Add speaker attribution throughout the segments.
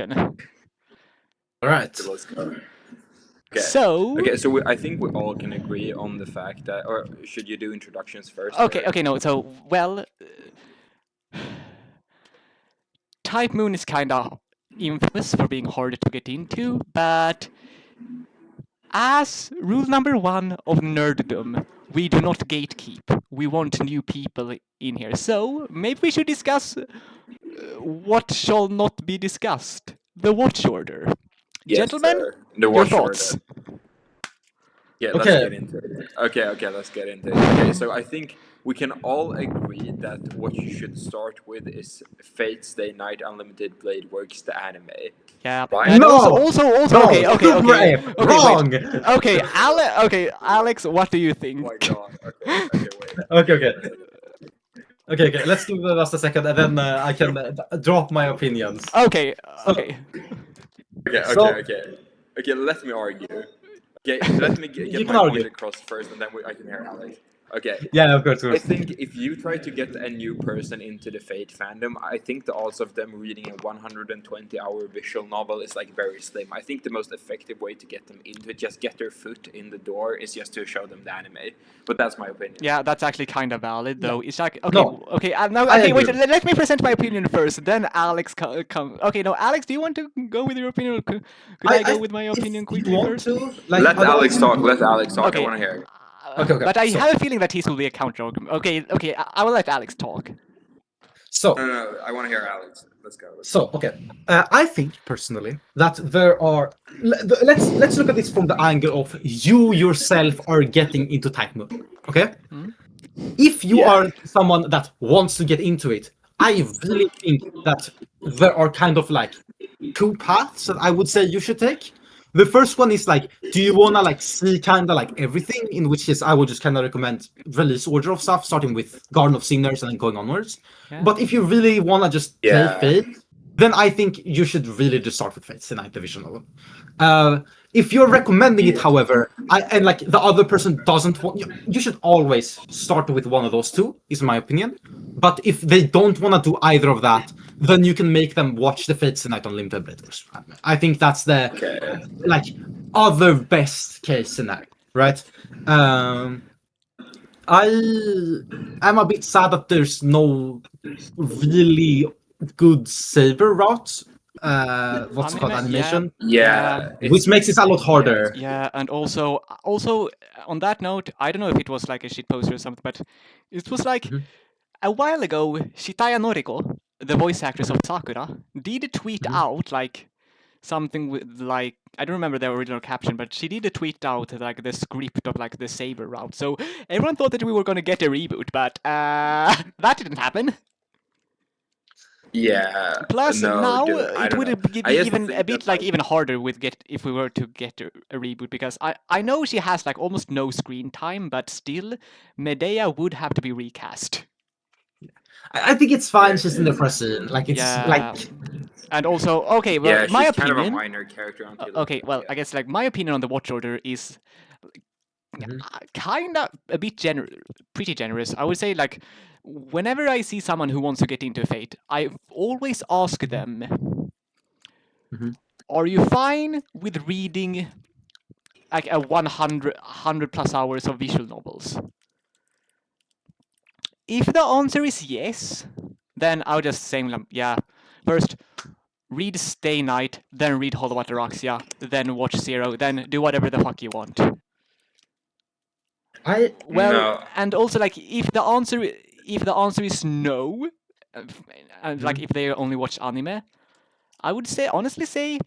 Speaker 1: All right.
Speaker 2: So let's go. Okay.
Speaker 3: So
Speaker 2: Okay, so I think we all can agree on the fact that, or should you do introductions first?
Speaker 3: okay, no. So well, Type Moon is kind of infamous for being hard to get into, but as rule number 1 of nerddom, we do not gatekeep. We want new people in here. So maybe we should discuss what shall not be discussed. The watch order.
Speaker 2: Yes,
Speaker 3: Gentlemen,
Speaker 2: the
Speaker 3: your
Speaker 2: watch
Speaker 3: thoughts?
Speaker 2: order. Yeah, let's
Speaker 1: Okay.
Speaker 2: get into it. Okay, let's get into it. Okay, so I think we can all agree that what you should start with is Fate Stay Night Unlimited Blade Works, the anime.
Speaker 3: Yeah.
Speaker 2: Right?
Speaker 3: And
Speaker 1: No!
Speaker 3: also,
Speaker 1: No,
Speaker 3: okay.
Speaker 1: Super Ape,
Speaker 3: Okay,
Speaker 1: wrong!
Speaker 3: wait. Okay, Alex, what do you think?
Speaker 2: Oh my god. Okay, wait.
Speaker 1: Okay, let's give it just a second, and then I can drop my opinions.
Speaker 3: Okay.
Speaker 2: Okay, let me argue. Okay, let me get
Speaker 1: You
Speaker 2: my
Speaker 1: can argue.
Speaker 2: point across first, and then I can hear Alex. Okay.
Speaker 1: Yeah, of course.
Speaker 2: I think if you try to get a new person into the Fate fandom, I think the odds of them reading a 120-hour visual novel is like very slim. I think the most effective way to get them into it, just get their foot in the door, is just to show them the anime. But that's my opinion.
Speaker 3: Yeah, that's actually kind of valid, though. It's like
Speaker 1: No.
Speaker 3: okay. Wait. Let me present my opinion first. Then Alex come. Okay, no, Alex, do you want to go with your opinion? Or could I go with my opinion quickly first?
Speaker 2: Let Alex talk. Let Alex talk.
Speaker 3: Okay.
Speaker 2: I want to hear it.
Speaker 1: Okay.
Speaker 3: But I have a feeling that his will be a counter argument. Okay. I will let Alex talk.
Speaker 1: So,
Speaker 2: No, I want to hear Alex. Let's go.
Speaker 1: I think personally that there are. Let's look at this from the angle of you yourself are getting into Type Moon. Okay, if you are someone that wants to get into it, I really think that there are kind of like 2 paths that I would say you should take. The first one is like, do you wanna like see kind of like everything? In which case, I would just kind of recommend release order of stuff, starting with Garden of Sinners and then going onwards.
Speaker 3: Yeah.
Speaker 1: But if you really wanna just play Fate, then I think you should really just start with Fate, the Ninth Division novel. If you're recommending it, however, and like the other person doesn't want, you should always start with one of those 2, is my opinion. But if they don't want to do either of that, then you can make them watch the Fates Night Unlimited Blade Works. I think that's the like other best case scenario, right? I'm a bit sad that there's no really good saber route. What's it called, animation?
Speaker 2: Yeah.
Speaker 1: Which makes it a lot harder.
Speaker 3: Yeah, and also on that note, I don't know if it was like a shit poster or something, but it was like a while ago, Shitaya Noriko, the voice actress of Sakura, did tweet out like something with like, I don't remember the original caption, but she did tweet out like the script of like the saber route. So everyone thought that we were gonna get a reboot, but that didn't happen.
Speaker 2: Yeah.
Speaker 3: Plus,
Speaker 2: no,
Speaker 3: now
Speaker 2: dude,
Speaker 3: it would be even a bit like even harder with if we were to get a reboot, because I know she has like almost no screen time, but still, Medea would have to be recast.
Speaker 1: I think it's fine. She's in the present. Like it's like.
Speaker 3: And also, okay, well,
Speaker 2: she's
Speaker 3: my
Speaker 2: kind
Speaker 3: opinion.
Speaker 2: of a minor character.
Speaker 3: Okay, well, I guess like my opinion on the watch order is kind of a bit pretty generous. I would say like, whenever I see someone who wants to get into Fate, I always ask them, are you fine with reading like a 100 plus hours of visual novels? If the answer is yes, then I'll just say, yeah, first read Stay Night, then read Hollow Ataraxia, then watch Zero, then do whatever the fuck you want. And also like if the answer is no, and like if they only watch anime, I would honestly say,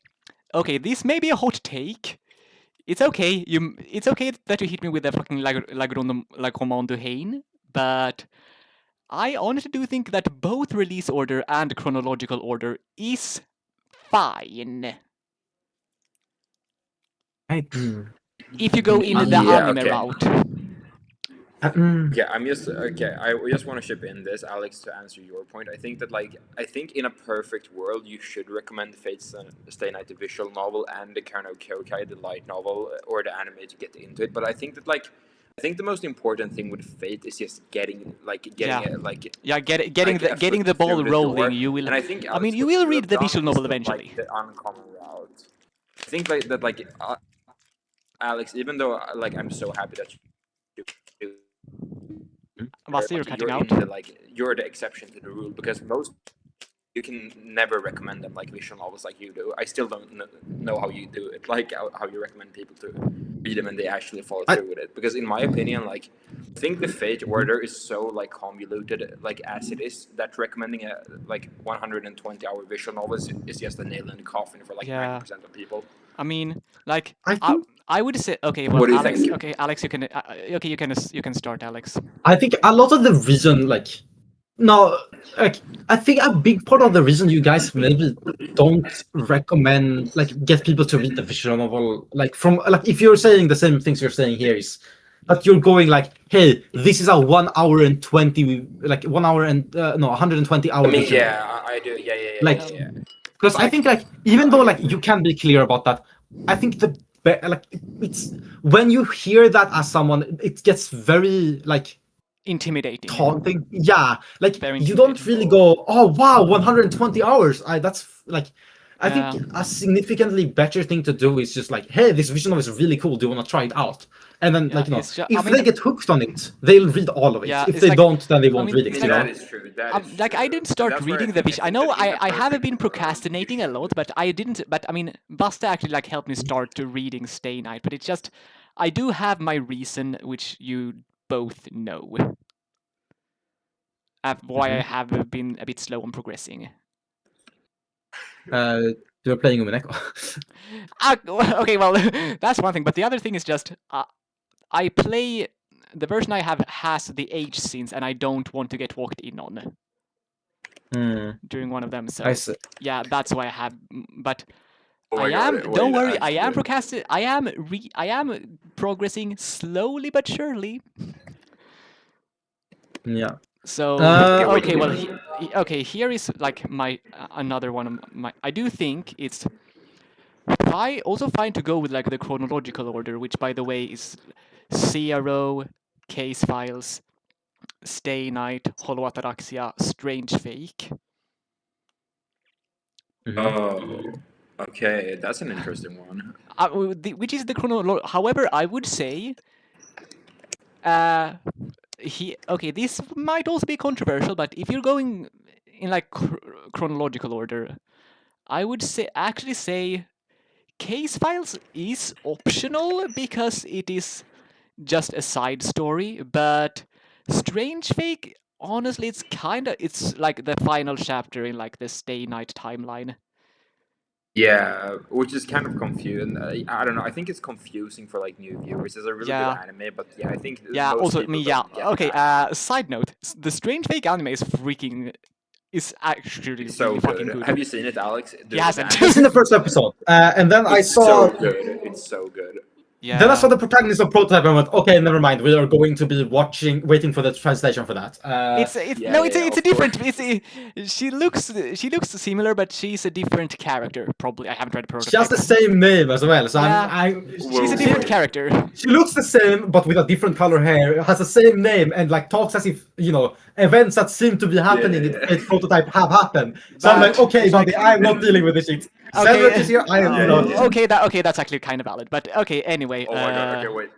Speaker 3: okay, this may be a hot take. It's okay. It's okay that you hit me with the fucking Commando Hain, but I honestly do think that both release order and chronological order is fine. If you go in the anime route.
Speaker 2: Yeah, I just want to chip in this, Alex, to answer your point. I think that I think in a perfect world you should recommend Fate's Stay Night, the visual novel, and the Kano Kyokai, the light novel, or the anime to get into it. But I think that I think the most important thing with Fate is just getting
Speaker 3: getting the ball rolling. You will.
Speaker 2: And I think
Speaker 3: I mean,
Speaker 2: Alex,
Speaker 3: you
Speaker 2: what
Speaker 3: will
Speaker 2: you
Speaker 3: read
Speaker 2: have
Speaker 3: the
Speaker 2: done
Speaker 3: visual
Speaker 2: is
Speaker 3: novel
Speaker 2: the,
Speaker 3: eventually.
Speaker 2: the uncommon route. I think Alex, even though I'm so happy that
Speaker 3: Vasse, you're cutting out.
Speaker 2: you're the exception to the rule, because most you can never recommend them visual novels like you do. I still don't know how you do it, how you recommend people to read them and they actually follow through with it. Because in my opinion, I think the Fate order is so convoluted, as it is, that recommending a 120-hour visual novel is just a nail in the coffin for 90% of people.
Speaker 3: I mean, I would say, okay, well,
Speaker 2: What do you
Speaker 3: Alex,
Speaker 2: think?
Speaker 3: okay, Alex, you can start, Alex.
Speaker 1: I think a lot of the reason, I think a big part of the reason you guys maybe don't recommend, get people to read the visual novel, if you're saying the same things you're saying here, is that you're going hey, this is a 1 hour and 20, 1 hour and, 120 hour visual novel.
Speaker 2: Yeah, I do, yeah.
Speaker 1: Because I think even though you can be clear about that, I think it's when you hear that as someone, it gets very
Speaker 3: intimidating.
Speaker 1: taunting. Yeah,
Speaker 3: Very
Speaker 1: you don't really go, oh wow, 120 hours. That's I think a significantly better thing to do is just hey, this visual novel is really cool. Do you want to try it out? And then if they get hooked on it, they'll read all of it.
Speaker 3: Yeah,
Speaker 1: if they don't, then they won't read it.
Speaker 2: That is true. That is true.
Speaker 3: I didn't start reading the visual. I know I have been procrastinating a lot, but I didn't. But I mean, Basta actually helped me start to reading Stay Night. But it's just I do have my reason, which you both know, why I have been a bit slow on progressing.
Speaker 1: You're playing Umineko.
Speaker 3: Okay, well, that's one thing. But the other thing is just I play the version I have has the age scenes, and I don't want to get walked in on during one of them. So
Speaker 1: I see.
Speaker 3: Yeah, that's why I have. But
Speaker 2: don't
Speaker 3: worry, I am procrastinating. I am progressing slowly but surely.
Speaker 1: Yeah.
Speaker 3: So okay, well, here is my another one of my. I do think it's also fine to go with the chronological order, which by the way is Zero, Case Files, Stay Night, Hollow Ataraxia, Strange Fake.
Speaker 2: Oh, okay, that's an interesting one.
Speaker 3: Which is the chronological. However, I would say, this might also be controversial, but if you're going in chronological order, I would actually say Case Files is optional because it is just a side story, but Strange Fake, honestly, it's the final chapter in the Stay Night timeline.
Speaker 2: Yeah, which is kind of confusing. I don't know. I think it's confusing for new viewers. It's a really good anime, but I think most people don't get
Speaker 3: okay.
Speaker 2: that.
Speaker 3: Side note: the Strange Fake anime is actually
Speaker 2: so
Speaker 3: really fucking good.
Speaker 2: Have you seen it, Alex?
Speaker 3: He hasn't.
Speaker 1: Just in the first episode, and then I saw.
Speaker 2: So good. It's so good.
Speaker 3: Yeah.
Speaker 1: Then I saw the protagonist of Prototype and I went, okay, never mind. We are going to be waiting for the translation for that.
Speaker 3: It's a different. She looks similar, but she's a different character. Probably, I haven't read Prototype.
Speaker 1: She has the same name as well, so
Speaker 3: she's a different character.
Speaker 1: She looks the same, but with a different color hair. Has the same name and talks as if events that seem to be happening in Prototype have happened. So I'm like, okay, buddy, I'm not dealing with this shit.
Speaker 3: Okay.
Speaker 1: Is here. I am.
Speaker 3: Okay, that's actually kind of valid. But okay, anyway.
Speaker 2: Oh my god. Okay, wait.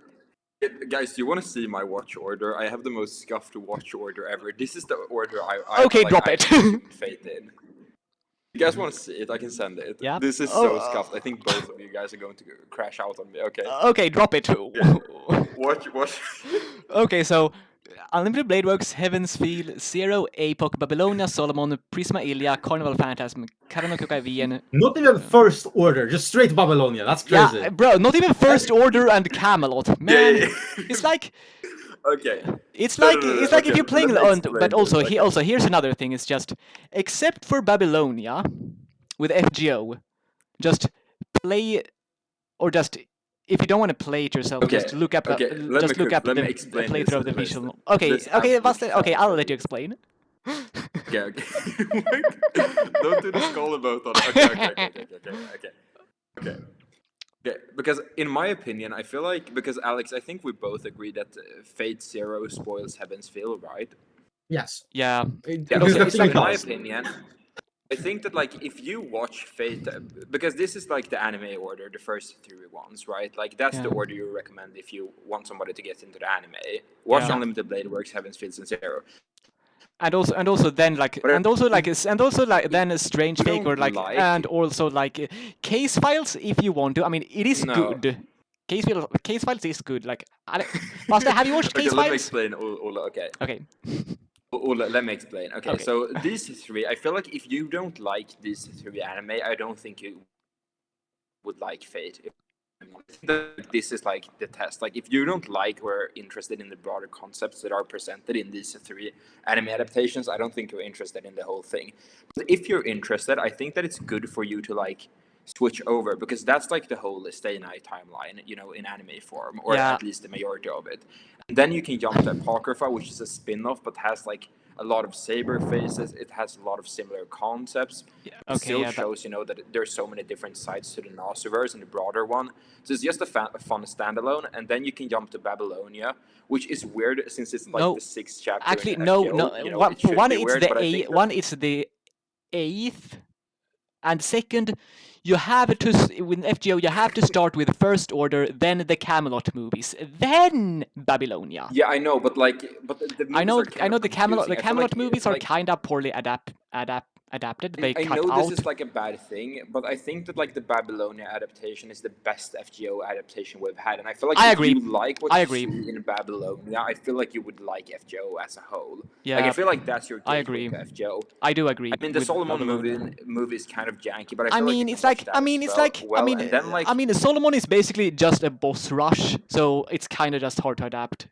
Speaker 2: Guys, do you want to see my watch order? I have the most scuffed watch order ever. This is the order I
Speaker 3: okay, drop it.
Speaker 2: Fate in. You guys want to see it? I can send it.
Speaker 3: Yeah.
Speaker 2: This is so scuffed. I think both of you guys are going to crash out on me. Okay.
Speaker 3: Okay, drop it.
Speaker 2: Yeah. Watch.
Speaker 3: Okay, so Unlimited Blade Works, Heaven's Feel, Zero, Apoc, Babylonia, Solomon, Prisma Ilia, Carnival Phantasm, Karano Kokaivian.
Speaker 1: Not even first order, just straight Babylonia. That's crazy.
Speaker 3: Yeah, bro, not even first order and Camelot. Man, it's like.
Speaker 2: Okay.
Speaker 3: It's like if you're playing but also here's another thing. It's just except for Babylonia with FGO, just play or just. If you don't want to play it yourself, just look up. Just look up the playthrough of the visual. Okay, I'll let you explain.
Speaker 2: Okay. Don't do the skull about on. Okay. Because in my opinion, I feel like, because Alex, I think we both agree that Fate Zero spoils Heaven's Feel, right?
Speaker 1: Yes.
Speaker 3: Yeah.
Speaker 1: It
Speaker 2: Yeah,
Speaker 1: is
Speaker 2: okay,
Speaker 1: the
Speaker 2: so
Speaker 1: thing
Speaker 2: in my
Speaker 1: does.
Speaker 2: opinion, I think that like if you watch Fate, because this is like the anime order, the first 3 ones, right? Like that's the
Speaker 3: Yeah.
Speaker 2: order you recommend if you want somebody to get into the anime. Watch
Speaker 3: Yeah.
Speaker 2: Unlimited Blade Works, Heaven's Fields, and Zero.
Speaker 3: And also then like
Speaker 2: But
Speaker 3: then a Strange
Speaker 2: you
Speaker 3: Fake or
Speaker 2: don't
Speaker 3: like
Speaker 2: like-
Speaker 3: and also like Case Files if you want to. I mean, it is
Speaker 2: No.
Speaker 3: good. Case Files is good. Like, Master, have you watched
Speaker 2: Okay,
Speaker 3: Case
Speaker 2: let me
Speaker 3: Files?
Speaker 2: explain. Ola, okay.
Speaker 3: Okay.
Speaker 2: Ola, let me explain. Okay,
Speaker 3: Okay.
Speaker 2: so these 3, I feel like if you don't like these 3 anime, I don't think you would like Fate. I think that this is like the test. Like, if you don't like or are interested in the broader concepts that are presented in these 3 anime adaptations, I don't think you're interested in the whole thing. But if you're interested, I think that it's good for you to like switch over, because that's like the whole Stay Night timeline, you know, in anime form, or
Speaker 3: Yeah.
Speaker 2: at least the majority of it. And then you can jump to Apocrypha, which is a spin-off, but has like a lot of saber faces. It has a lot of similar concepts.
Speaker 3: Yeah,
Speaker 2: It
Speaker 3: okay,
Speaker 2: still
Speaker 3: yeah, that-
Speaker 2: shows, you know, that there's so many different sides to the Nasuverse and the broader one. So it's just a fun standalone. And then you can jump to Babylonia, which is weird since it's like
Speaker 3: No,
Speaker 2: the 6th chapter.
Speaker 3: Actually,
Speaker 2: in
Speaker 3: no,
Speaker 2: FGO.
Speaker 3: no.
Speaker 2: You know,
Speaker 3: One,
Speaker 2: it should
Speaker 3: one
Speaker 2: be
Speaker 3: it's
Speaker 2: weird,
Speaker 3: the
Speaker 2: but I think that-
Speaker 3: one it's the 8th, and second, you have to with FGO you have to start with First Order, then the Camelot movies, then Babylonia.
Speaker 2: Yeah, I know, but like, but the movies
Speaker 3: I know,
Speaker 2: are kind of
Speaker 3: the Camelot
Speaker 2: confusing. I feel like,
Speaker 3: movies are
Speaker 2: like,
Speaker 3: kind of poorly adapted. They
Speaker 2: I
Speaker 3: cut
Speaker 2: know
Speaker 3: out.
Speaker 2: this is like a bad thing, but I think that like the Babylonia adaptation is the best FGO adaptation we've had, and I feel like
Speaker 3: I
Speaker 2: if
Speaker 3: agree.
Speaker 2: you like what
Speaker 3: I
Speaker 2: you
Speaker 3: agree.
Speaker 2: see in Babylonia, I feel like you would like FGO as a whole. Like,
Speaker 3: Yeah,
Speaker 2: I feel like that's your
Speaker 3: I
Speaker 2: gateway
Speaker 3: agree.
Speaker 2: to FGO.
Speaker 3: I do agree.
Speaker 2: I mean, the
Speaker 3: with
Speaker 2: Solomon
Speaker 3: Babylonia.
Speaker 2: movie is kind of janky, but I
Speaker 3: I
Speaker 2: feel
Speaker 3: mean,
Speaker 2: like you
Speaker 3: it's
Speaker 2: can watch
Speaker 3: like,
Speaker 2: that
Speaker 3: I mean,
Speaker 2: as
Speaker 3: it's
Speaker 2: well.
Speaker 3: like,
Speaker 2: Well, and then like,
Speaker 3: I mean, Solomon is basically just a boss rush, so it's kind of just hard to adapt.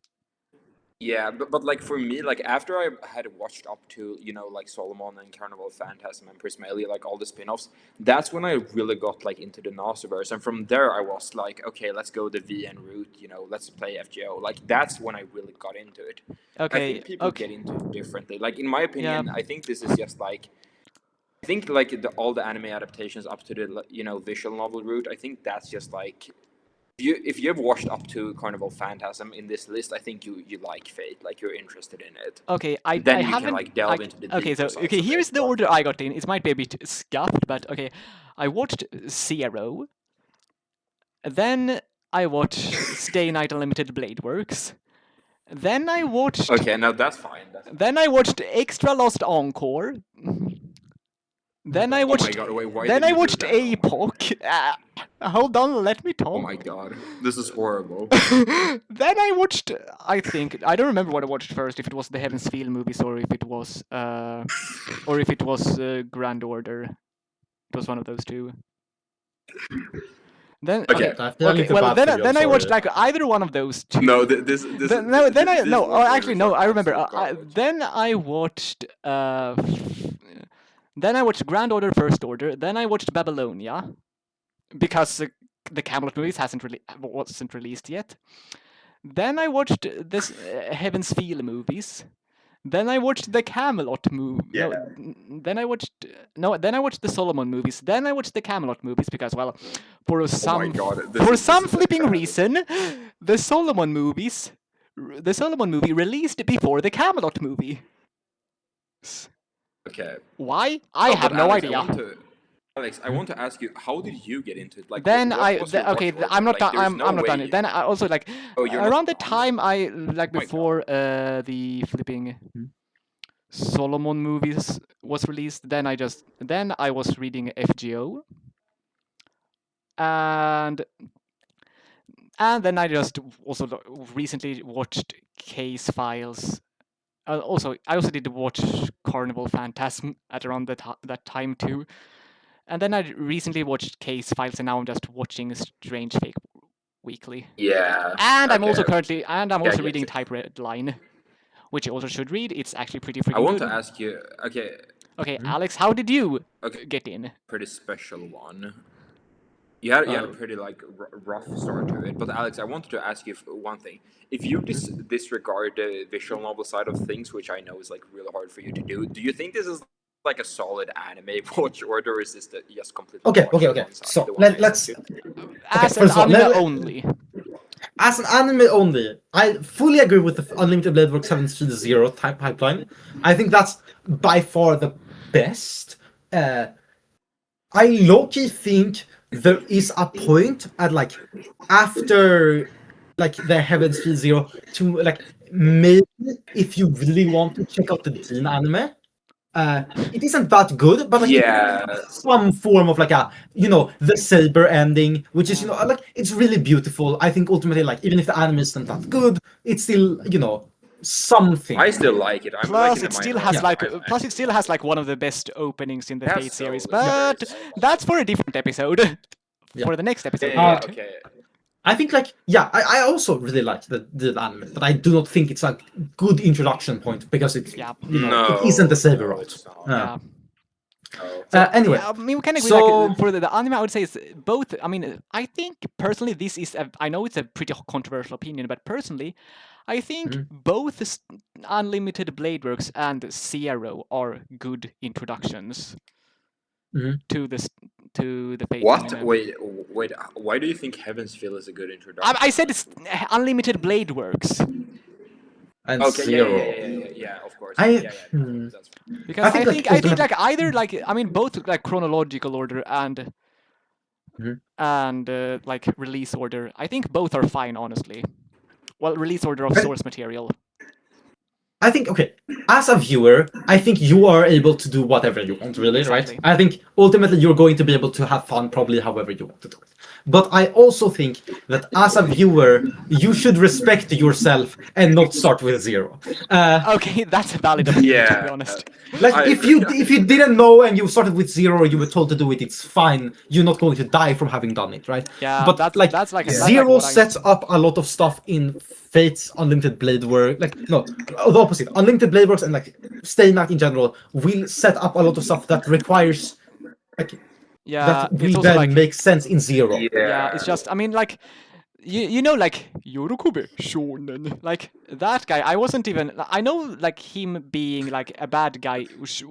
Speaker 2: yeah, but like for me, like after I had watched up to, you know, like Solomon and Carnival of Phantasm and Prismalia, like all the spin-offs, that's when I really got like into the Nasuverse. And from there I was like, okay, let's go the VN route, you know, let's play FGO. Like that's when I really got into it. I
Speaker 3: Okay,
Speaker 2: think people
Speaker 3: okay.
Speaker 2: get into it differently. Like in my opinion, I think this is just like, I think like all the anime adaptations up to the, you know, visual novel route, I think that's just like, if you've watched up to Carnival Phantasm in this list, I think you like Fate, like you're interested in it.
Speaker 3: Okay,
Speaker 2: Then
Speaker 3: I
Speaker 2: you can,
Speaker 3: haven't
Speaker 2: like, delve into the
Speaker 3: okay, so
Speaker 2: deeper sides
Speaker 3: okay,
Speaker 2: of
Speaker 3: here's
Speaker 2: it,
Speaker 3: the
Speaker 2: but-
Speaker 3: order I got in. It might be a bit scuffed, but okay. I watched Zero. Then I watched Stay Night Unlimited Blade Works. Then I watched
Speaker 2: Okay, now that's fine.
Speaker 3: Then I watched Extra Lost Encore. Then I
Speaker 2: Oh my
Speaker 3: watched
Speaker 2: god, wait, why
Speaker 3: Then
Speaker 2: did
Speaker 3: I
Speaker 2: you do
Speaker 3: watched
Speaker 2: that? Oh my
Speaker 3: Epoch. Hold on, let me talk.
Speaker 2: Oh my god, this is horrible.
Speaker 3: Then I watched, I think, I don't remember what I watched first, if it was the Heaven's Feel movies or if it was Grand Order. It was one of those two. Then
Speaker 2: Okay.
Speaker 1: I feel
Speaker 3: okay,
Speaker 1: little
Speaker 3: well
Speaker 1: bad for you,
Speaker 3: then
Speaker 1: I'm
Speaker 3: I watched
Speaker 1: sorry.
Speaker 3: like either one of those two.
Speaker 2: No, this
Speaker 3: Then, no, then I
Speaker 2: this
Speaker 3: no.
Speaker 2: one
Speaker 3: Actually,
Speaker 2: is
Speaker 3: no.
Speaker 2: like
Speaker 3: I remember.
Speaker 2: absolute garbage.
Speaker 3: Then I watched. Then I watched Grand Order, First Order. Then I watched Babylonia, because the Camelot movies wasn't released yet. Then I watched this Heaven's Feel movies. Then I watched the Camelot movie.
Speaker 2: Yeah.
Speaker 3: Then I watched the Solomon movies. Then I watched the Camelot movies because, well, for some
Speaker 2: God, this
Speaker 3: for
Speaker 2: is-
Speaker 3: some
Speaker 2: this is a
Speaker 3: flipping
Speaker 2: tragedy.
Speaker 3: reason, the Solomon movie released before the Camelot movie.
Speaker 2: Okay.
Speaker 3: Why? I
Speaker 2: Oh,
Speaker 3: have
Speaker 2: but
Speaker 3: no
Speaker 2: Alex,
Speaker 3: idea.
Speaker 2: Alex, I want to ask you, how did you get into it? Like,
Speaker 3: Then
Speaker 2: what
Speaker 3: I
Speaker 2: was your
Speaker 3: okay.
Speaker 2: watch order?
Speaker 3: I'm not
Speaker 2: Like,
Speaker 3: done.
Speaker 2: there's
Speaker 3: I'm
Speaker 2: no
Speaker 3: not done.
Speaker 2: way-
Speaker 3: Then I also like
Speaker 2: Oh, you're not
Speaker 3: around the
Speaker 2: done?
Speaker 3: time I like
Speaker 2: my
Speaker 3: before the flipping Solomon movies was released. Then I was reading FGO, and then I just also recently watched Case Files. I also did watch Carnival Phantasm at around that time too. And then I recently watched Case Files, and now I'm just watching Strange Fake weekly.
Speaker 2: Yeah.
Speaker 3: And I'm also
Speaker 2: okay.
Speaker 3: also
Speaker 2: I
Speaker 3: reading
Speaker 2: get it.
Speaker 3: Type Red Line, which you also should read. It's actually pretty freaking
Speaker 2: I want
Speaker 3: good.
Speaker 2: to ask you, okay,
Speaker 3: Okay, Alex, how did you
Speaker 2: Okay.
Speaker 3: get in?
Speaker 2: pretty special one. You had a
Speaker 1: Oh.
Speaker 2: pretty like rough start to it, but Alex, I wanted to ask you one thing. If you disregard the visual novel side of things, which I know is like really hard for you to do you think this is like a solid anime watch order, or is this just completely?
Speaker 1: Okay.
Speaker 2: watch
Speaker 1: So
Speaker 2: one side, the one I
Speaker 1: let's
Speaker 2: sent you?
Speaker 3: as an
Speaker 1: first of all,
Speaker 3: anime only.
Speaker 1: as an anime only, I fully agree with the Unlimited Blade Works 730 type pipeline. I think that's by far the best. I low-key think there is a point at like after like the Heaven's Feel Zero to like maybe if you really want to check out the Teen anime. It isn't that good, but like it has some form of like the Saber ending, which is like it's really beautiful. I think ultimately like even if the anime isn't that good, it's still something.
Speaker 2: I still like it. I'm
Speaker 3: Plus,
Speaker 2: like
Speaker 3: it still has plus it still has like one of the best openings in the
Speaker 2: Yeah,
Speaker 3: Fate
Speaker 2: so
Speaker 3: series,
Speaker 2: yeah.
Speaker 3: but that's for a different episode.
Speaker 1: Yeah.
Speaker 3: For the next episode.
Speaker 2: Okay.
Speaker 1: I think I also really like the anime, but I do not think it's a good introduction point because it's
Speaker 3: Yeah.
Speaker 1: it isn't the Saber route.
Speaker 2: it's not.
Speaker 3: Yeah.
Speaker 1: Anyway,
Speaker 3: Yeah, I mean, we can agree.
Speaker 1: so-
Speaker 3: Like, for the anime, I would say it's both. I mean, I think personally, this is. I know it's a pretty controversial opinion, but personally, I think both Unlimited Blade Works and Zero are good introductions to the Fate
Speaker 2: What?
Speaker 3: anime.
Speaker 2: Wait. Why do you think Heaven's Feel is a good introduction?
Speaker 3: I said it's Unlimited Blade Works
Speaker 1: and
Speaker 2: Okay.
Speaker 1: Zero.
Speaker 2: Yeah. Of course.
Speaker 1: I-
Speaker 2: That's
Speaker 3: because
Speaker 1: I
Speaker 3: I
Speaker 1: think,
Speaker 3: think
Speaker 1: like,
Speaker 3: like either like I mean both like chronological order and like release order. I think both are fine, honestly. Well, release order of source material.
Speaker 1: I think, okay, as a viewer, I think you are able to do whatever you want, really,
Speaker 3: Exactly.
Speaker 1: right? I think ultimately you're going to be able to have fun probably however you want to do it. But I also think that as a viewer, you should respect yourself and not start with zero.
Speaker 3: Okay, that's a valid opinion, to be
Speaker 2: Yeah.
Speaker 3: honed.
Speaker 1: Like
Speaker 2: I
Speaker 1: if you
Speaker 2: agree.
Speaker 1: if you didn't know and you started with zero or you were told to do it, it's fine. You're not going to die from having done it, right?
Speaker 3: Yeah,
Speaker 1: but
Speaker 3: that's
Speaker 1: like
Speaker 3: like
Speaker 1: zero
Speaker 3: what I-
Speaker 1: sets up a lot of stuff in Fate's Unlimited Blade Work. Like no, the opposite. Unlimited Blade Works and like Stay Night in general will set up a lot of stuff that requires like
Speaker 3: Yeah,
Speaker 1: that
Speaker 3: it's
Speaker 1: will
Speaker 3: also
Speaker 1: then
Speaker 3: like
Speaker 1: make sense in zero.
Speaker 3: yeah, it's just I mean like you know like Yorokube shonen like that guy. I wasn't even I know like him being like a bad guy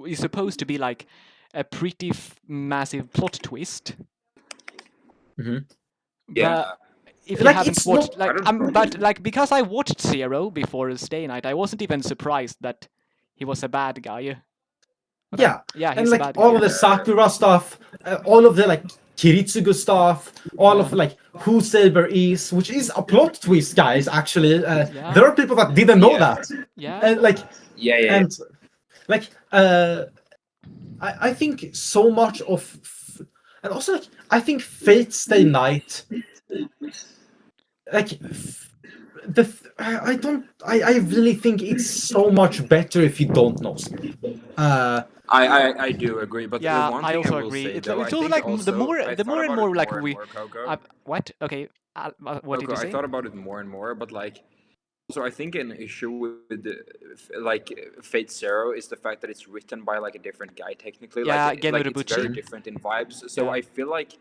Speaker 3: is supposed to be like a pretty massive plot twist.
Speaker 1: Mhm.
Speaker 3: But
Speaker 2: Yeah.
Speaker 3: if you
Speaker 1: Like,
Speaker 3: haven't
Speaker 1: it's
Speaker 3: watched
Speaker 1: not-
Speaker 3: like but like because I watched Zero before Stay Night, I wasn't even surprised that he was a bad guy. But
Speaker 1: Yeah,
Speaker 3: yeah,
Speaker 1: and
Speaker 3: he's a
Speaker 1: like
Speaker 3: bad
Speaker 1: all
Speaker 3: guy.
Speaker 1: of the Sakura stuff, all of the like Kiritsugu stuff, all of like who Saber is, which is a plot twist, guys. Actually, there are people that didn't know
Speaker 2: Yeah.
Speaker 1: that,
Speaker 3: Yeah.
Speaker 1: and like
Speaker 2: Yeah.
Speaker 1: and like I think so much of and also like I think Fate Stay Night like I really think it's so much better if you don't know Zero.
Speaker 2: I do agree, but
Speaker 3: Yeah,
Speaker 2: one
Speaker 3: I
Speaker 2: thing
Speaker 3: also
Speaker 2: I will
Speaker 3: agree.
Speaker 2: say
Speaker 3: It's
Speaker 2: though,
Speaker 3: also
Speaker 2: I think
Speaker 3: like
Speaker 2: also,
Speaker 3: the more
Speaker 2: I
Speaker 3: the
Speaker 2: thought
Speaker 3: more and
Speaker 2: about
Speaker 3: more
Speaker 2: it
Speaker 3: like
Speaker 2: more and
Speaker 3: we
Speaker 2: more, Coco.
Speaker 3: what? Okay, what did you
Speaker 2: Coco,
Speaker 3: say?
Speaker 2: I thought about it more and more, but like, also I think an issue with like Fate Zero is the fact that it's written by like a different guy technically.
Speaker 3: Yeah,
Speaker 2: like
Speaker 3: Gen
Speaker 2: like it's very
Speaker 3: Urobuchi.
Speaker 2: different in vibes. So
Speaker 3: Yeah.
Speaker 2: I feel like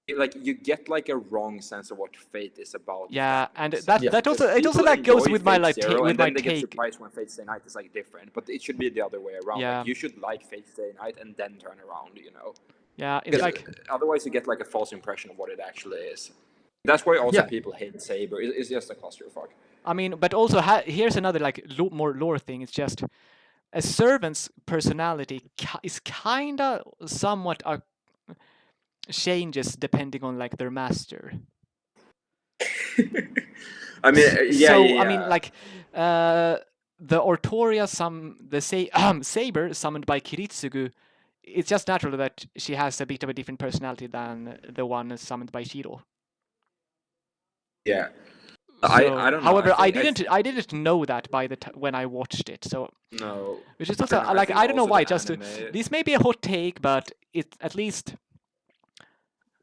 Speaker 2: you get like a wrong sense of what Fate is about. if
Speaker 3: Yeah,
Speaker 2: that
Speaker 3: and
Speaker 2: makes
Speaker 3: that
Speaker 2: sense.
Speaker 3: that also it also
Speaker 2: People
Speaker 3: like goes
Speaker 2: enjoy
Speaker 3: with my
Speaker 2: Fate
Speaker 3: like
Speaker 2: Zero,
Speaker 3: with
Speaker 2: and
Speaker 3: my
Speaker 2: then they get
Speaker 3: take.
Speaker 2: surprised when Fate Stay Night is like different. But it should be the other way around.
Speaker 3: Yeah.
Speaker 2: Like you should like Fate Stay Night and then turn around. You know.
Speaker 3: Yeah, it's
Speaker 2: Because
Speaker 3: like
Speaker 2: otherwise you get like a false impression of what it actually is. That's why also
Speaker 1: Yeah.
Speaker 2: people hate Saber. It's just a clusterfuck.
Speaker 3: I mean, but also here's another like more lore thing. It's just a servant's personality is kinda somewhat changes depending on like their master.
Speaker 2: I mean,
Speaker 3: So I mean, like the Ortoria, Saber summoned by Kiritsugu. It's just natural that she has a bit of a different personality than the one summoned by Shiro.
Speaker 2: yeah.
Speaker 3: So,
Speaker 2: I don't know.
Speaker 3: however, I
Speaker 2: think-
Speaker 3: didn't know that by the when I watched it. So,
Speaker 2: No.
Speaker 3: which is
Speaker 2: I
Speaker 3: also
Speaker 2: don't know, I
Speaker 3: like
Speaker 2: think
Speaker 3: I don't know
Speaker 2: also
Speaker 3: why.
Speaker 2: the
Speaker 3: Just
Speaker 2: anime-
Speaker 3: this may be a hot take, but it at least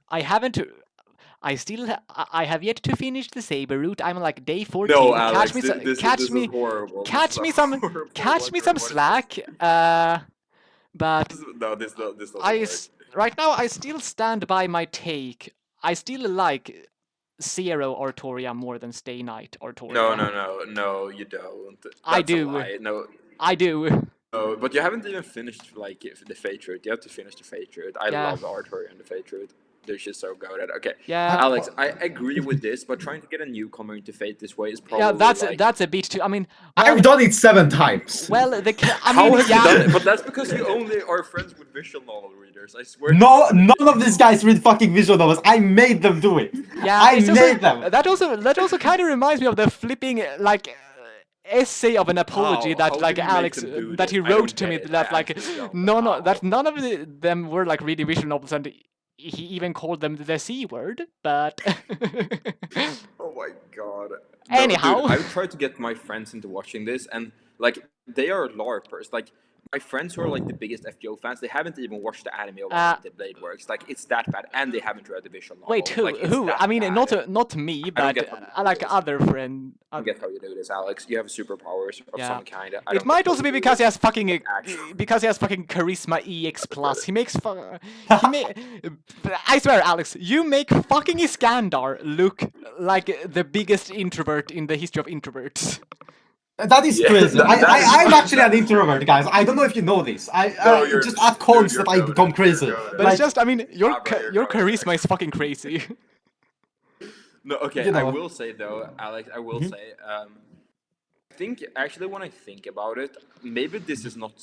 Speaker 3: I haven't. I still I have yet to finish the Saber route. I'm like day 14.
Speaker 2: No,
Speaker 3: catch
Speaker 2: Alex,
Speaker 3: me,
Speaker 2: this is horrible.
Speaker 3: catch me some, catch me some slack. But
Speaker 2: No, this doesn't
Speaker 3: right now I still stand by my take. I still like Zero Artoria more than Stay Night Artoria.
Speaker 2: No, you don't.
Speaker 3: I
Speaker 2: That's a
Speaker 3: do.
Speaker 2: lie. No,
Speaker 3: I do.
Speaker 2: no, but you haven't even finished like the Fate route. You have to finish the Fate route. I
Speaker 3: Yeah.
Speaker 2: love Arthur and the Fate route. They're just so good at it. Okay,
Speaker 3: Yeah.
Speaker 2: Alex, I agree with this, but trying to get a newcomer into Fate this way is probably
Speaker 3: Yeah, that's a bit too. I mean,
Speaker 1: I've done it 7 times.
Speaker 3: well, I
Speaker 2: How
Speaker 3: mean,
Speaker 2: have
Speaker 3: yeah.
Speaker 2: you done it? But that's because you only are friends with visual novel readers. I swear.
Speaker 1: No, none of these guys read fucking visual novels. I made them do it.
Speaker 3: Yeah,
Speaker 1: I
Speaker 3: it's
Speaker 1: made
Speaker 3: also,
Speaker 1: them.
Speaker 3: that also kind of reminds me of the flipping like essay of an apology
Speaker 2: How
Speaker 3: that
Speaker 2: did
Speaker 3: like
Speaker 2: you make
Speaker 3: Alex
Speaker 2: them do
Speaker 3: that
Speaker 2: this?
Speaker 3: he
Speaker 2: I
Speaker 3: wrote
Speaker 2: don't
Speaker 3: to me
Speaker 2: get it.
Speaker 3: that
Speaker 2: I
Speaker 3: like
Speaker 2: actually don't.
Speaker 3: none of them were like reading visual novels, and he even called them the C word. But
Speaker 2: Oh my god.
Speaker 3: Anyhow.
Speaker 2: Dude, I've tried to get my friends into watching this, and like they are LARPers. Like my friends who are like the biggest FGO fans, they haven't even watched the anime of Unedited Blade Works. Like it's that bad, and they haven't read the visual novel.
Speaker 3: wait, who?
Speaker 2: Like, it's
Speaker 3: Who?
Speaker 2: that
Speaker 3: I mean,
Speaker 2: bad.
Speaker 3: not me,
Speaker 2: I don't
Speaker 3: but
Speaker 2: get how you do
Speaker 3: like
Speaker 2: this.
Speaker 3: other friend.
Speaker 2: I don't get how you do this, Alex. You have superpowers of
Speaker 3: Yeah.
Speaker 2: some kind.
Speaker 3: It might also be because he has fucking
Speaker 2: actually.
Speaker 3: because he has fucking charisma EX plus. He makes I swear, Alex, you make fucking Iskandar look like the biggest introvert in the history of introverts.
Speaker 1: That is
Speaker 2: Yeah,
Speaker 1: crazy.
Speaker 2: that
Speaker 1: I'm
Speaker 2: is-
Speaker 1: actually an introvert, guys. I don't know if you know this.
Speaker 2: No, you're-
Speaker 1: just at
Speaker 2: dude,
Speaker 1: cons
Speaker 2: you're
Speaker 1: that I
Speaker 2: goated,
Speaker 1: become crazy.
Speaker 2: you're goated.
Speaker 3: But
Speaker 1: Like,
Speaker 3: it's just, I mean, your
Speaker 2: bro, you're
Speaker 3: your
Speaker 2: going
Speaker 3: charisma is fucking crazy.
Speaker 2: No, okay.
Speaker 1: You know
Speaker 2: I
Speaker 1: what?
Speaker 2: will say though, Alex. I will say. I think actually, when I think about it, maybe this is not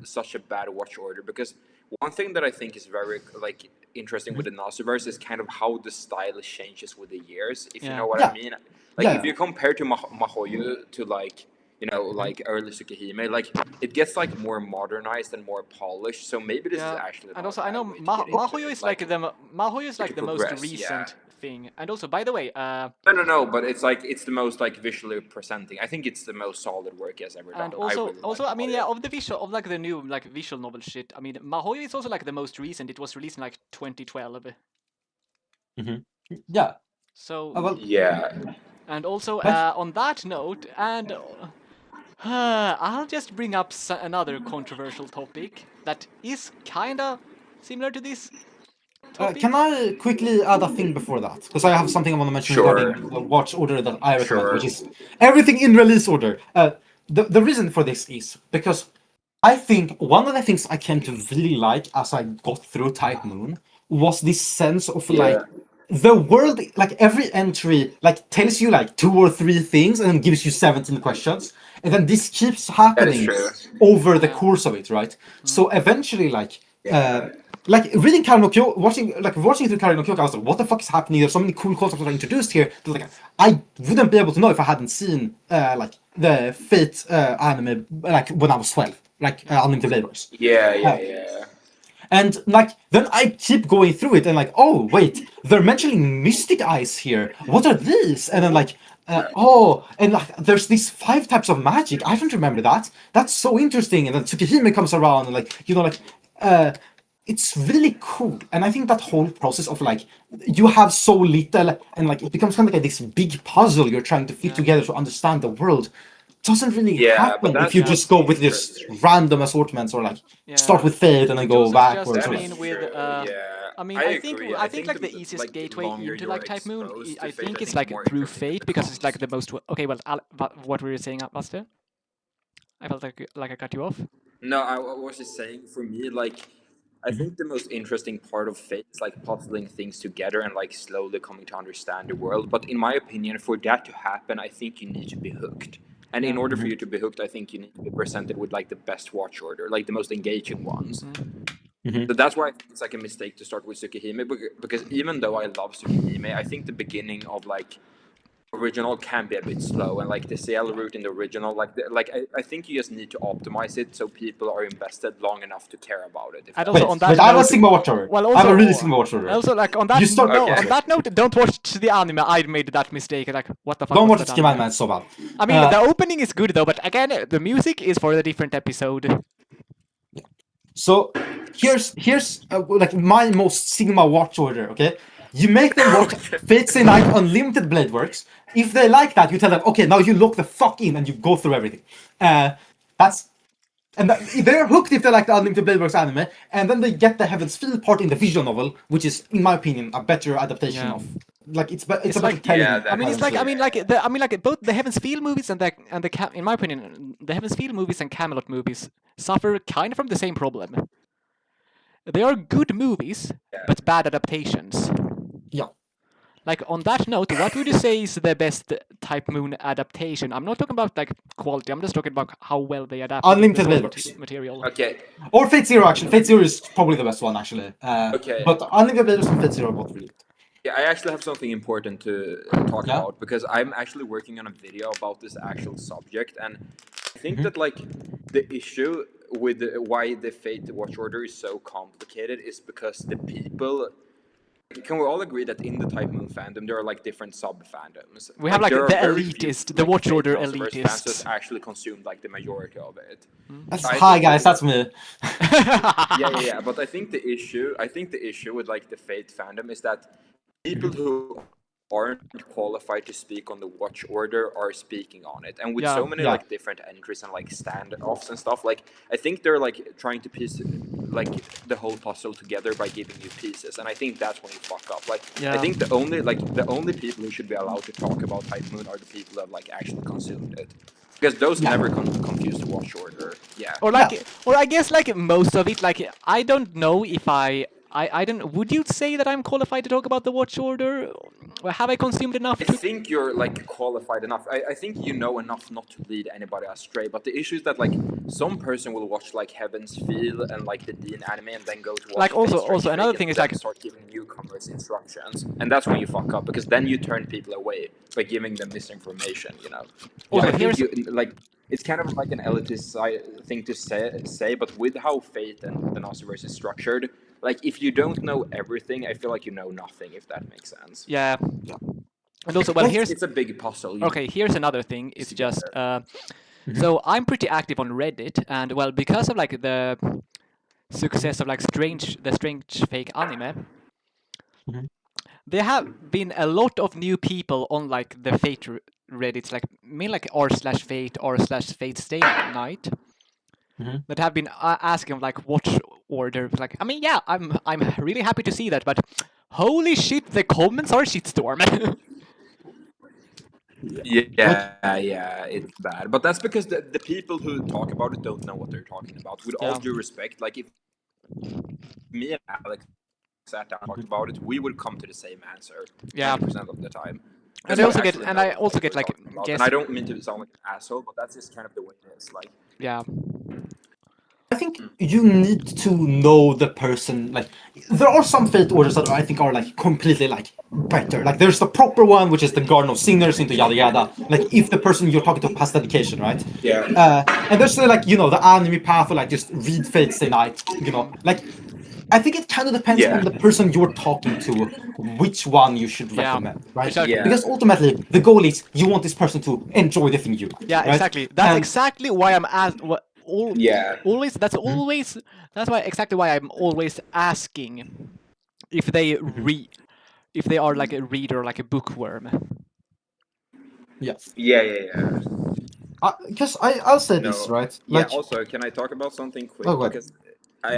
Speaker 2: such a bad watch order because one thing that I think is very like interesting with the Nasuverse is kind of how the style changes with the years. If you
Speaker 3: Yeah.
Speaker 2: know what
Speaker 1: Yeah.
Speaker 2: I mean. Like
Speaker 1: Yeah.
Speaker 2: if you compare to Mahoyu to like like early Tsukihime, like it gets like more modernized and more polished. So maybe this is actually.
Speaker 3: And
Speaker 2: not
Speaker 3: also,
Speaker 2: a
Speaker 3: I
Speaker 2: bad
Speaker 3: know
Speaker 2: way to get into
Speaker 3: Mahoyo
Speaker 2: it.
Speaker 3: is like Mahoyo is like the most
Speaker 2: progress,
Speaker 3: recent
Speaker 2: yeah.
Speaker 3: thing. And also, by the way,
Speaker 2: No, but it's the most like visually presenting. I think it's the most solid work he has ever done.
Speaker 3: and also,
Speaker 2: I really like
Speaker 3: I mean,
Speaker 2: Mahoyo.
Speaker 3: yeah, of the visual, of like the new like visual novel shit. I mean, Mahoyo is also like the most recent. It was released in like 2012.
Speaker 1: yeah.
Speaker 3: So,
Speaker 1: Well,
Speaker 2: Yeah.
Speaker 3: and also
Speaker 1: But-
Speaker 3: on that note, and I'll just bring up another controversial topic that is kinda similar to this. Topic.
Speaker 1: can I quickly add a thing before that? Because I have something I want to mention
Speaker 2: Sure.
Speaker 1: regarding the watch order that I recommend,
Speaker 2: Sure.
Speaker 1: which is everything in release order. The reason for this is because I think one of the things I came to really like as I got through Type Moon was this sense of like the world, like every entry like tells you like 2 or 3 things and then gives you 17 questions, and then this keeps happening
Speaker 2: true.
Speaker 1: over the course of it, right? So eventually like reading Karen no Kyoka, watching through Karen no Kyoka, I was like, what the fuck is happening? There's so many cool concepts that are introduced here that like I wouldn't be able to know if I hadn't seen like the Fate anime like when I was 12, like Unlimited Labors.
Speaker 2: Yeah.
Speaker 1: And like then I keep going through it and like, oh wait, they're mentioning mystic eyes here. What are these? And then like and like there's these 5 types of magic. I don't remember that. That's so interesting. And then Tsukihime comes around and like it's really cool. And I think that whole process of like you have so little and like it becomes kind of like this big puzzle you're trying to fit together to understand the world doesn't really happen
Speaker 2: but
Speaker 1: if you just go with this random assortments or like start with Fate and then go
Speaker 3: Joseph
Speaker 1: backwards.
Speaker 3: just,
Speaker 1: or
Speaker 3: I
Speaker 1: like-
Speaker 3: mean, with I mean, I think like the easiest
Speaker 2: like,
Speaker 3: gateway
Speaker 2: longer
Speaker 3: into
Speaker 2: you're
Speaker 3: like Type Moon,
Speaker 2: exposed to
Speaker 3: I
Speaker 2: Fate,
Speaker 3: think it's
Speaker 2: the
Speaker 3: like
Speaker 2: more
Speaker 3: through
Speaker 2: interesting
Speaker 3: Fate
Speaker 2: it
Speaker 3: because it's like the
Speaker 2: becomes.
Speaker 3: most. Okay, well, what were you saying, Buster? I felt like I cut you off.
Speaker 2: No, I was just saying for me, like, I think the most interesting part of Fate is like puzzling things together and like slowly coming to understand the world. But in my opinion, for that to happen, I think you need to be hooked. And in order for you to be hooked, I think you need to be presented with like the best watch order, like the most engaging ones. So that's why I think it's like a mistake to start with Tsukihime, because even though I love Tsukihime, I think the beginning of like original can be a bit slow, and like the CL route in the original, I think you just need to optimize it so people are invested long enough to care about it.
Speaker 3: And also
Speaker 1: Wait,
Speaker 3: on that
Speaker 1: wait, I have a
Speaker 3: note,
Speaker 1: Sigma watch order.
Speaker 3: well,
Speaker 1: I have
Speaker 3: also-
Speaker 1: a really Sigma watch order.
Speaker 3: also like on that
Speaker 1: You start-
Speaker 3: no,
Speaker 2: Okay.
Speaker 3: on that note, don't watch the anime. I made that mistake. Like, what the fuck?
Speaker 1: Don't
Speaker 3: was
Speaker 1: watch
Speaker 3: that
Speaker 1: Schema
Speaker 3: anime?
Speaker 1: Man, it's so bad.
Speaker 3: I mean, the opening is good though, but again, the music is for a different episode.
Speaker 1: So here's like my most Sigma watch order. Okay, you make them watch Fate Stay Night Unlimited Blade Works. If they like that, you tell them, okay, now you look the fuck in and you go through everything. They're hooked if they like the Unlimited Blade Works anime, and then they get the Heaven's Feel part in the visual novel, which is, in my opinion, a better adaptation
Speaker 3: Yeah.
Speaker 1: of like it's a better
Speaker 3: like-
Speaker 1: telling.
Speaker 2: Yeah, that-
Speaker 3: I mean, it's like
Speaker 2: Honestly.
Speaker 3: both the Heaven's Feel movies and in my opinion, the Heaven's Feel movies and Camelot movies suffer kind of from the same problem. they are good movies, but bad adaptations.
Speaker 1: Yeah.
Speaker 3: Like on that note, what would you say is the best Type Moon adaptation? I'm not talking about like quality. I'm just talking about how well they adapt
Speaker 1: Unlimited
Speaker 3: the source
Speaker 1: Veilworks.
Speaker 3: material.
Speaker 2: Okay.
Speaker 1: Or Fate Zero, actually. Fate Zero is probably the best one, actually.
Speaker 2: Okay.
Speaker 1: But Unlimited Veilworks and Fate Zero are both really good.
Speaker 2: Yeah, I actually have something important to talk
Speaker 1: Yeah?
Speaker 2: about because I'm actually working on a video about this actual subject, and I think
Speaker 1: Mm-hmm.
Speaker 2: that like the issue with why the Fate Watch Order is so complicated is because the people. Can we all agree that in the Type Moon fandom there are like different sub fandoms?
Speaker 3: We have like
Speaker 2: there are
Speaker 3: the
Speaker 2: very few,
Speaker 3: elitist, the
Speaker 2: like,
Speaker 3: Watch
Speaker 2: Fate
Speaker 3: Order
Speaker 2: Nonsiverse fans that
Speaker 3: elitists.
Speaker 2: actually consume like the majority of it.
Speaker 1: That's,
Speaker 2: I
Speaker 1: hi,
Speaker 2: think
Speaker 1: guys,
Speaker 2: that-
Speaker 1: that's me.
Speaker 2: yeah. But I think the issue with like the Fate fandom is that people who aren't qualified to speak on the Watch Order are speaking on it, and with
Speaker 3: Yeah.
Speaker 2: so many
Speaker 1: Yeah.
Speaker 2: like different entries and like standoffs and stuff, like I think they're like trying to piece like the whole puzzle together by giving you pieces, and I think that's when you fuck up. Like I
Speaker 3: Yeah.
Speaker 2: think the only people who should be allowed to talk about Type Moon are the people that like actually consumed it. Because those
Speaker 1: Yeah.
Speaker 2: never confuse the Watch Order. Yeah.
Speaker 3: Or like, or I guess like most of it, like I don't know if I don't. Would you say that I'm qualified to talk about the Watch Order? Or have I consumed enough
Speaker 2: I
Speaker 3: to?
Speaker 2: think you're like qualified enough. I think you know enough not to lead anybody astray. But the issue is that like some person will watch like Heaven's Feel and like the Dean anime and then go to watch
Speaker 3: Like, also-
Speaker 2: Fate Stray
Speaker 3: also another
Speaker 2: and
Speaker 3: thing is,
Speaker 2: then
Speaker 3: like-
Speaker 2: start giving newcomers instructions, and that's when you fuck up because then you turn people away by giving them misinformation. You know.
Speaker 3: Also,
Speaker 2: I think
Speaker 3: here's-
Speaker 2: you like. It's kind of like an elitist thing to say, but with how Fate and the Nosiverse is structured, like if you don't know everything, I feel like you know nothing. If that makes sense.
Speaker 3: Yeah. And also, well, here's
Speaker 2: It's a big puzzle.
Speaker 3: okay. Here's another thing. It's just
Speaker 2: together.
Speaker 3: so I'm pretty active on Reddit, and well, because of like the success of like the strange fake anime, there have been a lot of new people on like the Fate Reddits, like mainly like r/Fate r/Fate Stay Night, that have been asking like Watch Order. Like, I mean, yeah, I'm really happy to see that, but holy shit, the comments are shitstorm.
Speaker 2: Yeah, it's bad. But that's because the people who talk about it don't know what they're talking about. With all
Speaker 3: Yeah.
Speaker 2: due respect, like if me and Alex sat down and talked about it, we would come to the same answer.
Speaker 3: Yeah.
Speaker 2: 90% of the time.
Speaker 3: And
Speaker 2: Because
Speaker 3: I
Speaker 2: we
Speaker 3: also get-
Speaker 2: actually
Speaker 3: and
Speaker 2: know
Speaker 3: I
Speaker 2: what
Speaker 3: also
Speaker 2: we're
Speaker 3: get, like,
Speaker 2: talking about.
Speaker 3: guess-
Speaker 2: And I don't mean to sound like an asshole, but that's just kind of the way it is. Like,
Speaker 3: Yeah.
Speaker 1: I think you need to know the person. Like, there are some Fate orders that I think are like completely like better. Like, there's the proper one, which is the Garden of Sinners into yada yada. Like, if the person you're talking to has dedication, right?
Speaker 2: yeah.
Speaker 1: And there's like the anime path, or like just read Fate Stay Night. Like, I think it kind of depends
Speaker 2: Yeah.
Speaker 1: on the person you're talking to, which one you should
Speaker 3: Yeah.
Speaker 1: recommend, right?
Speaker 3: Exactly.
Speaker 2: Yeah.
Speaker 1: Because ultimately, the goal is you want this person to enjoy the thing you do.
Speaker 3: Yeah,
Speaker 1: right?
Speaker 3: exactly. That's
Speaker 1: And-
Speaker 3: exactly why I'm
Speaker 2: Yeah.
Speaker 3: always. That's why exactly why I'm always asking if they if they are like a reader, like a bookworm.
Speaker 1: Yes.
Speaker 2: Yeah.
Speaker 1: Because I'll say this,
Speaker 2: No.
Speaker 1: right?
Speaker 2: Yeah.
Speaker 1: Like,
Speaker 2: Also, can I talk about something quick?
Speaker 1: Oh, go ahead.
Speaker 2: Because I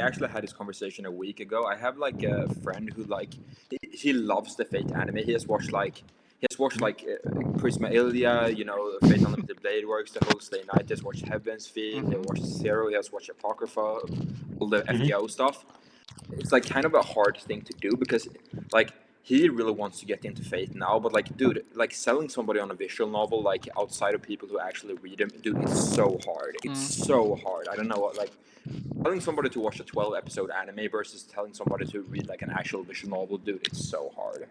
Speaker 2: actually had this conversation a week ago. I have like a friend who like he loves the Fate anime. He has watched Prisma Ilia, Fate Unlimited Blade Works, the whole Stay Night. He has watched Heaven's Feel. He has watched Zero. He has watched Apocrypha, all the FGO stuff. It's like kind of a hard thing to do because like he really wants to get into Fate now, but like dude, like selling somebody on a visual novel like outside of people who actually read them, dude, it's so hard. It's so hard. I don't know what like telling somebody to watch a 12-episode anime versus telling somebody to read like an actual visual novel, dude, it's so hard.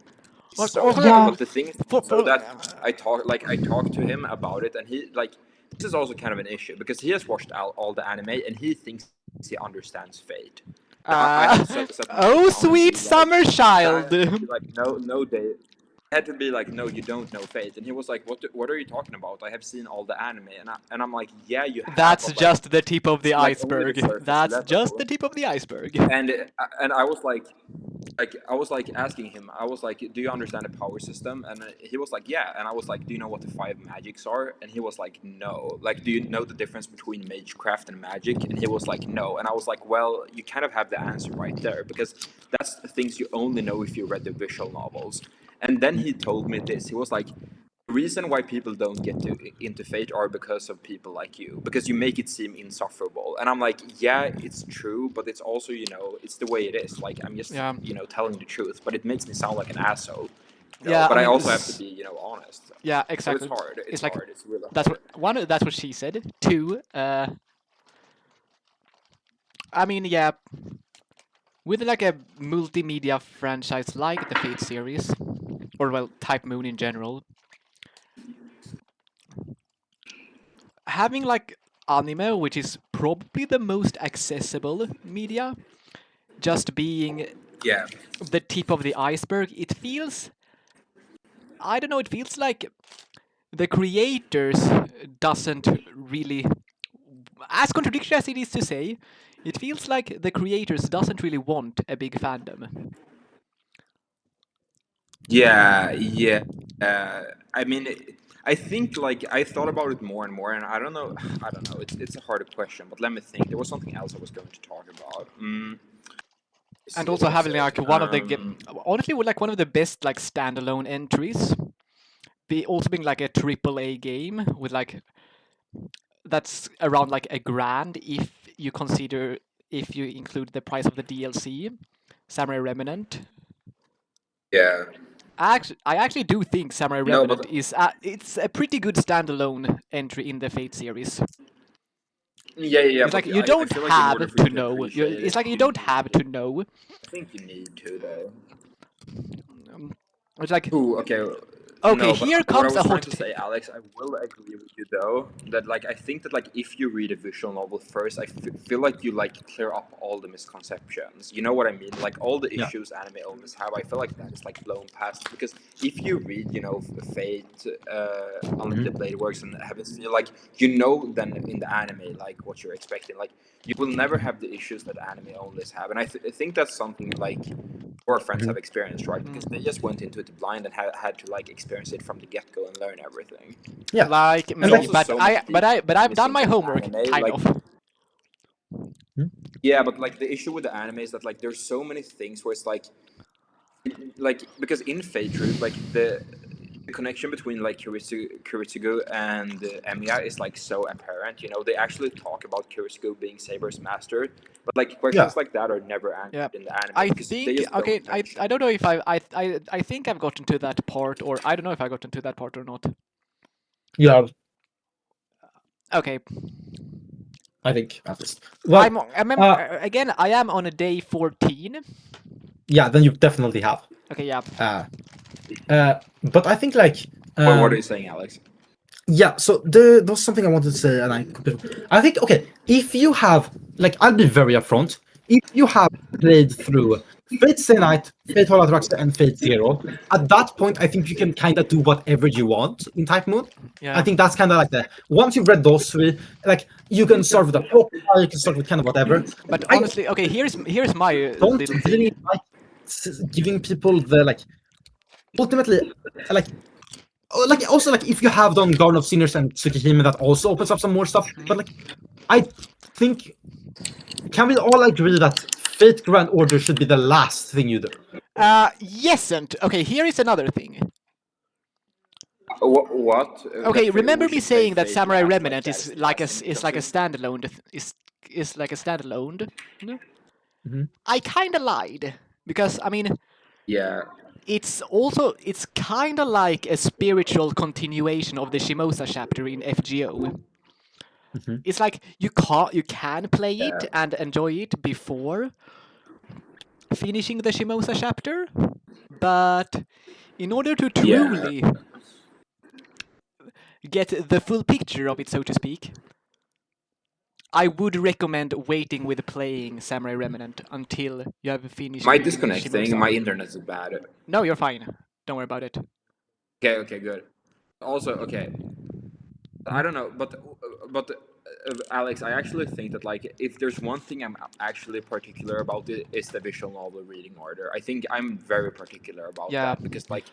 Speaker 3: But
Speaker 2: So
Speaker 3: also-
Speaker 2: hard.
Speaker 1: Yeah.
Speaker 2: But the thing is, so that I talked to him about it, and he like this is also kind of an issue because he has watched all the anime and he thinks he understands Fate. I had to set my
Speaker 3: Oh,
Speaker 2: down and
Speaker 3: sweet
Speaker 2: be
Speaker 3: summer
Speaker 2: I
Speaker 3: child.
Speaker 2: had to be like, no, Dave. I had to be like, no, you don't know Fate. And he was like, what are you talking about? I have seen all the anime. And I'm like, yeah, you have.
Speaker 3: That's
Speaker 2: but, like,
Speaker 3: just the tip of the
Speaker 2: it's like only the
Speaker 3: iceberg.
Speaker 2: surface
Speaker 3: That's
Speaker 2: level.
Speaker 3: just the tip of the iceberg.
Speaker 2: And I was like I was like asking him. I was like, do you understand the power system? And he was like, yeah. And I was like, do you know what the 5 magics are? And he was like, no. Like, do you know the difference between magecraft and magic? And he was like, no. And I was like, well, you kind of have the answer right there because that's the things you only know if you read the visual novels. And then he told me this. He was like, the reason why people don't get into Fate are because of people like you, because you make it seem insufferable. And I'm like, yeah, it's true, but it's also, it's the way it is. Like, I'm just,
Speaker 3: Yeah.
Speaker 2: telling the truth, but it makes me sound like an asshole.
Speaker 3: Yeah,
Speaker 2: But
Speaker 3: I
Speaker 2: I
Speaker 3: mean,
Speaker 2: also have to be, honest.
Speaker 3: yeah,
Speaker 2: So
Speaker 3: exactly.
Speaker 2: it's hard. It's
Speaker 3: like
Speaker 2: hard. It's really
Speaker 3: that's
Speaker 2: hard.
Speaker 3: that's what she said. Two, I mean, yeah, with like a multimedia franchise like the Fate series, or well, Type Moon in general, having like anime, which is probably the most accessible media, just being
Speaker 2: Yeah.
Speaker 3: the tip of the iceberg, it feels, I don't know, it feels like the creators doesn't really, as contradictory as it is to say, it feels like the creators doesn't really want a big fandom.
Speaker 2: Yeah, yeah. I mean, I think like I thought about it more and more, and I don't know. I don't know. It's a harder question, but let me think. There was something else I was going to talk about.
Speaker 3: And
Speaker 2: See,
Speaker 3: also
Speaker 2: what was
Speaker 3: having
Speaker 2: it?
Speaker 3: like one of the honestly, with like one of the best like standalone entries, be also being like a AAA game with like that's around like $1,000 if you include the price of the DLC, Samurai Remnant.
Speaker 2: Yeah.
Speaker 3: I actually do think Samurai
Speaker 2: No,
Speaker 3: Remnant
Speaker 2: but
Speaker 3: is it's a pretty good standalone entry in the Fate series.
Speaker 2: yeah.
Speaker 3: It's like
Speaker 2: But
Speaker 3: you
Speaker 2: I
Speaker 3: don't
Speaker 2: feel like in order
Speaker 3: have
Speaker 2: for you
Speaker 3: to
Speaker 2: to
Speaker 3: know.
Speaker 2: appreciate
Speaker 3: It's
Speaker 2: it,
Speaker 3: like you
Speaker 2: you
Speaker 3: don't
Speaker 2: need
Speaker 3: have
Speaker 2: to.
Speaker 3: to know.
Speaker 2: I think you need to though.
Speaker 3: Um, It's like
Speaker 2: Ooh, okay.
Speaker 3: okay,
Speaker 2: No, but
Speaker 3: here
Speaker 2: what I
Speaker 3: comes a
Speaker 2: was trying
Speaker 3: hot
Speaker 2: to say,
Speaker 3: take.
Speaker 2: Alex, I will agree with you though that like I think that like if you read a visual novel first, I feel like you like clear up all the misconceptions. You know what I mean? Like all the
Speaker 1: Yeah.
Speaker 2: issues anime owners have, I feel like that is like blown past because if you read, Fate, Unlimited Blade Works, and Heaven's Feel, like then in the anime like what you're expecting. Like you will never have the issues that anime owners have, and I think that's something like our friends have experienced, right? Because they just went into it blind and had to like experience it from the get go and learn everything.
Speaker 1: Yeah.
Speaker 3: Like
Speaker 1: And
Speaker 3: me,
Speaker 1: like,
Speaker 2: Also, so much
Speaker 3: but I've done
Speaker 2: missing
Speaker 3: my
Speaker 2: from the
Speaker 3: homework,
Speaker 2: anime,
Speaker 3: kind
Speaker 2: like
Speaker 3: of.
Speaker 2: yeah, but like the issue with the anime is that like there's so many things where it's like because in Fate Truth, like the connection between like Kiritsugu and Emiya is like so apparent. They actually talk about Kiritsugu being Saber's master, but like
Speaker 1: yeah.
Speaker 2: questions like that are never
Speaker 3: Yeah,
Speaker 2: answered in the anime
Speaker 3: I
Speaker 2: because they
Speaker 3: think
Speaker 2: just
Speaker 3: okay.
Speaker 2: don't
Speaker 3: I
Speaker 2: mention
Speaker 3: I don't
Speaker 2: it.
Speaker 3: know if I think I've gotten to that part, or I don't know if I gotten to that part or not.
Speaker 1: Yeah.
Speaker 3: Okay,
Speaker 1: I think at least. Well,
Speaker 3: again. I am on a day 14.
Speaker 1: yeah. Then you definitely have.
Speaker 3: Okay, yeah.
Speaker 1: But I think like
Speaker 2: What are you saying, Alex?
Speaker 1: yeah. So there was something I wanted to say, and I think okay. If you have like, I'll be very upfront. If you have played through Fate Stay Night, Fate Hollow Attraction, and Fate Zero, at that point, I think you can kind of do whatever you want in Type Moon.
Speaker 3: Yeah.
Speaker 1: I think that's kind of like the once you've read those three, like you can start with a profile, you can start with kind of whatever.
Speaker 3: But
Speaker 1: I
Speaker 3: honestly, okay. Here's my
Speaker 1: don't
Speaker 3: little
Speaker 1: really
Speaker 3: thing.
Speaker 1: like giving people the like ultimately like also like if you have done Garden of Sinners and Tsukihime, that also opens up some more stuff. But like I think, can we all agree that Fate Grand Order should be the last thing you do?
Speaker 3: Yes, and okay. Here is another thing.
Speaker 2: What?
Speaker 3: Okay,
Speaker 2: That
Speaker 3: remember
Speaker 2: we
Speaker 3: me
Speaker 2: should play
Speaker 3: saying that
Speaker 2: Fate
Speaker 3: Samurai
Speaker 2: last, like
Speaker 3: Remnant
Speaker 2: that is
Speaker 3: is
Speaker 2: the
Speaker 3: like
Speaker 2: last thing
Speaker 3: is like a
Speaker 2: considered?
Speaker 3: standalone is like a standalone. No?
Speaker 1: Mhm.
Speaker 3: I kind of lied because I mean
Speaker 2: Yeah.
Speaker 3: it's kind of like a spiritual continuation of the Shimosa chapter in FGO.
Speaker 1: Mhm.
Speaker 3: It's like you can play it
Speaker 2: Yeah.
Speaker 3: and enjoy it before finishing the Shimosa chapter, but in order to
Speaker 2: Yeah.
Speaker 3: truly get the full picture of it, so to speak, I would recommend waiting with playing Samurai Remnant until you have finished
Speaker 2: My
Speaker 3: reading
Speaker 2: disconnecting.
Speaker 3: Shimosa.
Speaker 2: My internet is bad.
Speaker 3: No, you're fine. Don't worry about it.
Speaker 2: Okay. Okay. Good. Also, okay. I don't know, but Alex, I actually think that like if there's one thing I'm actually particular about it's the visual novel reading order. I think I'm very particular about
Speaker 3: Yeah.
Speaker 2: that because like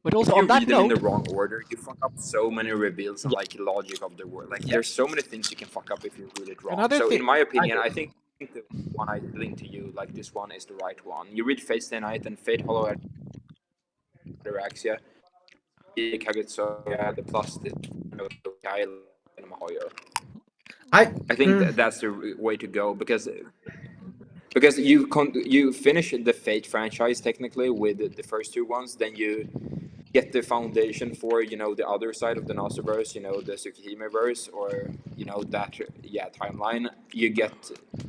Speaker 3: But
Speaker 2: if
Speaker 3: also
Speaker 2: you
Speaker 3: on that
Speaker 2: read them in the
Speaker 3: note,
Speaker 2: wrong order, you fuck up so many reveals and
Speaker 1: Yeah.
Speaker 2: like logic of the word. Like there's
Speaker 1: Yes.
Speaker 2: so many things you can fuck up if you read it wrong.
Speaker 3: another
Speaker 2: So in
Speaker 3: thing.
Speaker 2: my
Speaker 1: I
Speaker 2: opinion,
Speaker 1: agree.
Speaker 2: I think the one I linked to you, like this one is the right one. You read Fate Stay Night and Fate Hollow Ataraxia. Kagetsuya, the plus this guy and Mahoyo.
Speaker 1: I
Speaker 2: I think that's the way to go because you finish the Fate franchise technically with the first two ones, then you get the foundation for the other side of the Nosoverse, the Tsukihime-verse, or that timeline. You get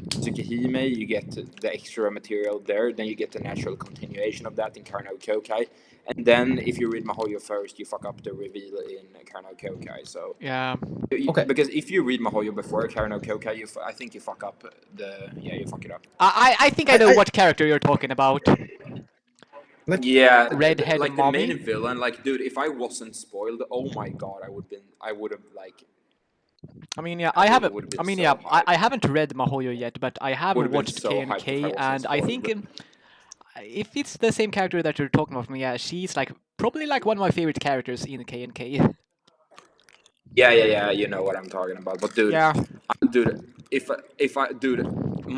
Speaker 2: Tsukihime, you get the extra material there, then you get the natural continuation of that in Karno Kokai, and then if you read Mahoyo first, you fuck up the reveal in Karno Kokai. So
Speaker 3: Yeah.
Speaker 1: Okay.
Speaker 2: because if you read Mahoyo before Karno Kokai, I think you fuck up you fuck it up.
Speaker 3: I think I know what character you're talking about.
Speaker 2: Yeah,
Speaker 3: Redhead
Speaker 2: like
Speaker 3: mommy?
Speaker 2: the main villain. Like, dude, if I wasn't spoiled, oh my god, I would have like.
Speaker 3: I mean, yeah,
Speaker 2: I
Speaker 3: I
Speaker 2: think it
Speaker 3: haven't.
Speaker 2: would've been
Speaker 3: I mean,
Speaker 2: so
Speaker 3: yeah,
Speaker 2: hyped.
Speaker 3: I haven't read Mahoyo yet, but I have
Speaker 2: Would've been
Speaker 3: watched
Speaker 2: so hyped if I
Speaker 3: K&K,
Speaker 2: wasn't
Speaker 3: and I think
Speaker 2: spoiled.
Speaker 3: if it's the same character that you're talking about, yeah, she's like probably like one of my favorite characters in K&K.
Speaker 2: Yeah, you know what I'm talking about. But dude,
Speaker 3: Yeah.
Speaker 2: dude, if dude,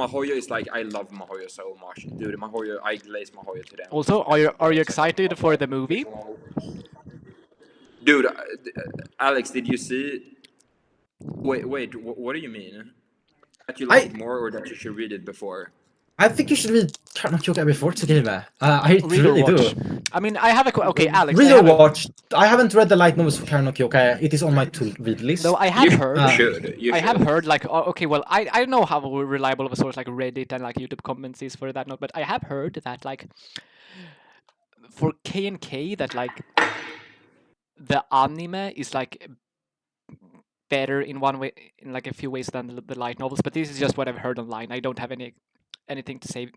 Speaker 2: Mahoyo is like, I love Mahoyo so much, dude. Mahoyo, I glaze Mahoyo to them.
Speaker 3: Also, are you excited for the movie?
Speaker 2: Dude, Alex, did you see? Wait, what do you mean? That you like it more, or that you should read it before?
Speaker 1: I think you should read Karno Kokai before Tsukihime. I
Speaker 3: Read or
Speaker 1: really
Speaker 3: watch?
Speaker 1: do.
Speaker 3: I mean, I have a okay, Alex.
Speaker 1: Read
Speaker 3: I
Speaker 1: or
Speaker 3: have a-
Speaker 1: watch. I haven't read the light novels for Karno Kokai. It is on my to-read list.
Speaker 3: No, I have heard.
Speaker 2: You
Speaker 3: I have
Speaker 2: should.
Speaker 3: heard like okay, well, I don't know how reliable of a source like Reddit and like YouTube comments is for that note, but I have heard that like for K&K that like the anime is like better in one way, in like a few ways than the light novels. But this is just what I've heard online. I don't have anything to say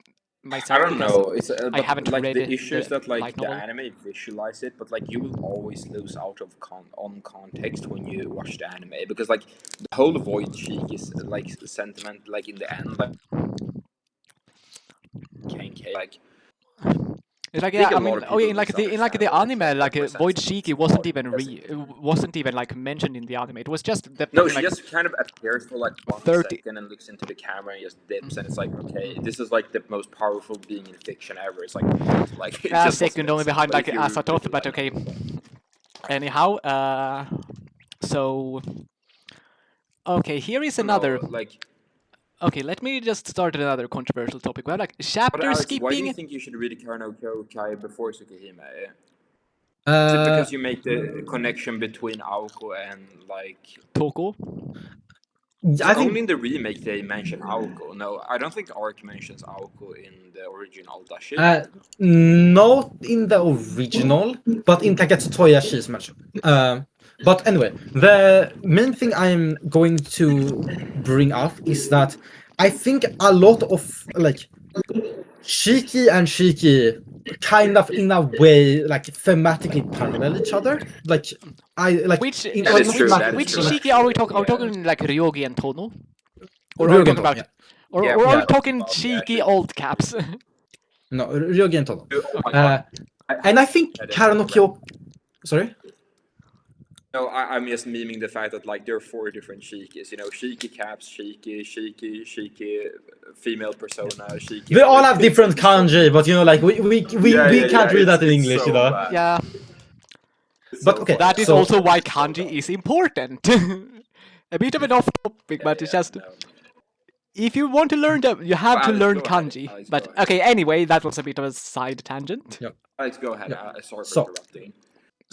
Speaker 3: myself.
Speaker 2: I don't
Speaker 3: because
Speaker 2: know. It's
Speaker 3: I haven't
Speaker 2: like
Speaker 3: read
Speaker 2: the issue is
Speaker 3: the
Speaker 2: that like
Speaker 3: light
Speaker 2: the
Speaker 3: novel.
Speaker 2: anime visualize it, but like you will always lose out of context when you watch the anime because like the whole Void Cheek is like sentiment like in the end like K like
Speaker 3: It's like
Speaker 2: I think
Speaker 3: yeah,
Speaker 2: a
Speaker 3: I mean,
Speaker 2: lot of
Speaker 3: oh yeah,
Speaker 2: people
Speaker 3: in like the
Speaker 2: misunderstand
Speaker 3: anime,
Speaker 2: what
Speaker 3: like
Speaker 2: represents
Speaker 3: Void
Speaker 2: as
Speaker 3: Shiki wasn't even like mentioned in the anime. It was just the
Speaker 2: No,
Speaker 3: fucking,
Speaker 2: she
Speaker 3: like
Speaker 2: just kind of appears for like 1
Speaker 3: 30
Speaker 2: second and looks into the camera and just dips, and it's like, okay, this is like the most powerful being in fiction ever. It's like, what? Like, it
Speaker 3: a
Speaker 2: just
Speaker 3: second
Speaker 2: doesn't
Speaker 3: only
Speaker 2: make sense.
Speaker 3: behind
Speaker 2: But
Speaker 3: like
Speaker 2: if you
Speaker 3: Asatoth,
Speaker 2: really,
Speaker 3: but
Speaker 2: like-
Speaker 3: okay. Anyhow, so okay, here is
Speaker 2: I don't know,
Speaker 3: another.
Speaker 2: like.
Speaker 3: Okay, let me just start another controversial topic. We have like
Speaker 2: But
Speaker 3: chapter
Speaker 2: Alex, why do you
Speaker 3: skipping.
Speaker 2: think you should read Karno Kokai before Tsukihime? Is it because you make the connection between Aoko and like?
Speaker 3: Toko.
Speaker 1: I think
Speaker 2: Only in the remake they mention Aoko. No, I don't think Ark mentions Aoko in the original, does she?
Speaker 1: not in the original, but in Kagetsu Toya she's mentioned. But anyway, the main thing I'm going to bring up is that I think a lot of like Shiki and Shiki kind of in a way like thematically parallel each other. Like I like
Speaker 3: Which
Speaker 2: That is true, that is
Speaker 3: which
Speaker 2: true.
Speaker 3: Shiki are we talking? Are we
Speaker 2: Yeah.
Speaker 3: talking like Ryogi and Tono, or are we
Speaker 1: Ryogen
Speaker 3: talking
Speaker 1: Tono,
Speaker 3: about?
Speaker 1: yeah.
Speaker 3: Or,
Speaker 2: Yeah,
Speaker 3: or are we
Speaker 1: yeah.
Speaker 3: talking
Speaker 2: Yeah,
Speaker 3: Shiki
Speaker 2: sure.
Speaker 3: old caps?
Speaker 1: No, Ryogi and Tono.
Speaker 2: Oh my God.
Speaker 1: And I think Karno Kokai. Sorry.
Speaker 2: No, I'm just memeing the fact that like there are 4 different Shikis. Shiki caps, Shiki, female persona, Shiki.
Speaker 1: They all have different kanji, but like we can't read that in English,
Speaker 2: so bad.
Speaker 3: Yeah,
Speaker 2: It's
Speaker 1: But
Speaker 2: so
Speaker 1: okay,
Speaker 2: funny.
Speaker 3: that is
Speaker 1: so-
Speaker 3: also why
Speaker 2: It's so
Speaker 3: kanji
Speaker 2: dumb.
Speaker 3: is important. A bit of an off topic, but it's just
Speaker 2: no.
Speaker 3: if you want to learn them, you have to
Speaker 2: Alex,
Speaker 3: learn
Speaker 2: go ahead.
Speaker 3: kanji.
Speaker 2: Alex,
Speaker 3: But
Speaker 2: go ahead.
Speaker 3: okay, anyway, that was a bit of a side tangent.
Speaker 2: Alex, go ahead.
Speaker 1: Yeah.
Speaker 2: Sorry for
Speaker 1: So-
Speaker 2: interrupting.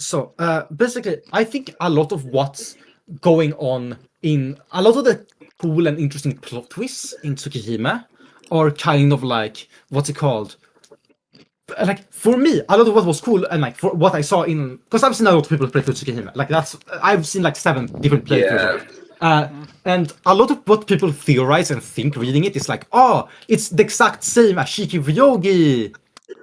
Speaker 1: So basically, I think a lot of what's going on in a lot of the cool and interesting plot twists in Tsukihime are kind of like what's it called? Like for me, a lot of what was cool and like for what I saw in because I've seen a lot of people play through Tsukihime. Like I've seen like 7 different playthroughs. And a lot of what people theorize and think reading it is like, oh, it's the exact same as Shiki Ryogi.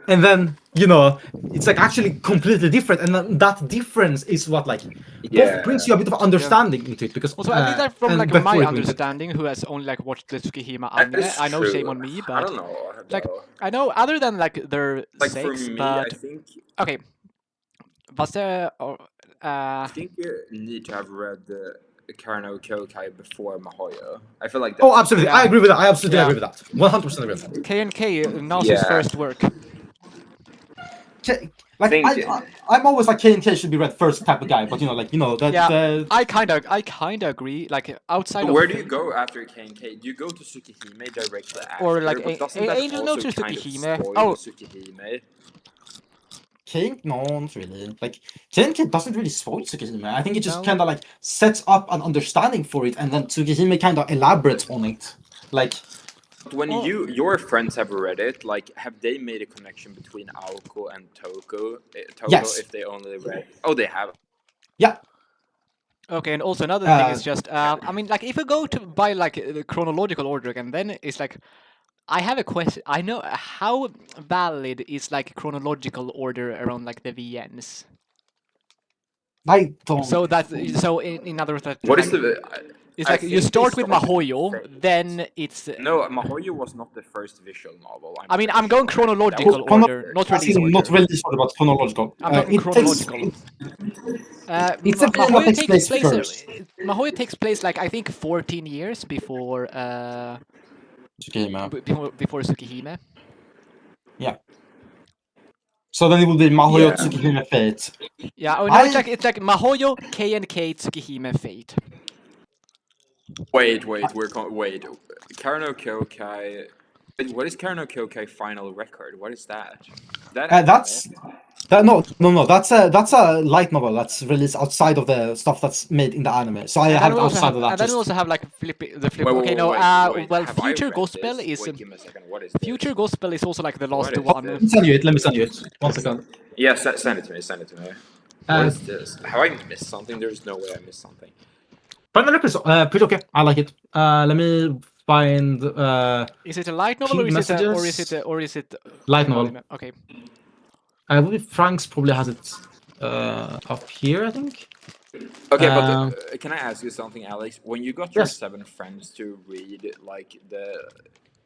Speaker 1: And then, it's like actually completely different. And that difference is what like both brings you a bit of understanding into it because
Speaker 3: Also, I think that from
Speaker 1: and
Speaker 3: like
Speaker 1: before
Speaker 3: my
Speaker 1: it will-
Speaker 3: understanding, who has only like watched the Tsukihime
Speaker 2: That
Speaker 3: anime,
Speaker 2: is
Speaker 3: I know
Speaker 2: true.
Speaker 3: shame on me,
Speaker 2: I
Speaker 3: but
Speaker 2: don't know.
Speaker 3: like
Speaker 2: though.
Speaker 3: I know other than like their
Speaker 2: Like for
Speaker 3: sex,
Speaker 2: me,
Speaker 3: but
Speaker 2: I think
Speaker 3: okay. Was there?
Speaker 2: I think you need to have read Karno Kokai before Mahoyo. I feel like
Speaker 1: Oh, absolutely. I agree with that. I absolutely
Speaker 3: Yeah.
Speaker 1: agree with that. 100% agree with that.
Speaker 3: K&K Nasu's
Speaker 2: Yeah.
Speaker 3: first work.
Speaker 1: Like
Speaker 2: Think-
Speaker 1: I'm always like K&K should be read first type of guy, but that.
Speaker 3: Yeah, I kind of agree. Like outside
Speaker 2: Where
Speaker 3: of
Speaker 2: do you go after K&K? Do you go to Tsukihime directly after?
Speaker 3: Or like
Speaker 2: but doesn't that
Speaker 3: Angel
Speaker 2: also
Speaker 3: Note to
Speaker 2: kind of
Speaker 3: Tsukihime.
Speaker 2: spoil
Speaker 3: Oh.
Speaker 2: Tsukihime?
Speaker 1: No, not really. Like K&K doesn't really spoil Tsukihime. I think it just
Speaker 3: No.
Speaker 1: kind of like sets up an understanding for it, and then Tsukihime kind of elaborates on it. Like
Speaker 2: When your friends have read it, like, have they made a connection between Aoko and Toko?
Speaker 1: Yes.
Speaker 2: If they only read. Oh, they have.
Speaker 1: yeah,
Speaker 3: Okay, and also another thing is just, I mean, like, if you go to by like the chronological order again, then it's like, I have a question. I know how valid is like chronological order around like the VNs.
Speaker 1: I don't.
Speaker 3: So in other words, that
Speaker 2: What
Speaker 3: like,
Speaker 2: is the?
Speaker 3: it's
Speaker 2: I
Speaker 3: like you
Speaker 2: think they
Speaker 3: start with
Speaker 2: started
Speaker 3: Mahoyo,
Speaker 2: Fate.
Speaker 3: then it's.
Speaker 2: No, Mahoyo was not the first visual novel.
Speaker 3: I mean,
Speaker 2: pretty
Speaker 3: I'm going
Speaker 2: sure. That was
Speaker 3: chronological
Speaker 2: the
Speaker 3: order,
Speaker 2: first.
Speaker 3: not release order.
Speaker 1: Not release order, but chronological.
Speaker 3: I'm talking chronological.
Speaker 1: It's a thing that takes place first.
Speaker 3: Mahoyo takes place like I think 14 years before
Speaker 1: Tsukihime.
Speaker 3: before Tsukihime.
Speaker 1: Yeah. So then it will be Mahoyo,
Speaker 2: Yeah.
Speaker 1: Tsukihime, Fate.
Speaker 3: Yeah, oh no, it's like Mahoyo, K&K, Tsukihime, Fate.
Speaker 2: Wait, Karano Kyokai. Wait, what is Karano Kyokai final record? What is that?
Speaker 1: That's a light novel that's released outside of the stuff that's made in the anime. So I have it outside of that.
Speaker 3: And then we also have like flip.
Speaker 2: Wait,
Speaker 3: Okay, no.
Speaker 2: wait,
Speaker 3: Well,
Speaker 2: have I
Speaker 3: Future
Speaker 2: read
Speaker 3: Gospel
Speaker 2: this?
Speaker 3: is
Speaker 2: Wait, give me a second. What is
Speaker 3: Future
Speaker 2: this?
Speaker 3: Gospel is also like the last
Speaker 2: is
Speaker 3: one.
Speaker 2: this?
Speaker 1: Let me send you it. 1 second.
Speaker 2: Yeah, send it to me. Send it to me. What is this? Have I missed something? There's no way I missed something.
Speaker 1: Final record is pretty okay. I like it. Let me find.
Speaker 3: Is it a light novel or is it
Speaker 1: Light novel?
Speaker 3: anime? Okay.
Speaker 1: I believe Frank's probably has it up here. I think.
Speaker 2: Okay, but can I ask you something, Alex? When you got your
Speaker 1: Yes.
Speaker 2: 7 friends to read like the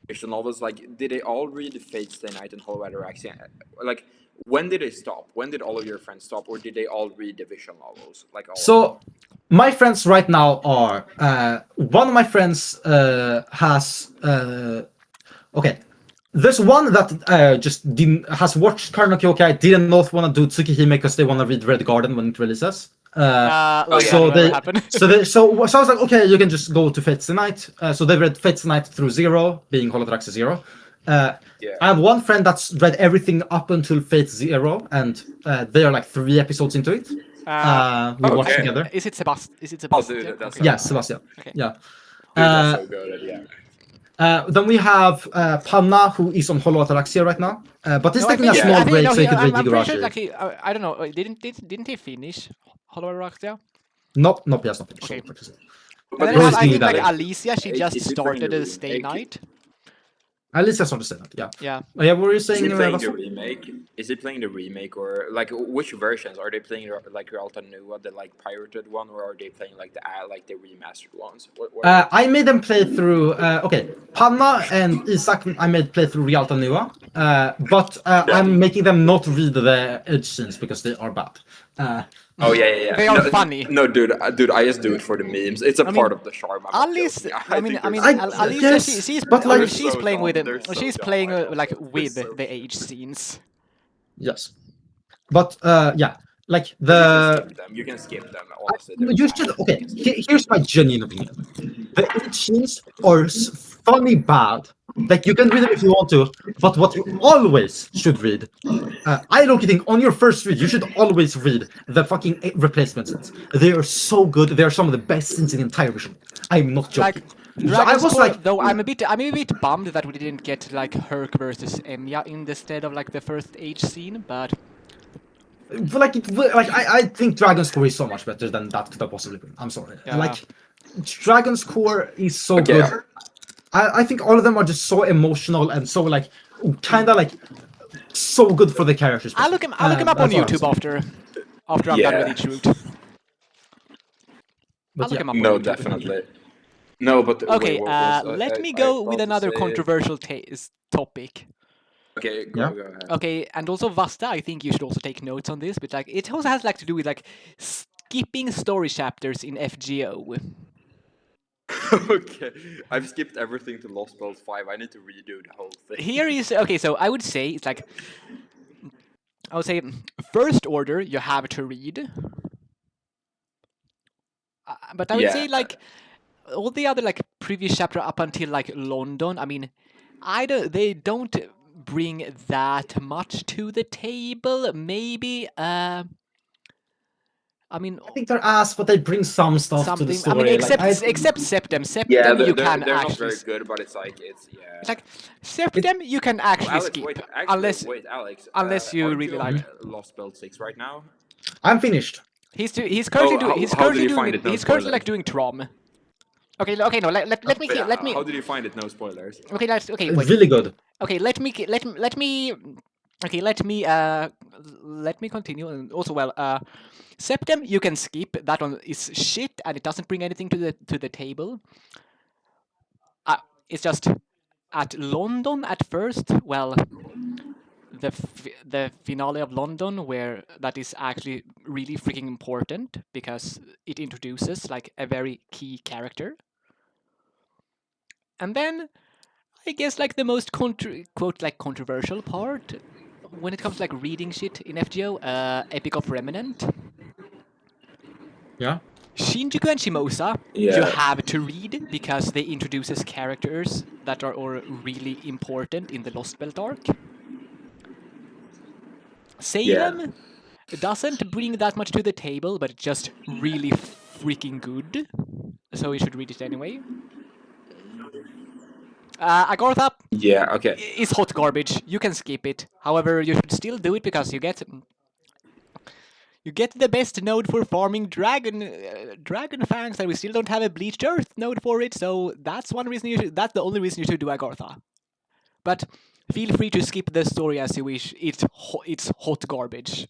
Speaker 2: visual novels, like did they all read Fate Stay Night and Hollow Ataraxia? Like when did they stop? When did all of your friends stop, or did they all read the visual novels? Like all.
Speaker 1: So, my friends right now are one of my friends has okay. There's one that just has watched Karno Kyokai, didn't not want to do Tsukihime because they want to read Red Garden when it releases. So I was like, okay, you can just go to Fate's Night. So they read Fate's Night through 0, being Holotrax 0. I have one friend that's read everything up until Fate 0, and they are like 3 episodes into it. We watched together.
Speaker 3: Is it Sebastian?
Speaker 2: Oh, dude, that's
Speaker 1: Yeah, Sebastian.
Speaker 3: Okay.
Speaker 1: Yeah.
Speaker 2: Dude, that's so good. Yeah.
Speaker 1: Then we have Panna, who is on Hollow Ataraxia right now, but he's taking a small break so he could read
Speaker 3: I'm pretty sure,
Speaker 1: Higurashi.
Speaker 3: like I don't know. Didn't he finish Hollow Ataraxia?
Speaker 1: Nope, he has not finished.
Speaker 3: Okay.
Speaker 2: But
Speaker 3: And then I think like
Speaker 1: that.
Speaker 3: Alicia, she just
Speaker 2: Is he playing
Speaker 3: started
Speaker 2: the
Speaker 3: a Stay
Speaker 2: remake?
Speaker 3: Night.
Speaker 1: At least that's understand that. Yeah.
Speaker 3: Yeah.
Speaker 1: Yeah. What were you
Speaker 2: Is
Speaker 1: saying?
Speaker 2: he playing the
Speaker 1: Rasmus?
Speaker 2: remake? Is he playing the remake, or like which versions are they playing? Like Realta Nua, the like pirated one, or are they playing like the remastered ones? What
Speaker 1: I made them play through. Okay, Panna and Isak, I made play through Realta Nua, but I'm making them not read the edge scenes because they are bad.
Speaker 2: Oh yeah.
Speaker 3: They are funny.
Speaker 2: No, dude, I just do it for the memes. It's a part of the charm. I'm not
Speaker 3: Alice,
Speaker 2: joking.
Speaker 3: I mean,
Speaker 2: think they're so
Speaker 3: Alicia,
Speaker 1: yes,
Speaker 3: she's
Speaker 1: but, like-
Speaker 3: she's
Speaker 2: so
Speaker 3: playing with
Speaker 2: dumb.
Speaker 3: them.
Speaker 2: They're so
Speaker 3: She's
Speaker 2: dumb.
Speaker 3: playing
Speaker 2: I love
Speaker 3: like
Speaker 2: them. They're
Speaker 3: with
Speaker 2: so
Speaker 3: the age scenes.
Speaker 1: Yes, but yeah, like
Speaker 2: You can skip them. Honestly, they're
Speaker 1: you
Speaker 2: fine.
Speaker 1: should. Okay, here's my genuine opinion. The age scenes are funny bad. Like you can read them if you want to, but what you always should read, I don't think on your first read you should always read the fucking replacement scenes. They are so good. They are some of the best scenes in the entire vision. I'm not joking.
Speaker 3: Dragon's
Speaker 1: I was
Speaker 3: Core,
Speaker 1: like,
Speaker 3: though I'm a bit bummed that we didn't get like Herc versus Enya instead of like the first age scene, but
Speaker 1: I think Dragon's Core is so much better than that could have possibly been. I'm sorry.
Speaker 3: Yeah.
Speaker 1: Like Dragon's Core is so
Speaker 2: Okay.
Speaker 1: good. I think all of them are just so emotional and so like kind of like so good for the characters.
Speaker 3: I'll look him up on
Speaker 1: That's all I'm
Speaker 3: YouTube
Speaker 1: saying.
Speaker 3: after I'm done with each route.
Speaker 1: But
Speaker 3: I'll look
Speaker 1: yeah.
Speaker 3: him up on
Speaker 2: No,
Speaker 3: YouTube.
Speaker 2: definitely. No, but
Speaker 3: Okay,
Speaker 2: wait, what was,
Speaker 3: let me
Speaker 2: I
Speaker 3: go
Speaker 2: was
Speaker 3: with
Speaker 2: about to
Speaker 3: another
Speaker 2: say-
Speaker 3: controversial topic.
Speaker 2: Okay,
Speaker 1: Yeah.
Speaker 2: go ahead.
Speaker 3: Okay, and also Vasta, I think you should also take notes on this, but like it also has like to do with like skipping story chapters in FGO.
Speaker 2: Okay, I've skipped everything to Lost Spells 5. I need to redo the whole thing.
Speaker 3: Here is okay, so I would say it's like I would say first order you have to read. But I would say like all the other like previous chapter up until like London. I mean, they don't bring that much to the table. Maybe I mean,
Speaker 1: I think they're ass, but they bring some stuff to the
Speaker 3: something.
Speaker 1: story.
Speaker 3: I mean, except
Speaker 1: like,
Speaker 3: except Septem.
Speaker 2: Yeah,
Speaker 3: Septem you
Speaker 2: they're
Speaker 3: can
Speaker 2: not
Speaker 3: actually.
Speaker 2: very good, but it's like yeah.
Speaker 3: It's like Septem you can actually
Speaker 2: Alex,
Speaker 3: skip
Speaker 2: wait, actually,
Speaker 3: unless
Speaker 2: wait, Alex.
Speaker 3: unless you
Speaker 2: aren't
Speaker 3: really
Speaker 2: on,
Speaker 3: like.
Speaker 2: Lost Belt 6 right now.
Speaker 1: I'm finished.
Speaker 3: He's currently doing. He's
Speaker 2: how did
Speaker 3: currently
Speaker 2: you
Speaker 3: doing.
Speaker 2: find it? No
Speaker 3: He's currently like
Speaker 2: spoilers.
Speaker 3: doing Traum. Okay, no. Let me.
Speaker 2: But,
Speaker 3: Let me.
Speaker 2: How did you find it? No spoilers.
Speaker 3: Okay, okay.
Speaker 1: It's
Speaker 3: Wait.
Speaker 1: really good.
Speaker 3: Okay, let me. Okay, let me continue. And also, well, Septem you can skip. That one is shit, and it doesn't bring anything to the table. It's just at London at first. Well, the finale of London, where that is actually really freaking important because it introduces like a very key character. And then I guess like the most controversial part when it comes to like reading shit in FGO, Epic of Remnant.
Speaker 1: Yeah.
Speaker 3: Shinjuku and Shimosa you
Speaker 2: Yeah.
Speaker 3: have to read because they introduces characters that are all really important in the Lost Belt arc. Salem doesn't bring that much to the table, but it's just really freaking good. So you should read it anyway. Agartha
Speaker 2: Yeah. Okay.
Speaker 3: is hot garbage. You can skip it. However, you should still do it because you get the best node for farming dragon fangs, and we still don't have a bleached earth node for it. So that's one reason that's the only reason you should do Agartha. But feel free to skip the story as you wish. It's hot garbage.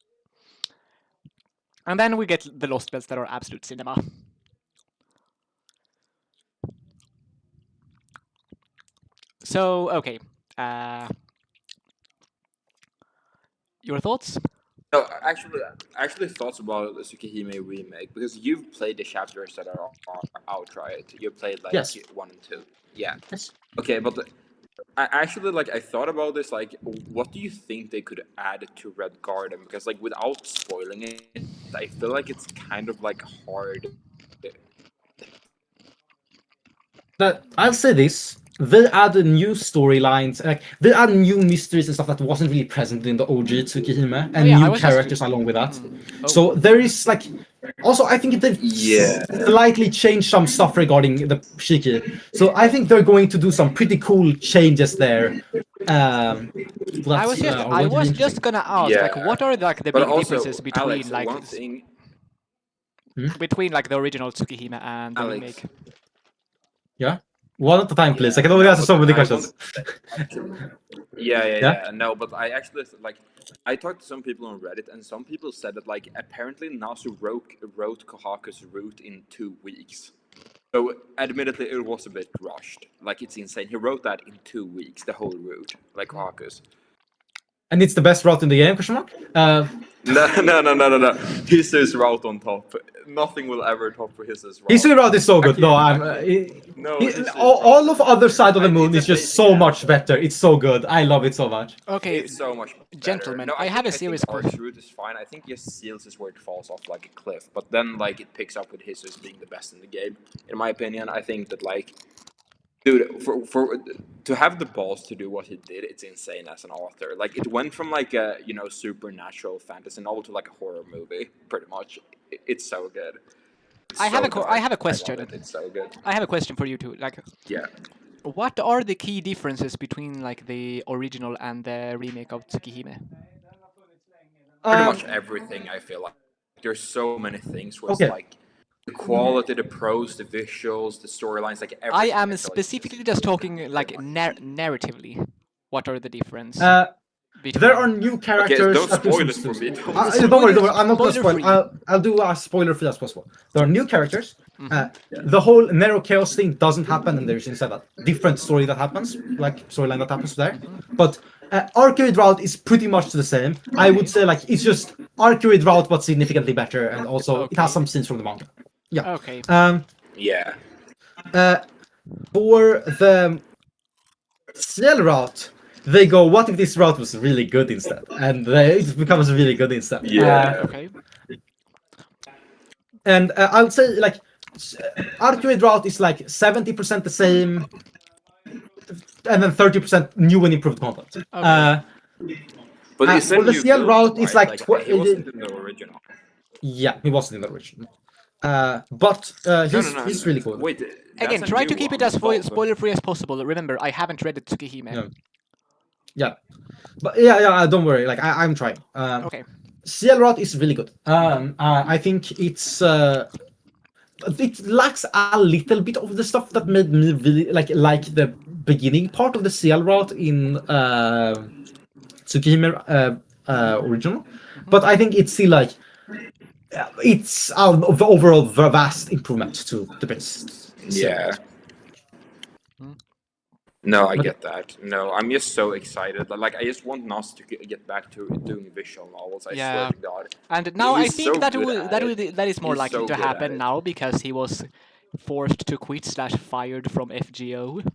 Speaker 3: And then we get the Lost Belts that are absolute cinema. So, okay. Your thoughts?
Speaker 2: No, actually thoughts about the Tsukihime remake because you've played the chapters that are out, right? You played like
Speaker 1: Yes.
Speaker 2: 1 and 2. Yeah.
Speaker 1: Yes.
Speaker 2: Okay, but I actually like I thought about this. Like, what do you think they could add to Red Garden? Because like without spoiling it, I feel like it's kind of like hard.
Speaker 1: But I'll say this: they added new storylines, like they added new mysteries and stuff that wasn't really present in the OG Tsukihime, and
Speaker 3: yeah, I
Speaker 1: new
Speaker 3: was just-
Speaker 1: characters along with that.
Speaker 3: Oh.
Speaker 1: So there is like, also I think they've
Speaker 2: Yeah.
Speaker 1: slightly changed some stuff regarding the Shiki. So I think they're going to do some pretty cool changes there.
Speaker 3: I was just gonna ask, like,
Speaker 2: Yeah.
Speaker 3: what are like the
Speaker 2: But
Speaker 3: big
Speaker 2: also,
Speaker 3: differences between
Speaker 2: Alex,
Speaker 3: like
Speaker 2: one thing.
Speaker 3: between like the original Tsukihime and the
Speaker 2: Alex.
Speaker 3: remake?
Speaker 1: Yeah. One at a time, please. I can
Speaker 2: Yeah,
Speaker 1: only
Speaker 2: no,
Speaker 1: answer so
Speaker 2: but
Speaker 1: many
Speaker 2: I
Speaker 1: questions.
Speaker 2: Yeah. No, but I actually like. I talked to some people on Reddit, and some people said that like apparently Nasu wrote Kohaku's route in 2 weeks. So admittedly, it was a bit rushed. Like it's insane. He wrote that in 2 weeks, the whole route, like Kohaku's.
Speaker 1: And it's the best route in the game, question mark?
Speaker 2: No. Hisu's route on top. Nothing will ever top for Hisu's route.
Speaker 1: His route is so good.
Speaker 2: Actually-
Speaker 1: No, I'm.
Speaker 2: No, Hisu's
Speaker 1: all of other side of the moon
Speaker 2: It's
Speaker 1: is
Speaker 2: a
Speaker 1: just
Speaker 2: bit-
Speaker 1: so
Speaker 2: yeah.
Speaker 1: much better. It's so good. I love it so much.
Speaker 3: Okay,
Speaker 2: It's so much better.
Speaker 3: gentlemen,
Speaker 2: No,
Speaker 3: I have a
Speaker 2: think
Speaker 3: serious
Speaker 2: Ark's route is fine. I think yes, Seals is where it falls off like a cliff, but then like it picks up with Hisu's being the best in the game. In my opinion, I think that like, dude, for to have the balls to do what he did, it's insane as an author. Like it went from like a supernatural fantasy novel to like a horror movie, pretty much. It's so good. It's
Speaker 3: I have
Speaker 2: so
Speaker 3: I have a
Speaker 2: dark.
Speaker 3: question.
Speaker 2: love it. It's so good.
Speaker 3: I have a question for you too. Like,
Speaker 2: Yeah.
Speaker 3: what are the key differences between like the original and the remake of Tsukihime?
Speaker 2: Pretty much everything. I feel like there's so many things where
Speaker 1: Okay.
Speaker 2: it's like the quality, the prose, the visuals, the storylines, like everything.
Speaker 3: I am
Speaker 2: feel like it's
Speaker 3: specifically just talking like narratively. What are the difference? Between...
Speaker 1: There are new characters.
Speaker 2: Okay, don't
Speaker 1: that do
Speaker 2: spoil it
Speaker 1: some
Speaker 2: for me.
Speaker 1: stuff. Don't worry. I'm not going to spoil.
Speaker 3: Spoiler-free.
Speaker 1: I'll do as spoiler-free as possible. There are new characters.
Speaker 3: Mm-hmm.
Speaker 1: The whole narrow chaos thing doesn't happen, and there's instead a different story that happens, like storyline that happens there.
Speaker 3: Mm-hmm.
Speaker 1: But Arcade Route is pretty much the same. I would say like it's just Arcade Route, but significantly better, and also it has
Speaker 3: Okay.
Speaker 1: some scenes from the manga. Yeah.
Speaker 3: Okay.
Speaker 2: Yeah.
Speaker 1: For the Ciel route, they go, what if this route was really good instead? And it becomes really good instead.
Speaker 2: Yeah.
Speaker 3: Okay.
Speaker 1: And I would say like Arcade route is like 70% the same, and then 30% new and improved content.
Speaker 3: Okay.
Speaker 2: But it's
Speaker 1: for the
Speaker 2: new
Speaker 1: CL
Speaker 2: build,
Speaker 1: route, it's
Speaker 2: right?
Speaker 1: like
Speaker 2: he wasn't in the original.
Speaker 1: Yeah, he wasn't in the original. But he's really cool.
Speaker 2: Wait,
Speaker 3: Again, try to keep it as spoiler-free as possible. Remember, I haven't read the Tsukihime.
Speaker 1: Yeah, but yeah. Don't worry. Like I'm trying.
Speaker 3: Okay.
Speaker 1: CL route is really good. I think it lacks a little bit of the stuff that made me really like the beginning part of the CL route in Tsukihime original. But I think it's still like it's the overall vast improvement to the base.
Speaker 2: Yeah. No, I get that. No, I'm just so excited. Like, I just want Nas to get back to doing visual novels. I swear to God.
Speaker 3: And now I
Speaker 2: He's
Speaker 3: think
Speaker 2: so
Speaker 3: that
Speaker 2: good
Speaker 3: that is more
Speaker 2: He's
Speaker 3: likely
Speaker 2: so
Speaker 3: to
Speaker 2: good at
Speaker 3: happen
Speaker 2: it.
Speaker 3: now because he was forced to quit / fired from FGO.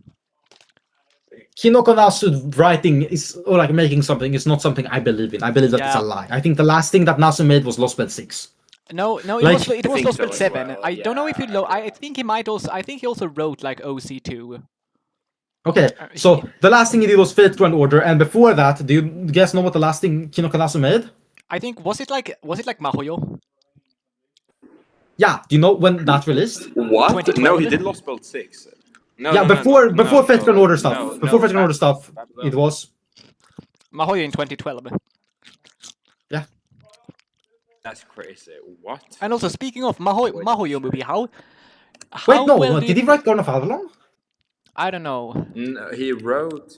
Speaker 1: Kinoko Nasu writing is or like making something is not something I believe in. I believe that it's a lie. I think the last thing that Nasu made was Lost Belt 6.
Speaker 3: No, it
Speaker 1: Like-
Speaker 3: was Lost Belt
Speaker 2: as
Speaker 3: 7.
Speaker 2: well,
Speaker 3: I don't know if
Speaker 2: yeah.
Speaker 3: I think he might also. I think he also wrote like OC2.
Speaker 1: Okay, so the last thing he did was Fate Grand Order, and before that, do you guys know what the last thing Kinoko Nasu made?
Speaker 3: I think was it like Mahoyo?
Speaker 1: Yeah, do you know when that released?
Speaker 2: What?
Speaker 3: 2012?
Speaker 2: No, he did Lost Belt 6. No,
Speaker 1: Yeah, before Fate Grand Order stuff.
Speaker 2: no,
Speaker 1: Before Fate Grand Order
Speaker 2: Babylon,
Speaker 1: stuff,
Speaker 2: Babylon.
Speaker 1: it was.
Speaker 3: Mahoyo in 2012.
Speaker 1: Yeah.
Speaker 2: That's crazy. What?
Speaker 3: And also speaking of Mahoyo movie, how
Speaker 1: Wait, no,
Speaker 3: well
Speaker 1: did he write Garden of Avalon?
Speaker 3: I don't know.
Speaker 2: No, he wrote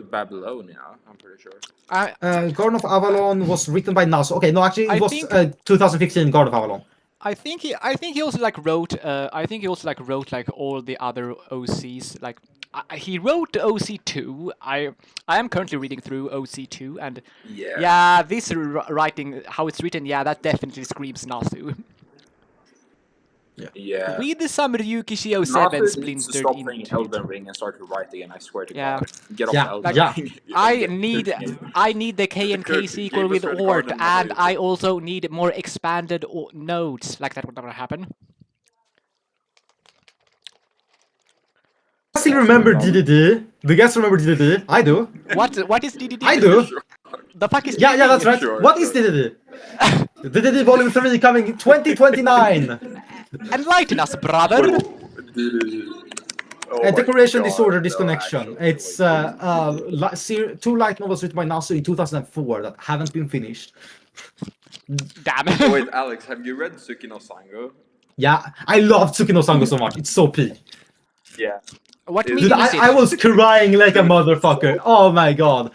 Speaker 2: Babylonia, I'm pretty sure.
Speaker 1: Garden of Avalon was written by Nasu. Okay, no, actually,
Speaker 3: I
Speaker 1: it was
Speaker 3: think-
Speaker 1: 2015 Garden of Avalon.
Speaker 3: I think he also like wrote like all the other OCs like he wrote the OC2. I am currently reading through OC2 and
Speaker 2: Yeah.
Speaker 3: this writing how it's written, that definitely screams Nasu.
Speaker 2: Yeah.
Speaker 3: Read the some Ryuki Shio
Speaker 2: Nasu
Speaker 3: 7
Speaker 2: needs to
Speaker 3: splintered
Speaker 2: stop playing
Speaker 3: into it.
Speaker 2: Elden Ring and start to write again, I swear to
Speaker 3: Yeah.
Speaker 2: God. Get off
Speaker 1: Yeah,
Speaker 2: Elden
Speaker 1: yeah.
Speaker 2: Ring.
Speaker 3: I need the K&K sequel with Ort, and I also need more expanded nodes. Like that would never happen.
Speaker 1: I still remember DDD. Do you guys remember DDD? I do.
Speaker 3: What is DDD?
Speaker 1: I do.
Speaker 3: The fuck is
Speaker 1: Yeah,
Speaker 3: DDD?
Speaker 1: that's right.
Speaker 2: Sure,
Speaker 1: What is
Speaker 2: sure.
Speaker 1: DDD? DDD Volume 3 coming 2029.
Speaker 3: Enlighten us, brother.
Speaker 1: Decoration Disorder Disconnection. It's two light novels written by Nasu in 2004 that haven't been finished.
Speaker 3: Damn.
Speaker 2: Oh, wait, Alex, have you read Tsukino Sango?
Speaker 1: Yeah, I love Tsukino Sango so much. It's so peak.
Speaker 2: Yeah.
Speaker 3: What
Speaker 2: Dude,
Speaker 3: medium is it?
Speaker 1: I was crying like a motherfucker. Oh my god.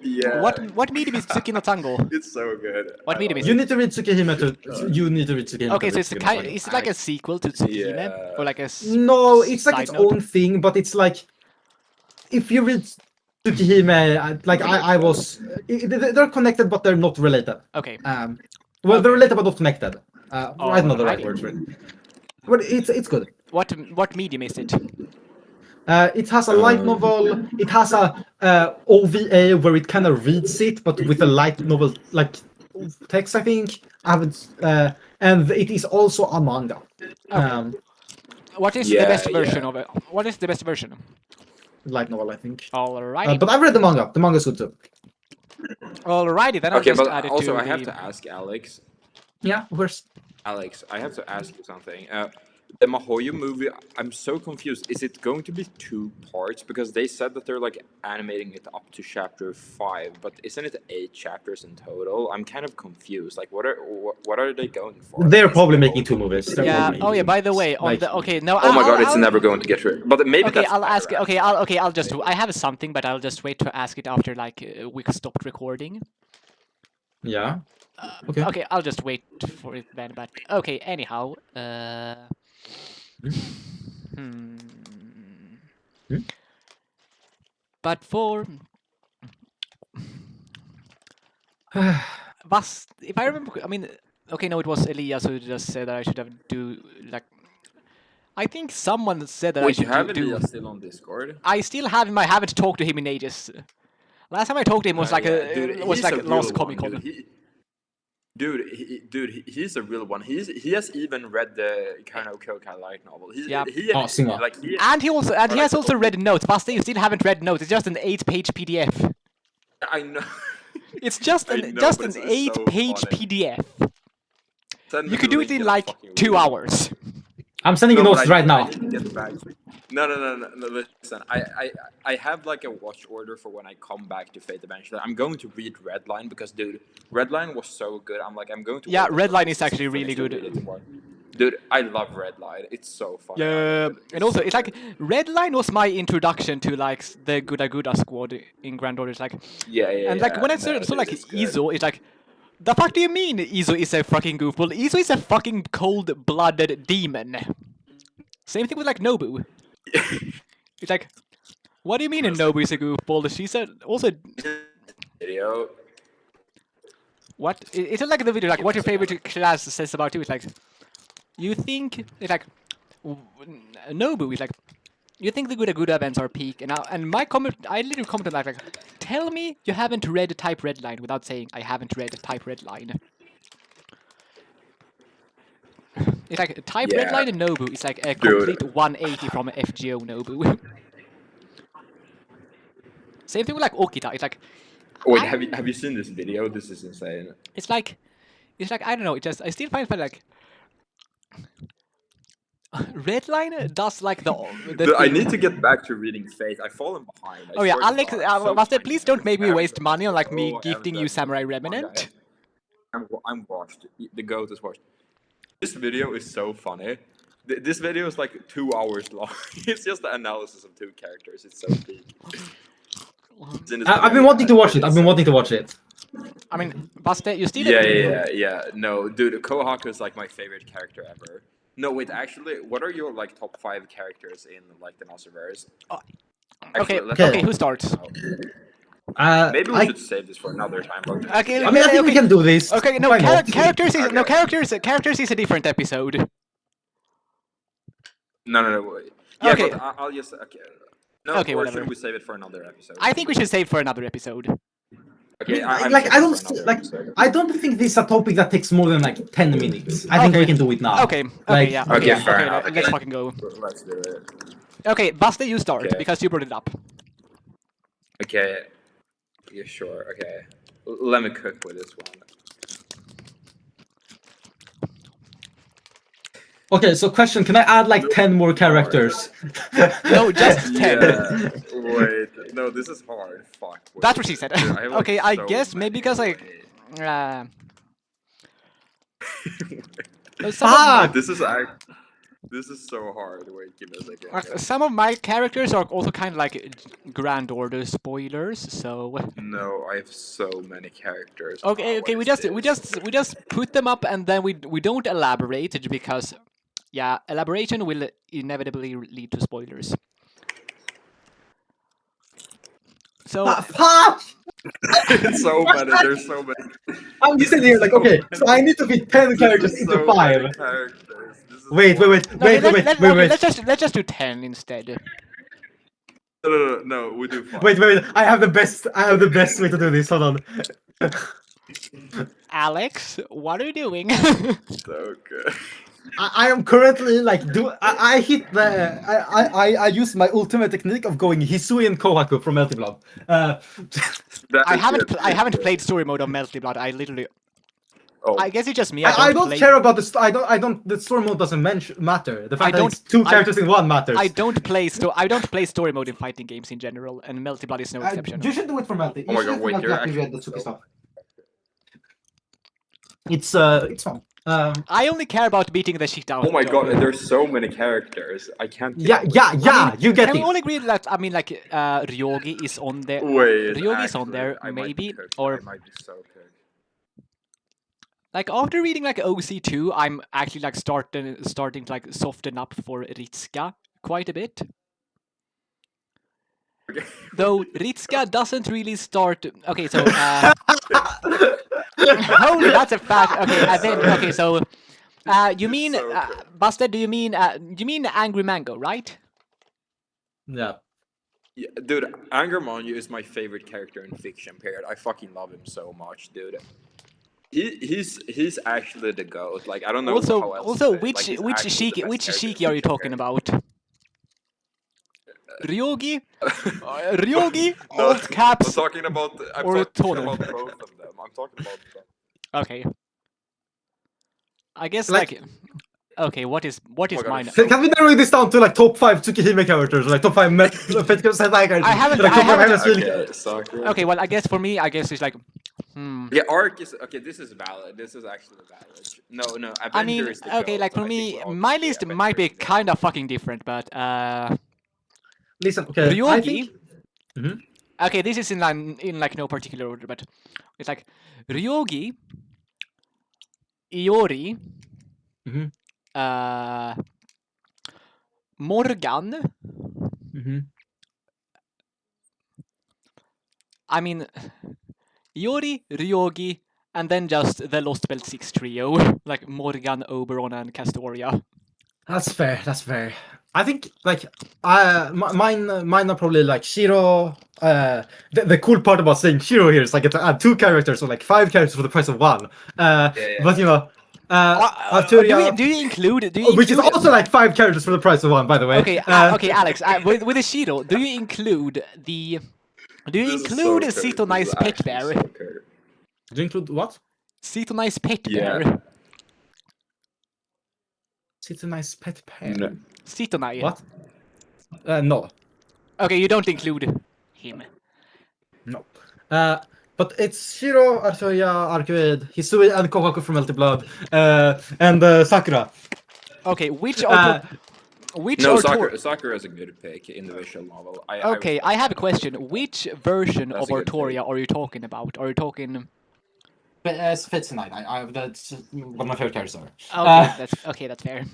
Speaker 2: Yeah.
Speaker 3: What medium is Tsukino Tango?
Speaker 2: It's so good.
Speaker 3: What medium is
Speaker 1: You
Speaker 3: it?
Speaker 1: need to read Tsukihime to. You need to read Tsukihime.
Speaker 3: Okay,
Speaker 1: to
Speaker 3: so it's
Speaker 1: read
Speaker 3: kind.
Speaker 1: Tsukino Sango.
Speaker 3: Is it like a sequel to Tsukihime,
Speaker 2: Yeah.
Speaker 3: or like a?
Speaker 1: No, it's like
Speaker 3: side
Speaker 1: its
Speaker 3: note?
Speaker 1: own thing, but it's like if you read Tsukihime, I was. They're connected, but they're not related.
Speaker 3: Okay.
Speaker 1: Well, they're related but not connected. I don't know the right
Speaker 3: Alrighty.
Speaker 1: word for it. But it's good.
Speaker 3: What medium is it?
Speaker 1: It has a light novel. It has a OVA where it kind of reads it, but with a light novel like text. I think I haven't. And it is also a manga.
Speaker 3: What is the
Speaker 2: Yeah,
Speaker 3: best version
Speaker 2: yeah.
Speaker 3: of it? What is the best version?
Speaker 1: Light novel, I think.
Speaker 3: Alrighty.
Speaker 1: But I've read the manga. The manga's good too.
Speaker 3: Alrighty, then I'll
Speaker 2: Okay,
Speaker 3: just
Speaker 2: but
Speaker 3: add it
Speaker 2: also
Speaker 3: to
Speaker 2: I have
Speaker 3: the-
Speaker 2: to ask Alex.
Speaker 1: Yeah, where's
Speaker 2: Alex, I have to ask you something. The Mahoyo movie, I'm so confused. Is it going to be 2 parts? Because they said that they're like animating it up to chapter 5, but isn't it 8 chapters in total? I'm kind of confused. Like, what are they going for?
Speaker 1: They're probably making 2 movies. They're
Speaker 3: Yeah.
Speaker 1: probably
Speaker 3: Oh yeah.
Speaker 1: making-
Speaker 3: By the way, on
Speaker 1: like-
Speaker 3: the okay now.
Speaker 2: Oh my God, it's
Speaker 3: I'll-
Speaker 2: never going to get rid. But maybe
Speaker 3: Okay,
Speaker 2: that's
Speaker 3: I'll
Speaker 2: better,
Speaker 3: ask.
Speaker 2: actually.
Speaker 3: I'll just. I have something, but I'll just wait to ask it after like we stopped recording.
Speaker 1: Yeah. Okay.
Speaker 3: Okay, I'll just wait for it then. But okay, anyhow. Hmm. But for if I remember, I mean, okay, no, it was Elias who just said that I should have do like. I think someone said that I
Speaker 2: Wait, you
Speaker 3: should
Speaker 2: have
Speaker 3: do.
Speaker 2: Elias still on Discord?
Speaker 3: I still have him. I haven't talked to him in ages. Last time I talked to him was like
Speaker 2: he's a
Speaker 3: Lost
Speaker 2: real
Speaker 3: Comic
Speaker 2: one,
Speaker 3: Con.
Speaker 2: He's a real one. He has even read the Karno Kokai light novel.
Speaker 3: Yeah.
Speaker 1: Singer.
Speaker 3: And he has also read notes. Basta, you still haven't read notes. It's just an 8-page PDF.
Speaker 2: I know.
Speaker 3: It's just an 8-page PDF. You could do it in like 2 hours.
Speaker 1: I'm sending you notes right now.
Speaker 2: No. Listen, I have like a watch order for when I come back to Fate eventually. I'm going to read Redline because, dude, Redline was so good. I'm going to.
Speaker 3: Yeah, Redline is actually really good.
Speaker 2: Dude, I love Redline. It's so fun.
Speaker 3: Yeah, and also it's like Redline was my introduction to like the Guda squad in Grand Order. It's like and like when I saw like Izo, it's like, the fuck do you mean Izo is a fucking goofball? Izo is a fucking cold-blooded demon. Same thing with like Nobu. It's like, what do you mean Nobu is a goofball? She said also.
Speaker 2: Video.
Speaker 3: What? It's not like the video. Like, what your favorite class says about you? It's like, you think it's like Nobu is like, you think the Guda events are peak, and my comment, I literally commented like, tell me you haven't read Type Redline without saying I haven't read Type Redline. It's like Type Redline and Nobu is like a complete 180 from FGO Nobu. Same thing with like Okita. It's like,
Speaker 2: wait, have you seen this video? This is insane.
Speaker 3: It's like I don't know. I still find like Redline does like the
Speaker 2: I need to get back to reading Fate. I've fallen behind.
Speaker 3: Oh yeah, Alex, Master, please don't make me waste money on like me gifting you Samurai Remnant.
Speaker 2: I'm washed. The goat is washed. This video is so funny. This video is like 2 hours long. It's just the analysis of 2 characters. It's so big.
Speaker 1: I've been wanting to watch it.
Speaker 3: I mean, Basta, you still...
Speaker 2: Yeah. No, dude, Kohaku is like my favorite character ever. No, wait, actually, what are your like top 5 characters in like the Nostriverse?
Speaker 3: Okay, who starts?
Speaker 2: Maybe we should save this for another time.
Speaker 3: Okay,
Speaker 1: I mean, I think we can do this.
Speaker 3: Okay, no, characters is a different episode.
Speaker 2: No. Wait. Yeah,
Speaker 3: Okay.
Speaker 2: but I'll just... Okay. No,
Speaker 3: Okay,
Speaker 2: or
Speaker 3: whatever.
Speaker 2: should we save it for another episode?
Speaker 3: I think we should save for another episode.
Speaker 2: Okay,
Speaker 1: I don't think this is a topic that takes more than like 10 minutes. I think we can do it now.
Speaker 3: Okay,
Speaker 2: fair enough.
Speaker 3: Let's fucking go.
Speaker 2: Let's do it.
Speaker 3: Okay, Basta, you start because you brought it up.
Speaker 2: Okay. Yeah, sure. Okay. Let me cook with this one.
Speaker 1: Okay, so question, can I add like 10 more characters?
Speaker 3: No, just 10.
Speaker 2: Yeah. Wait, no, this is hard. Fuck. Wait.
Speaker 3: That's what she said.
Speaker 2: Dude,
Speaker 3: Okay, I guess maybe because like...
Speaker 2: This is so hard. Wait, give me a second.
Speaker 3: Some of my characters are also kind of like Grand Order spoilers, so...
Speaker 2: No, I have so many characters.
Speaker 3: Okay, we just put them up and then we don't elaborate because, yeah, elaboration will inevitably lead to spoilers. So...
Speaker 1: Fuck!
Speaker 2: It's so many. There's so many.
Speaker 1: I'm just sitting here like, okay, so I need to fit 10 characters into 5. Wait.
Speaker 3: Let's just do 10 instead.
Speaker 2: No, we do 5.
Speaker 1: Wait. I have the best way to do this. Hold on.
Speaker 3: Alex, what are you doing?
Speaker 2: So good.
Speaker 1: I am currently like I use my ultimate technique of going Hisui and Kohaku from Melty Blood.
Speaker 3: I haven't played story mode on Melty Blood. I literally...
Speaker 2: Oh.
Speaker 3: I guess it's just me.
Speaker 1: I don't care about the the story mode doesn't matter. The fact that it's 2 characters in 1 matters.
Speaker 3: I don't play story mode in fighting games in general, and Melty Blood is no exception.
Speaker 1: You should do it for Melty.
Speaker 2: Oh my god, wait, you're actually...
Speaker 1: Stuff. It's fun.
Speaker 3: I only care about beating the shit out.
Speaker 2: Oh my god, there's so many characters. I can't...
Speaker 1: Yeah, you get it.
Speaker 3: Can we all agree that, I mean, like, Ryogi is on there?
Speaker 2: Wait,
Speaker 3: Ryogi is on there, maybe, or...
Speaker 2: I might be so good.
Speaker 3: Like, after reading, like, OC2, I'm actually, like, starting to, like, soften up for Ritsuka quite a bit.
Speaker 2: Okay.
Speaker 3: Though Ritsuka doesn't really start... Okay, so... Holy, that's a fact. Okay, and then... Okay, so... you mean... Buster, do you mean Angry Mango, right?
Speaker 1: Yeah.
Speaker 2: Yeah, dude, Anger Manju is my favorite character in fiction. Period. I fucking love him so much, dude. He's actually the goat. Like I don't know how else.
Speaker 3: Also,
Speaker 2: to say it. Like, he's actually the best character in
Speaker 3: Shiki are you
Speaker 2: fiction,
Speaker 3: talking
Speaker 2: period.
Speaker 3: about? Ryogi? Ryogi?
Speaker 2: No,
Speaker 3: Alt
Speaker 2: I'm
Speaker 3: caps?
Speaker 2: talking about. I'm
Speaker 3: or
Speaker 2: talking
Speaker 3: Toner?
Speaker 2: about both of them. I'm talking about.
Speaker 3: Okay. I guess
Speaker 1: Like-
Speaker 3: like. Okay, what is
Speaker 2: Oh my God,
Speaker 3: mine?
Speaker 2: I'm so
Speaker 1: Can we narrow this down to like top 5 Tsukihime characters, like top 5 Sentai characters?
Speaker 3: I haven't-
Speaker 1: Like,
Speaker 3: I
Speaker 1: top five
Speaker 3: haven't-
Speaker 1: Heaven's
Speaker 2: Okay, Sakura.
Speaker 3: Okay, well, I guess for me, it's like.
Speaker 2: Yeah, Arc is okay. This is valid. This is actually valid. No, Avenger
Speaker 3: I mean,
Speaker 2: is the
Speaker 3: okay,
Speaker 2: goat.
Speaker 3: like for
Speaker 2: I think
Speaker 3: me,
Speaker 2: we're all
Speaker 3: my
Speaker 2: gonna say
Speaker 3: list
Speaker 2: Avenger
Speaker 3: might be
Speaker 2: is the goat.
Speaker 3: kind of fucking different, but
Speaker 1: Listen, okay, I
Speaker 3: Ryogi.
Speaker 1: think...
Speaker 3: Okay, this is in like no particular order, but it's like Ryogi, Iori,
Speaker 1: Mhm.
Speaker 3: Morgan.
Speaker 1: Mhm.
Speaker 3: I mean, Iori, Ryogi, and then just the Lost Belt 6 trio, like Morgan, Oberon, and Castoria.
Speaker 1: That's fair. That's fair. I think like mine are probably like Shiro. The cool part about saying Shiro here is I get to add 2 characters, so like 5 characters for the price of 1. But you know, Arturia,
Speaker 3: Do you include?
Speaker 1: which is also like 5 characters for the price of 1, by the way.
Speaker 3: Okay, okay, Alex. With the Shiro, do you include the? Do you
Speaker 2: This is
Speaker 3: include
Speaker 2: so
Speaker 3: Sito
Speaker 2: cursed.
Speaker 3: Nice
Speaker 2: This is
Speaker 3: Pet
Speaker 2: actually
Speaker 3: Bear?
Speaker 2: so cursed.
Speaker 1: Do you include what?
Speaker 3: Sito Nice Pet
Speaker 2: Yeah.
Speaker 3: Bear.
Speaker 1: It's a nice pet pair.
Speaker 2: No.
Speaker 3: Sito Nice.
Speaker 1: What? No.
Speaker 3: Okay, you don't include him.
Speaker 1: No. But it's Shiro, Arturia, Arcuid, Hisui, and Kohaku from Melted Blood, and Sakura.
Speaker 3: Okay, which
Speaker 1: Uh,
Speaker 3: are which
Speaker 2: No,
Speaker 3: are
Speaker 2: Sakura is a good pick in the visual novel.
Speaker 3: Okay, I have a question. Which version
Speaker 2: That's
Speaker 3: of
Speaker 2: a good
Speaker 3: Artoria are you talking about? Are you talking?
Speaker 1: Fits Night. That's one of my favorite characters are.
Speaker 3: Okay, that's fair.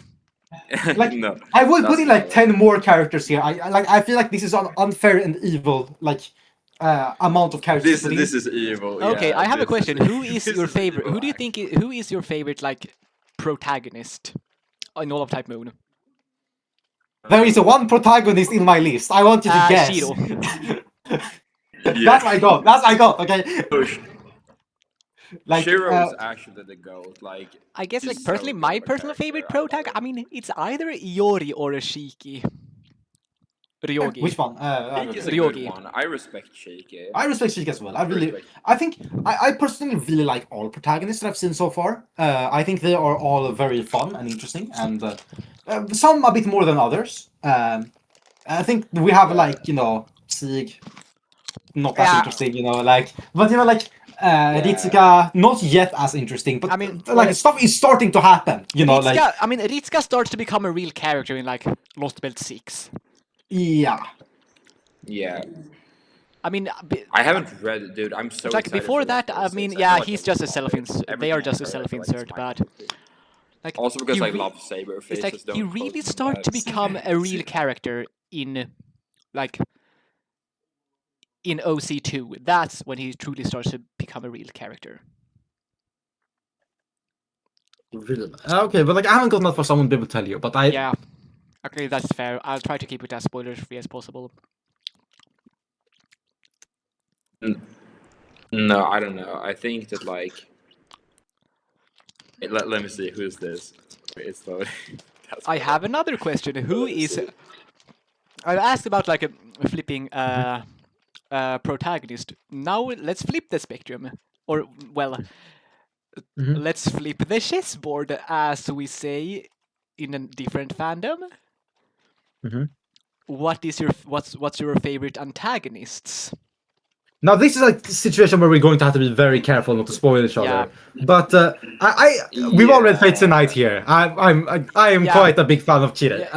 Speaker 1: Like,
Speaker 2: No,
Speaker 1: I would put
Speaker 2: that's
Speaker 1: in like
Speaker 2: valid.
Speaker 1: 10 more characters here. I feel like this is an unfair and evil amount of characters.
Speaker 2: This is evil.
Speaker 3: Okay,
Speaker 2: yeah,
Speaker 3: I have a
Speaker 2: this
Speaker 3: question. Who is
Speaker 2: this
Speaker 3: your favorite?
Speaker 2: evil,
Speaker 3: Who do you think? Who is your favorite like protagonist in all of Type Moon?
Speaker 1: There is one protagonist in my list. I want you to guess.
Speaker 3: Shiro.
Speaker 1: That's my god. That's my god. Okay.
Speaker 2: Push.
Speaker 1: Like
Speaker 2: Shiro is actually the goat. Like
Speaker 3: I guess
Speaker 2: he's
Speaker 3: like
Speaker 2: so
Speaker 3: personally,
Speaker 2: good
Speaker 3: my
Speaker 2: of a
Speaker 3: personal favorite
Speaker 2: character.
Speaker 3: protag. I mean, it's either Iori or a Shiki. Ryogi.
Speaker 1: which one?
Speaker 2: Shiki is a
Speaker 3: Ryogi.
Speaker 2: good one. I respect Shiki.
Speaker 1: I respect Sheik as well.
Speaker 2: Respect.
Speaker 1: I think I personally really like all protagonists that I've seen so far. I think they are all very fun and interesting, and some a bit more than others. I think we have like Sieg, not as
Speaker 3: Yeah.
Speaker 1: interesting, like, but like Ritsuka, not yet as interesting, but
Speaker 3: I mean,
Speaker 1: like stuff is starting to happen.
Speaker 3: Ritsuka,
Speaker 1: like
Speaker 3: I mean, Ritsuka starts to become a real character in like Lost Belt 6.
Speaker 1: yeah.
Speaker 2: Yeah,
Speaker 3: I mean,
Speaker 2: I haven't read it, dude. I'm so
Speaker 3: like
Speaker 2: excited
Speaker 3: before
Speaker 2: for
Speaker 3: that,
Speaker 2: Lost
Speaker 3: I
Speaker 2: Belt
Speaker 3: mean,
Speaker 2: 6.
Speaker 3: yeah,
Speaker 2: feel like
Speaker 3: he's
Speaker 2: I
Speaker 3: just a
Speaker 2: love
Speaker 3: self-insert. They
Speaker 2: everything
Speaker 3: are just a
Speaker 2: I've heard, I feel like
Speaker 3: self-insert,
Speaker 2: it's my
Speaker 3: but
Speaker 2: favorite pick.
Speaker 3: like
Speaker 2: Also because
Speaker 3: he
Speaker 2: I
Speaker 3: re-
Speaker 2: love Saber
Speaker 3: it's
Speaker 2: faces.
Speaker 3: like he
Speaker 2: don't
Speaker 3: really
Speaker 2: quote me
Speaker 3: starts to
Speaker 2: that.
Speaker 3: become a real character in like in OC2. That's when he truly starts to become a real character.
Speaker 1: Really? Okay, but like I haven't gotten that for someone to be able to tell you, but I
Speaker 3: Yeah. Okay, that's fair. I'll try to keep it as spoiler-free as possible.
Speaker 2: No, I don't know. I think that like. Let me see. Who's this? It's loading. That's
Speaker 3: I have another question. Who is? I asked about like a flipping protagonist. Now let's flip the spectrum, or well, let's flip the chessboard, as we say in a different fandom. What's your favorite antagonists?
Speaker 1: Now this is a situation where we're going to have to be very careful not to spoil each other. But we've all read Fates Tonight here. I am quite a big fan of Kire.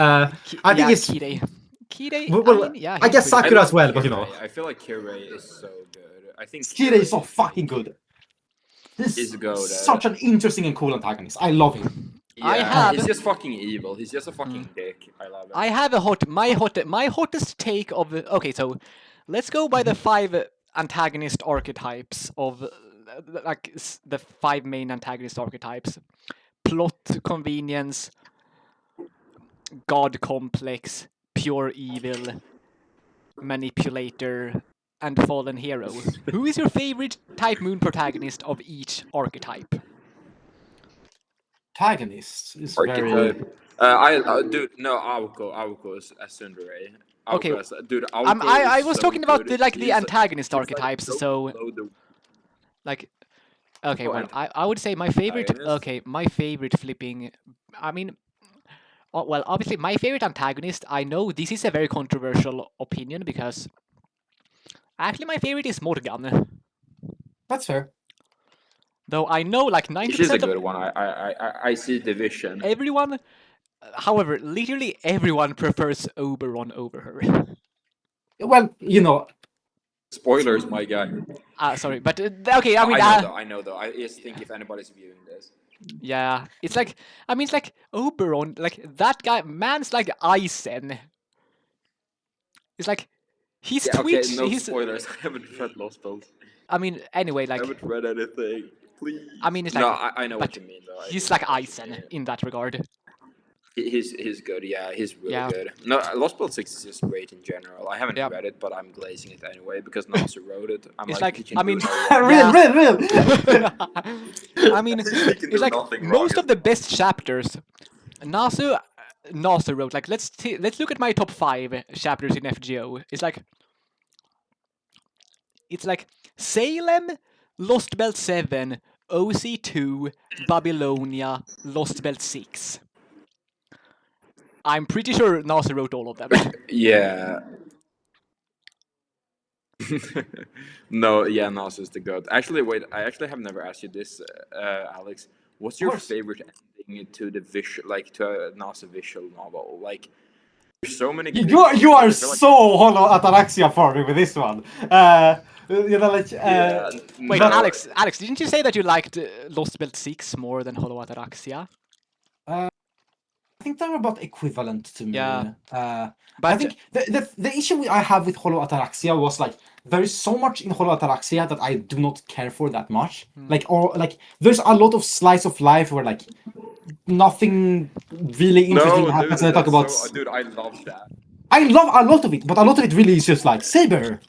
Speaker 1: I think it's
Speaker 3: Kire. Kire.
Speaker 1: well,
Speaker 3: I mean, yeah,
Speaker 1: I guess
Speaker 3: he's pretty
Speaker 1: Sakura
Speaker 2: love
Speaker 1: as well, but
Speaker 2: Kirei. I feel like Kirei is so good. I think
Speaker 1: Kire is so fucking good.
Speaker 2: He's
Speaker 1: He's
Speaker 2: good,
Speaker 1: such an interesting and cool antagonist. I love him.
Speaker 2: Yeah, he's just fucking evil. He's just a fucking dick. I love it.
Speaker 3: I have my hottest take of okay, so let's go by the 5 antagonist archetypes of like the 5 main antagonist archetypes: plot, convenience, god complex, pure evil, manipulator, and fallen hero. Who is your favorite Type Moon protagonist of each archetype?
Speaker 1: Protagonist is very.
Speaker 2: Archetype. Dude, no, Auko is a tsundere.
Speaker 3: Okay,
Speaker 2: Dude, Auko
Speaker 3: I
Speaker 2: is
Speaker 3: was
Speaker 2: so
Speaker 3: talking about
Speaker 2: good.
Speaker 3: the antagonist archetypes.
Speaker 2: so
Speaker 3: So
Speaker 2: below the
Speaker 3: like, okay,
Speaker 2: Oh,
Speaker 3: well,
Speaker 2: and
Speaker 3: I would say my favorite.
Speaker 2: antagonist?
Speaker 3: Okay, my favorite flipping. I mean, well, obviously my favorite antagonist. I know this is a very controversial opinion because actually my favorite is Morgan.
Speaker 1: That's fair.
Speaker 3: Though I know like
Speaker 2: She's a
Speaker 3: 90%
Speaker 2: good
Speaker 3: of
Speaker 2: one. I see division.
Speaker 3: everyone, however, literally everyone prefers Oberon over her.
Speaker 1: Well,
Speaker 2: Spoilers, my guy.
Speaker 3: Sorry, but okay, I mean,
Speaker 2: I know though. I just think if anybody's viewing this.
Speaker 3: yeah, it's like, I mean, it's like Oberon, like that guy, man's like Eisen. It's like, his
Speaker 2: Yeah, okay,
Speaker 3: Twitch,
Speaker 2: no
Speaker 3: his,
Speaker 2: spoilers. I haven't read Lost Spells.
Speaker 3: I mean, anyway,
Speaker 2: I
Speaker 3: like,
Speaker 2: haven't read anything. Please.
Speaker 3: I mean, it's
Speaker 2: No,
Speaker 3: like,
Speaker 2: I know
Speaker 3: but
Speaker 2: what you mean though.
Speaker 3: he's
Speaker 2: I
Speaker 3: like
Speaker 2: know what you
Speaker 3: Eisen
Speaker 2: mean.
Speaker 3: in that regard.
Speaker 2: He's good. Yeah, he's really
Speaker 3: Yeah.
Speaker 2: good. No, Lost Spell 6 is just great in general. I haven't
Speaker 3: Yeah.
Speaker 2: read it, but I'm glazing it anyway because Nasu wrote it. I'm
Speaker 3: It's
Speaker 2: like,
Speaker 3: like,
Speaker 2: he can
Speaker 3: I
Speaker 2: do
Speaker 3: mean,
Speaker 2: no wrong.
Speaker 1: real.
Speaker 3: I mean,
Speaker 2: He can
Speaker 3: it's
Speaker 2: do
Speaker 3: like
Speaker 2: nothing wrong,
Speaker 3: most of the best chapters. Nasu wrote like let's look at my top 5 chapters in FGO. It's like Salem, Lost Belt 7, OC2, Babylonia, Lost Belt 6. I'm pretty sure Nasu wrote all of them.
Speaker 2: Yeah. No, yeah, Nasu is the god. Actually, wait, I actually have never asked you this, Alex. What's your
Speaker 1: course.
Speaker 2: favorite ending to the visual, like to a Nasu visual novel? Like, there's so many.
Speaker 1: You are
Speaker 2: I feel like-
Speaker 1: so Hollow Ataraxia for me with this one.
Speaker 2: Yeah,
Speaker 3: Wait,
Speaker 2: no,
Speaker 3: Alex, didn't you say that you liked Lost Belt 6 more than Hollow Ataraxia?
Speaker 1: I think they're about equivalent to me.
Speaker 3: Yeah.
Speaker 1: I
Speaker 3: But
Speaker 1: think the issue I have with Hollow Ataraxia was like there is so much in Hollow Ataraxia that I do not care for that much. Like there's a lot of slice of life where like nothing really interesting
Speaker 2: no,
Speaker 1: happens.
Speaker 2: dude,
Speaker 1: And I talk about.
Speaker 2: dude, I love that.
Speaker 1: I love a lot of it, but a lot of it really is just like Saber.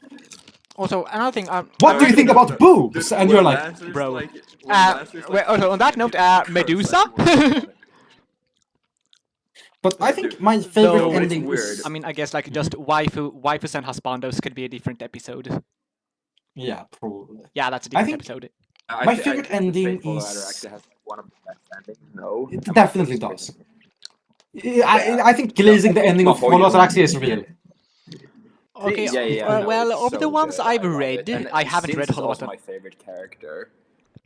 Speaker 3: also another thing,
Speaker 1: What do you think about boobs? And you're like,
Speaker 3: bro. Wait, also on that note, Medusa.
Speaker 1: but I think my favorite
Speaker 3: Though-
Speaker 1: ending
Speaker 2: It's
Speaker 1: is.
Speaker 2: weird.
Speaker 3: I mean, I guess like just waifus and husbandos could be a different episode.
Speaker 1: Yeah, probably.
Speaker 3: Yeah, that's a
Speaker 1: I
Speaker 3: different
Speaker 1: think-
Speaker 3: episode.
Speaker 1: My favorite ending
Speaker 2: Faithful
Speaker 1: is-
Speaker 2: Rider actually has one of the best endings. No,
Speaker 1: It definitely does. I think glazing the ending of Hollow Ataraxia is real.
Speaker 3: Okay,
Speaker 2: Yeah, no,
Speaker 3: well,
Speaker 2: it's
Speaker 3: of the
Speaker 2: so
Speaker 3: ones
Speaker 2: good.
Speaker 3: I've
Speaker 2: I love
Speaker 3: read,
Speaker 2: it. And
Speaker 3: I haven't
Speaker 2: Sins
Speaker 3: read
Speaker 2: is
Speaker 3: Hollow
Speaker 2: also
Speaker 3: Ataraxia.
Speaker 2: my favorite character.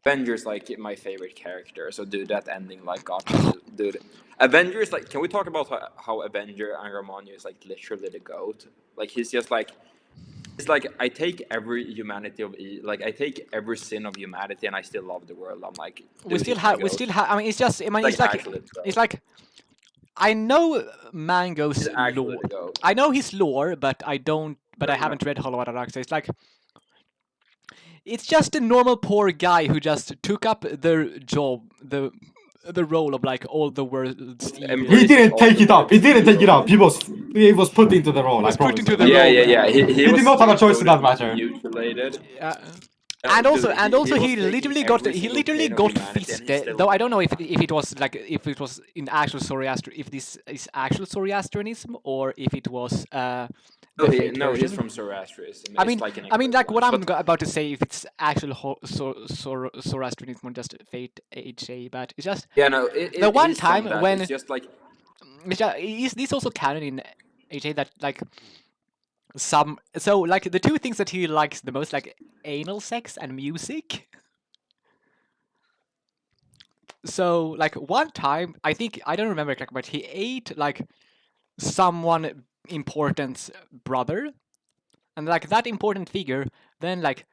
Speaker 2: Avengers like my favorite character. So dude, that ending like got me. Dude, Avengers like. Can we talk about how Avenger and Romanio is like literally the goat? Like he's just like. It's like I take every humanity of like I take every sin of humanity and I still love the world. I'm like
Speaker 3: We still have. I mean, it's just. I mean,
Speaker 2: Like,
Speaker 3: it's like.
Speaker 2: actually, the goat.
Speaker 3: It's like. I know Mango's
Speaker 2: He's actually
Speaker 3: lore.
Speaker 2: the goat.
Speaker 3: I know his lore, but I don't. But I
Speaker 2: No.
Speaker 3: haven't read Hollow Ataraxia. It's like. It's just a normal poor guy who just took up the job, the role of like all the world's evil.
Speaker 1: He didn't take it up. He didn't take it up. He was put into the role.
Speaker 3: Was
Speaker 1: I
Speaker 3: put
Speaker 1: promise.
Speaker 3: into the
Speaker 2: Yeah,
Speaker 3: role.
Speaker 2: yeah. He
Speaker 1: did not have a choice in that matter.
Speaker 2: Mutilated.
Speaker 3: And also,
Speaker 2: Dude,
Speaker 3: and also,
Speaker 2: was
Speaker 3: he
Speaker 2: taking
Speaker 3: literally got
Speaker 2: every
Speaker 3: he
Speaker 2: single
Speaker 3: literally
Speaker 2: pain of
Speaker 3: got
Speaker 2: humanity and he
Speaker 3: fisted.
Speaker 2: still-
Speaker 3: Though I don't know if it was like if it was in actual Zoroaster, if this is actual Zoroastrianism or if it was the fake
Speaker 2: No, he's
Speaker 3: version.
Speaker 2: from Zoroastrianism.
Speaker 3: I mean,
Speaker 2: It's like an
Speaker 3: I mean, like what I'm
Speaker 2: equivalent,
Speaker 3: about to say, if it's actual Zoroastrianism or just fate HA, but it's just
Speaker 2: but- Yeah, no.
Speaker 3: the one
Speaker 2: it is from
Speaker 3: time
Speaker 2: that.
Speaker 3: when-
Speaker 2: It's just like
Speaker 3: is this also canon in HA that like some so like the two things that he likes the most like anal sex and music. So like one time I think I don't remember exactly, but he ate like someone important's brother, and like that important figure then like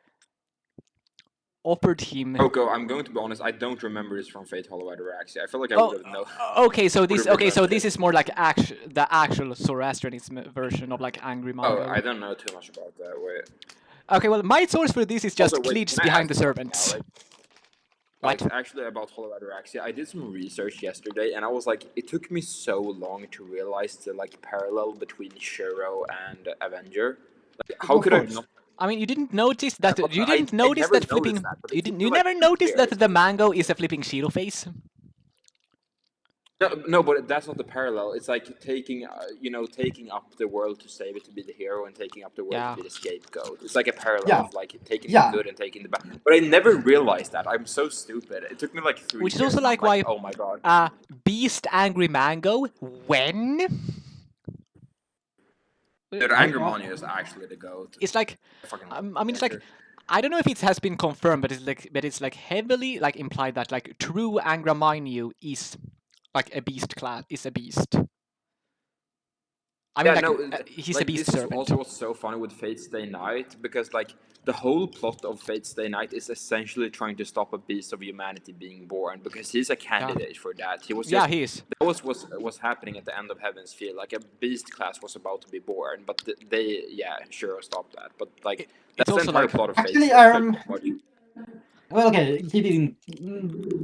Speaker 3: offered him.
Speaker 2: Coco. I'm going to be honest. I don't remember this from Fate Hollow Ataraxia. I feel like I
Speaker 3: Oh,
Speaker 2: would have known.
Speaker 3: okay, so this
Speaker 2: Would've remembered
Speaker 3: this
Speaker 2: it.
Speaker 3: is more like the actual Zoroastrianism version of like Angry
Speaker 2: Oh,
Speaker 3: Mango.
Speaker 2: I don't know too much about that. Wait.
Speaker 3: Okay, well my source for this is just
Speaker 2: Also, wait,
Speaker 3: Cleats
Speaker 2: can I
Speaker 3: behind the
Speaker 2: ask you something,
Speaker 3: servants.
Speaker 2: Alex?
Speaker 3: What?
Speaker 2: Like, actually, about Hollow Ataraxia, I did some research yesterday, and I was like, it took me so long to realize the like parallel between Shiro and Avenger. How
Speaker 1: Of
Speaker 2: could I
Speaker 1: course.
Speaker 2: not?
Speaker 3: I mean, you didn't notice that.
Speaker 2: But
Speaker 3: You
Speaker 2: I
Speaker 3: didn't notice
Speaker 2: never
Speaker 3: that flipping.
Speaker 2: noticed that, but it
Speaker 3: You
Speaker 2: took
Speaker 3: didn't.
Speaker 2: me
Speaker 3: You
Speaker 2: like
Speaker 3: never
Speaker 2: 2
Speaker 3: noticed that
Speaker 2: years.
Speaker 3: the mango is a flipping Shiro face.
Speaker 2: No, but that's not the parallel. It's like taking, taking up the world to save it to be the hero, and taking up the world
Speaker 3: Yeah.
Speaker 2: to be the scapegoat. It's like a parallel
Speaker 1: Yeah.
Speaker 2: of like taking
Speaker 1: Yeah.
Speaker 2: the good and taking the bad. But I never realized that. I'm so stupid. It took me like 3
Speaker 3: Which
Speaker 2: years.
Speaker 3: is also
Speaker 2: and I'm
Speaker 3: like why.
Speaker 2: oh my god.
Speaker 3: Beast angry mango when.
Speaker 2: Dude, Anger Mania is actually the goat.
Speaker 3: It's like.
Speaker 2: I fucking
Speaker 3: I
Speaker 2: love
Speaker 3: mean, it's like.
Speaker 2: Anger.
Speaker 3: I don't know if it has been confirmed, but it's like heavily like implied that like true Angraminu is like a beast class is a beast. I mean,
Speaker 2: Yeah,
Speaker 3: like
Speaker 2: no,
Speaker 3: he's a
Speaker 2: like
Speaker 3: beast
Speaker 2: this is
Speaker 3: servant.
Speaker 2: also what's so funny with Fate Stay Night, because like the whole plot of Fate Stay Night is essentially trying to stop a beast of humanity being born, because he's a candidate for that. He was
Speaker 3: Yeah,
Speaker 2: just
Speaker 3: he is.
Speaker 2: that was happening at the end of Heaven's Field. Like a beast class was about to be born, but they sure stopped that. But like
Speaker 3: It's
Speaker 2: that's the
Speaker 3: also
Speaker 2: entire
Speaker 3: like
Speaker 2: plot of Fate
Speaker 1: Actually,
Speaker 2: Stay Night.
Speaker 1: well, okay, he didn't.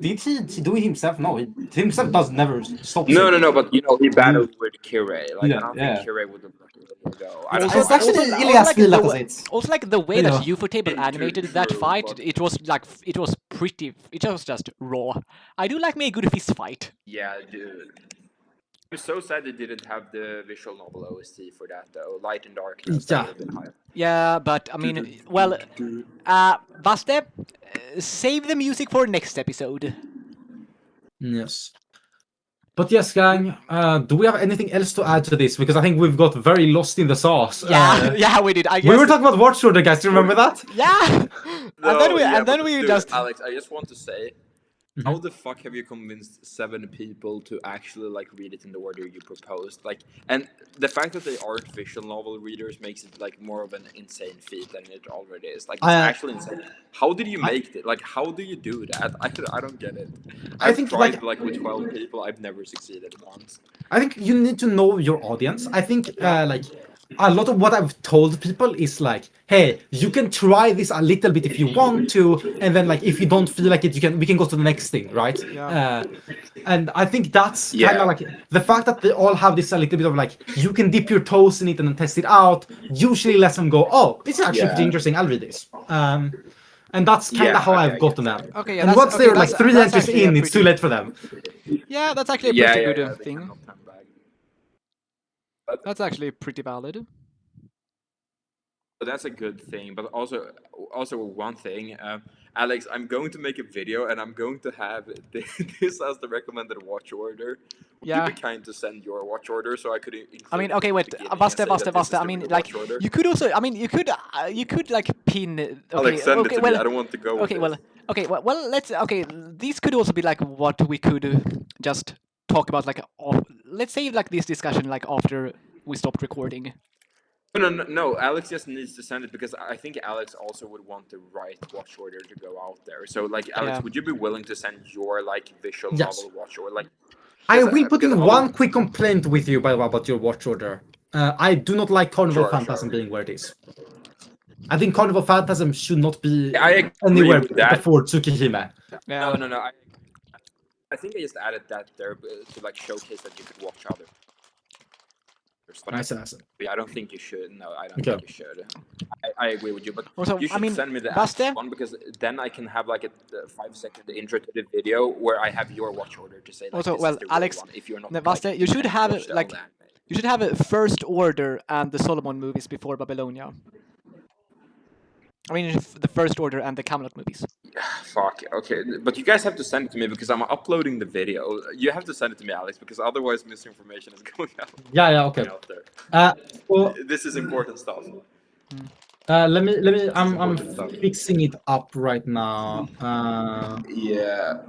Speaker 1: Did he do it himself? No, he himself does never stop.
Speaker 2: No, but he battled with Kirei. Like I
Speaker 1: Yeah,
Speaker 2: don't
Speaker 1: yeah.
Speaker 2: think Kirei would have let him go.
Speaker 3: Also,
Speaker 1: It's actually
Speaker 3: also
Speaker 1: Ilias
Speaker 3: like
Speaker 1: feel
Speaker 3: the
Speaker 1: like
Speaker 3: way,
Speaker 1: it.
Speaker 3: also like the way that
Speaker 1: Yeah.
Speaker 3: Ufotable animated that
Speaker 2: True,
Speaker 3: fight,
Speaker 2: but-
Speaker 3: it was like it was pretty. It was just raw. I do like me a good fist fight.
Speaker 2: Yeah, dude. I'm so sad they didn't have the visual novel OST for that though. Light and Darkness. That
Speaker 1: Yeah.
Speaker 2: would have been hype.
Speaker 3: Yeah, but I mean, well, Vaste, save the music for next episode.
Speaker 1: Yes. But yes, gang, do we have anything else to add to this? Because I think we've got very lost in the sauce.
Speaker 3: Yeah, yeah, we did. I guess
Speaker 1: We were talking about Watch Order, guys. Do you remember that?
Speaker 3: Yeah, and then we
Speaker 2: dude,
Speaker 3: just
Speaker 2: Alex, I just want to say, how the fuck have you convinced 7 people to actually like read it in the order you proposed? Like, and the fact that they aren't visual novel readers makes it like more of an insane feat than it already is. Like, it's actually insane. How did you make it? Like, how do you do that? I don't get it.
Speaker 1: I
Speaker 2: I've
Speaker 1: think,
Speaker 2: tried
Speaker 1: like-
Speaker 2: with 12 people. I've never succeeded once.
Speaker 1: I think you need to know your audience. I think like a lot of what I've told people is like, hey, you can try this a little bit if you want to, and then like if you don't feel like it, we can go to the next thing, right?
Speaker 3: Yeah.
Speaker 1: And I think that's kind
Speaker 2: Yeah.
Speaker 1: of like the fact that they all have this a little bit of like you can dip your toes in it and then test it out. Usually lets them go, oh, this is actually pretty
Speaker 2: Yeah.
Speaker 1: interesting. I'll read this. And that's kind of
Speaker 2: Yeah,
Speaker 1: how
Speaker 2: okay,
Speaker 1: I've
Speaker 2: I
Speaker 1: gotten
Speaker 2: get
Speaker 1: them.
Speaker 3: Okay, yeah,
Speaker 1: and
Speaker 3: that's-
Speaker 1: once
Speaker 3: okay,
Speaker 1: they're like
Speaker 3: that's-
Speaker 1: 3
Speaker 3: that's
Speaker 1: entries
Speaker 3: actually a
Speaker 1: in, it's too
Speaker 3: pretty-
Speaker 1: late for them.
Speaker 3: yeah, that's actually a
Speaker 2: Yeah,
Speaker 3: pretty
Speaker 2: yeah,
Speaker 3: good
Speaker 2: yeah, they
Speaker 3: thing.
Speaker 2: cannot turn back.
Speaker 3: That's actually pretty valid.
Speaker 2: So that's a good thing, but also one thing, Alex, I'm going to make a video and I'm going to have this as the recommended watch order. Would
Speaker 3: Yeah.
Speaker 2: you be kind to send your watch order so I could include
Speaker 3: I mean,
Speaker 2: it
Speaker 3: okay,
Speaker 2: in
Speaker 3: wait,
Speaker 2: the beginning and say that this is
Speaker 3: I
Speaker 2: the
Speaker 3: mean,
Speaker 2: real
Speaker 3: like,
Speaker 2: watch order?
Speaker 3: you could also, I mean, you could like pin. Okay,
Speaker 2: Alex, send
Speaker 3: okay,
Speaker 2: it to
Speaker 3: well,
Speaker 2: me. I don't want to go with
Speaker 3: okay,
Speaker 2: it.
Speaker 3: well, okay, well, let's. Okay, these could also be like what we could just talk about, like, let's say like this discussion like after we stopped recording.
Speaker 2: No, Alex just needs to send it because I think Alex also would want the right watch order to go out there. So, like, Alex,
Speaker 3: Yeah.
Speaker 2: would you be willing to send your like visual
Speaker 1: Yes.
Speaker 2: novel watch order? Like,
Speaker 1: I
Speaker 2: because-
Speaker 1: will put in
Speaker 2: because
Speaker 1: one
Speaker 2: other-
Speaker 1: quick complaint with you, by the way, about your watch order. I do not like Carnival
Speaker 2: Sure,
Speaker 1: Phantasm
Speaker 2: sure.
Speaker 1: being where it is. I think Carnival Phantasm should not be
Speaker 2: I agree
Speaker 1: anywhere
Speaker 2: with that.
Speaker 1: before Tsukihime.
Speaker 3: Yeah.
Speaker 2: No. I think I just added that there to like showcase that you could watch other. But
Speaker 1: Nice.
Speaker 2: I don't think you should. No, I don't
Speaker 1: Okay.
Speaker 2: think you should. I agree with you, but
Speaker 3: Also,
Speaker 2: you
Speaker 3: I
Speaker 2: should
Speaker 3: mean,
Speaker 2: send me the
Speaker 3: Baste?
Speaker 2: actual one because then I can have like a 5-second intro to the video where I have your watch order to say. Like,
Speaker 3: Also,
Speaker 2: this
Speaker 3: well,
Speaker 2: is the real
Speaker 3: Alex,
Speaker 2: one, if you're not.
Speaker 3: No, Baste, you should have
Speaker 2: watch the
Speaker 3: like
Speaker 2: old anime.
Speaker 3: you should have a First Order and the Solomon movies before Babylonia. I mean, the First Order and the Camelot movies.
Speaker 2: Fuck. Okay, but you guys have to send it to me because I'm uploading the video. You have to send it to me, Alex, because otherwise misinformation is going out.
Speaker 1: Yeah, okay.
Speaker 2: Out there.
Speaker 1: Well,
Speaker 2: This is important stuff.
Speaker 1: let me. I'm
Speaker 2: important stuff.
Speaker 1: fixing it up right now.
Speaker 2: Yeah.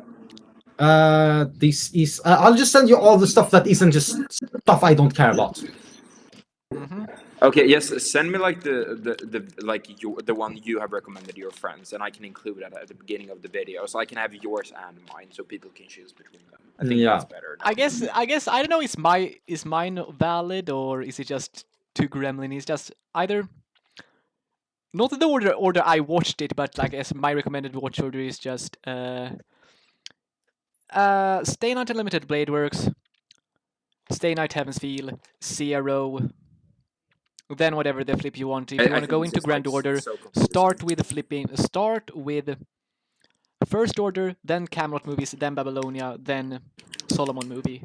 Speaker 1: This is. I'll just send you all the stuff that isn't just stuff I don't care about.
Speaker 2: Okay. Yes. Send me like the one you have recommended your friends, and I can include that at the beginning of the video, so I can have yours and mine, so people can choose between them. I think
Speaker 1: Yeah.
Speaker 2: that's better.
Speaker 3: I guess I don't know. Is mine valid or is it just too gremlin? It's just either not the order I watched it, but like as my recommended watch order is just Stay Night Unlimited Blade Works, Stay Night Heaven's Feel, Zero, then whatever the flip you want. If
Speaker 2: I
Speaker 3: you want to
Speaker 2: think
Speaker 3: go
Speaker 2: this
Speaker 3: into
Speaker 2: is,
Speaker 3: Grand
Speaker 2: like,
Speaker 3: Order,
Speaker 2: so confusing.
Speaker 3: start with First Order, then Camelot movies, then Babylonia, then Solomon movie.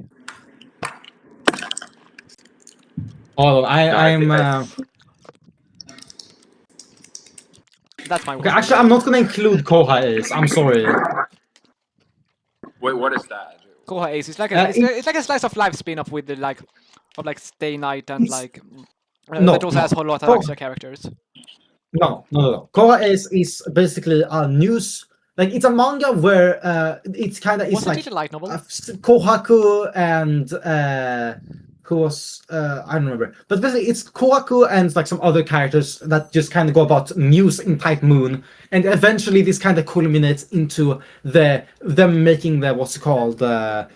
Speaker 1: Hold on, I'm.
Speaker 3: That's my
Speaker 1: Okay,
Speaker 3: work.
Speaker 1: actually, I'm not gonna include Koha Ace. I'm sorry.
Speaker 2: Wait, what is that?
Speaker 3: Koha Ace. It's like
Speaker 1: it-
Speaker 3: a slice of life spin-off with the like Stay Night and
Speaker 1: It's-
Speaker 3: like
Speaker 1: No,
Speaker 3: that also
Speaker 1: no.
Speaker 3: has a whole lot of
Speaker 1: Oh.
Speaker 3: extra characters.
Speaker 1: No. Koha Ace is basically a news. Like it's a manga where it's kind of
Speaker 3: Wasn't
Speaker 1: like
Speaker 3: it a light novel?
Speaker 1: Kohaku and who was I don't remember, but basically it's Kohaku and like some other characters that just kind of go about news in Type Moon, and eventually this kind of culminates into them making the what's it called where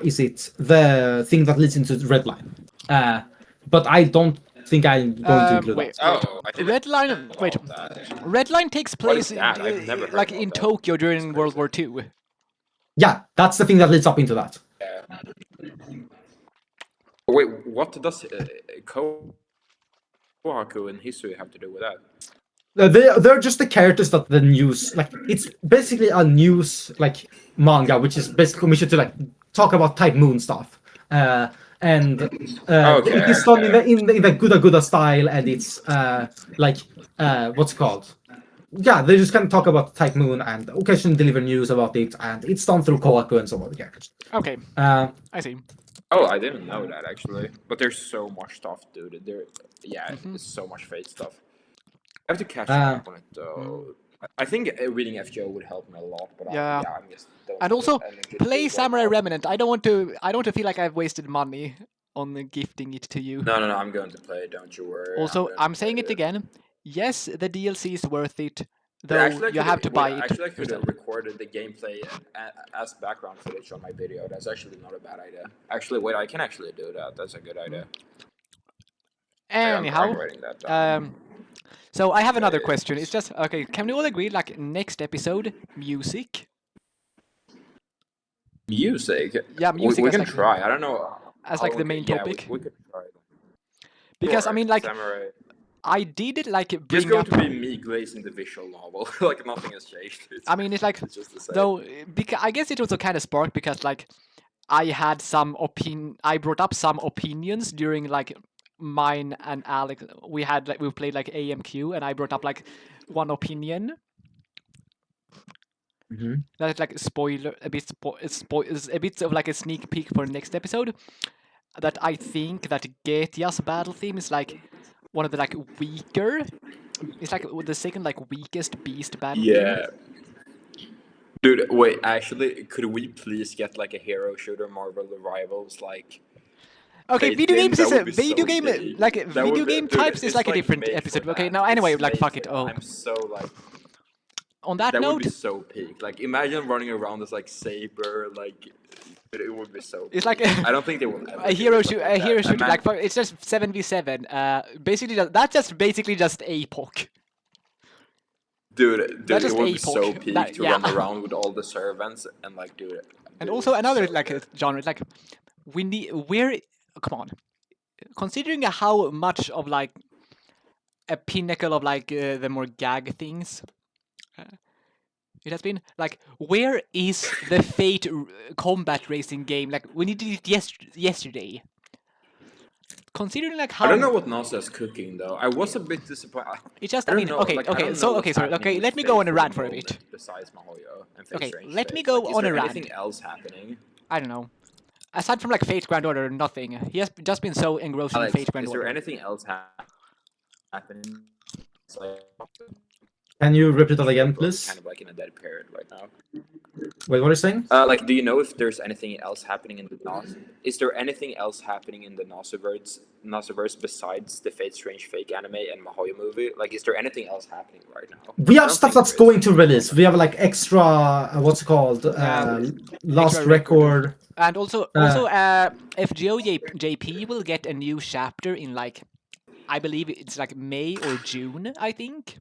Speaker 1: is it, the thing that leads into Red Line, but I don't think I'm going to include
Speaker 3: Wait,
Speaker 1: that.
Speaker 2: Oh, I didn't
Speaker 3: Red Line.
Speaker 2: know
Speaker 3: Wait,
Speaker 2: that.
Speaker 3: Red Line takes
Speaker 2: What is
Speaker 3: place
Speaker 2: that? I've never heard
Speaker 3: like
Speaker 2: about
Speaker 3: in
Speaker 2: that.
Speaker 3: Tokyo during World War II.
Speaker 1: Yeah, that's the thing that leads up into that.
Speaker 2: Yeah. Wait, what does Kohaku and history have to do with that?
Speaker 1: They're just the characters that the news, like it's basically a news like manga, which is basically commissioned to like talk about Type Moon stuff. And it is done in the Guda style, and it's like what's it called? Yeah, they just kind of talk about Type Moon and occasionally deliver news about it, and it's done through Kohaku and some other characters.
Speaker 3: Okay,
Speaker 1: Uh,
Speaker 3: I see.
Speaker 2: Oh, I didn't know that actually. But there's so much stuff, dude. There's so much fate stuff. I have to catch up on it though. I think reading FGO would help me a lot, but
Speaker 3: Yeah.
Speaker 2: I'm just don't
Speaker 3: And
Speaker 2: have
Speaker 3: also,
Speaker 2: the energy to
Speaker 3: play
Speaker 2: do it
Speaker 3: Samurai
Speaker 2: right now.
Speaker 3: Remnant. I don't want to feel like I've wasted money on gifting it to you.
Speaker 2: No, I'm going to play it, don't you worry.
Speaker 3: Also,
Speaker 2: going
Speaker 3: I'm
Speaker 2: to
Speaker 3: saying
Speaker 2: play
Speaker 3: it again. Yes, the DLC is worth it, though
Speaker 2: Actually, I
Speaker 3: you have to
Speaker 2: could've-
Speaker 3: buy
Speaker 2: wait,
Speaker 3: it.
Speaker 2: Actually, I could
Speaker 3: yourself.
Speaker 2: have recorded the gameplay as background footage on my video. That's actually not a bad idea. Actually, wait, I can actually do that. That's a good idea. I'm
Speaker 3: Anyhow,
Speaker 2: writing that down.
Speaker 3: so I have another question. It's just okay. Can we all agree, like next episode, music?
Speaker 2: Music.
Speaker 3: Yeah, music
Speaker 2: We
Speaker 3: as
Speaker 2: can
Speaker 3: like
Speaker 2: try. I don't know.
Speaker 3: as
Speaker 2: how
Speaker 3: like the
Speaker 2: we
Speaker 3: main
Speaker 2: could-
Speaker 3: topic.
Speaker 2: We could try.
Speaker 3: Because I
Speaker 2: Sure,
Speaker 3: mean, like
Speaker 2: Samurai.
Speaker 3: I did like
Speaker 2: It's
Speaker 3: bring
Speaker 2: going
Speaker 3: up.
Speaker 2: to be me glazing the visual novel. Like nothing has changed.
Speaker 3: I mean, it's like
Speaker 2: It's just the same.
Speaker 3: though. Because I guess it also kind of sparked because like I had some I brought up some opinions during like mine and Alex. We played like AMQ, and I brought up like one opinion. That's like spoiler a bit is a bit of like a sneak peek for next episode. That I think that Getia's battle theme is like one of the like weaker. It's like the second like weakest beast battle theme.
Speaker 2: Yeah. Dude, wait, actually, could we please get like a hero shooter Marvel Rivals like
Speaker 3: Okay,
Speaker 2: Fate
Speaker 3: video
Speaker 2: game?
Speaker 3: games
Speaker 2: That
Speaker 3: is
Speaker 2: would
Speaker 3: a
Speaker 2: be so
Speaker 3: video game
Speaker 2: big.
Speaker 3: like
Speaker 2: That
Speaker 3: video
Speaker 2: would be-
Speaker 3: game
Speaker 2: dude,
Speaker 3: types is
Speaker 2: it's
Speaker 3: like a different
Speaker 2: made for
Speaker 3: episode.
Speaker 2: that.
Speaker 3: Okay, now
Speaker 2: It's
Speaker 3: anyway, like
Speaker 2: made
Speaker 3: fuck
Speaker 2: for
Speaker 3: it.
Speaker 2: that.
Speaker 3: Oh,
Speaker 2: I'm so like
Speaker 3: on that
Speaker 2: that would
Speaker 3: note,
Speaker 2: be so peak. Like imagine running around as like Saber, like dude, it would be so
Speaker 3: it's
Speaker 2: peak.
Speaker 3: like
Speaker 2: I don't think they will ever
Speaker 3: a
Speaker 2: do
Speaker 3: hero
Speaker 2: something
Speaker 3: shoot,
Speaker 2: like
Speaker 3: a hero
Speaker 2: that.
Speaker 3: shooter.
Speaker 2: Man,
Speaker 3: Like it's just 7v7. Basically, that's basically just APOC.
Speaker 2: dude,
Speaker 3: That's
Speaker 2: it
Speaker 3: just
Speaker 2: would be so
Speaker 3: APOC.
Speaker 2: peak
Speaker 3: That-
Speaker 2: to
Speaker 3: yeah.
Speaker 2: run around with all the servants and like do it.
Speaker 3: And
Speaker 2: Dude,
Speaker 3: also another
Speaker 2: so
Speaker 3: like
Speaker 2: good.
Speaker 3: genre, like come on, considering how much of like a pinnacle of like the more gag things it has been, like where is the Fate combat racing game? Like we needed it yesterday. Considering like how
Speaker 2: I don't know what Nasa's cooking though. I was a bit disappointed.
Speaker 3: it's just, I
Speaker 2: don't
Speaker 3: mean,
Speaker 2: know,
Speaker 3: okay,
Speaker 2: like, I
Speaker 3: okay,
Speaker 2: don't
Speaker 3: so
Speaker 2: know
Speaker 3: okay,
Speaker 2: what's
Speaker 3: sorry,
Speaker 2: happening
Speaker 3: okay,
Speaker 2: with
Speaker 3: let me
Speaker 2: Fate
Speaker 3: go on a
Speaker 2: for the
Speaker 3: rant for a bit.
Speaker 2: moment Besides Mahoyo and Fate
Speaker 3: Okay,
Speaker 2: Strange
Speaker 3: let me
Speaker 2: Fate.
Speaker 3: go
Speaker 2: Like, is
Speaker 3: on a
Speaker 2: there
Speaker 3: rant.
Speaker 2: anything else happening?
Speaker 3: I don't know. Aside from like Fate Grand Order, nothing. He has just been so engrossed in
Speaker 2: Alex,
Speaker 3: Fate Grand
Speaker 2: is there
Speaker 3: Order.
Speaker 2: anything else happening? It's like
Speaker 1: Can you repeat that again,
Speaker 2: we're
Speaker 1: please?
Speaker 2: kind of like in a dead period right now.
Speaker 1: Wait, what are you saying?
Speaker 2: Like, do you know if there's anything else happening in the Nos? Is there anything else happening in the Nosaverse besides the Fate Strange Fake anime and Mahoyo movie? Like, is there anything else happening right now?
Speaker 1: We
Speaker 2: I
Speaker 1: have
Speaker 2: don't
Speaker 1: stuff
Speaker 2: think
Speaker 1: that's
Speaker 2: there is.
Speaker 1: going to release. We have like extra, what's it called? Last
Speaker 3: Extra
Speaker 1: record.
Speaker 3: And also, FGO JP will get a new chapter in like, I believe it's like May or June, I think.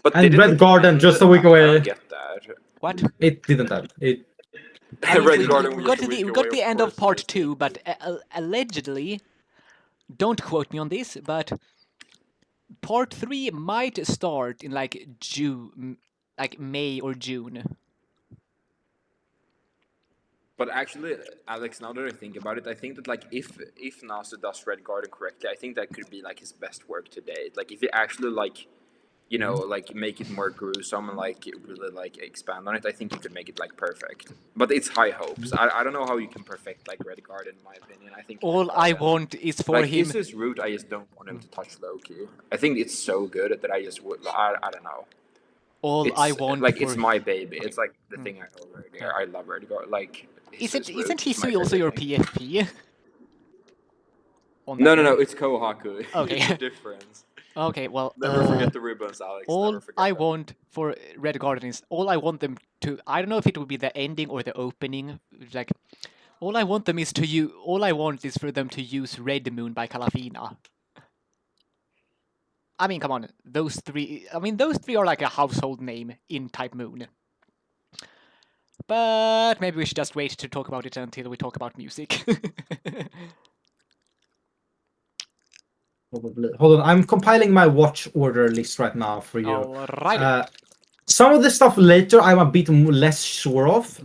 Speaker 2: But
Speaker 1: And
Speaker 2: didn't
Speaker 1: Red
Speaker 2: it
Speaker 1: Garden
Speaker 2: end-
Speaker 1: just a week
Speaker 2: I
Speaker 1: away.
Speaker 2: don't get that.
Speaker 3: What?
Speaker 1: It didn't have it.
Speaker 3: I mean,
Speaker 2: Red
Speaker 3: we
Speaker 2: Garden
Speaker 3: got
Speaker 2: was
Speaker 3: to
Speaker 2: a week
Speaker 3: we got
Speaker 2: away,
Speaker 3: the
Speaker 2: of
Speaker 3: end of
Speaker 2: course,
Speaker 3: part
Speaker 2: it is.
Speaker 3: 2, but allegedly, don't quote me on this, but part 3 might start in like June, like May or June.
Speaker 2: But actually, Alex, now that I think about it, I think that like if Nasa does Red Garden correctly, I think that could be like his best work to date. Like if he actually like, you know, like make it more gruesome and like really like expand on it, I think he could make it like perfect. But it's high hopes. I don't know how you can perfect like Red Garden, in my opinion. I think
Speaker 3: All I want is for
Speaker 2: like
Speaker 3: him.
Speaker 2: Issa's route, I just don't want him to touch Loki. I think it's so good that I just would. I don't know.
Speaker 3: All
Speaker 2: It's
Speaker 3: I want
Speaker 2: like
Speaker 3: for
Speaker 2: it's my baby. It's like the thing I already.
Speaker 3: Yeah.
Speaker 2: I love Red Garden. Like
Speaker 3: Isn't
Speaker 2: route is my
Speaker 3: Hisui also your
Speaker 2: favorite thing.
Speaker 3: PFP? On that
Speaker 2: No,
Speaker 3: game?
Speaker 2: it's Kohaku.
Speaker 3: Okay.
Speaker 2: It's a difference.
Speaker 3: Okay, well,
Speaker 2: Never forget the ribbons, Alex.
Speaker 3: all
Speaker 2: Never forget
Speaker 3: I
Speaker 2: them.
Speaker 3: want for Red Garden is all I want them to. I don't know if it will be the ending or the opening. Like, all I want them is to use. All I want is for them to use Red Moon by Calafina. I mean, come on, those three. I mean, those three are like a household name in Type Moon. But maybe we should just wait to talk about it until we talk about music.
Speaker 1: Probably. Hold on, I'm compiling my watch order list right now for you.
Speaker 3: Alrighty.
Speaker 1: Some of the stuff later I'm a bit less sure of.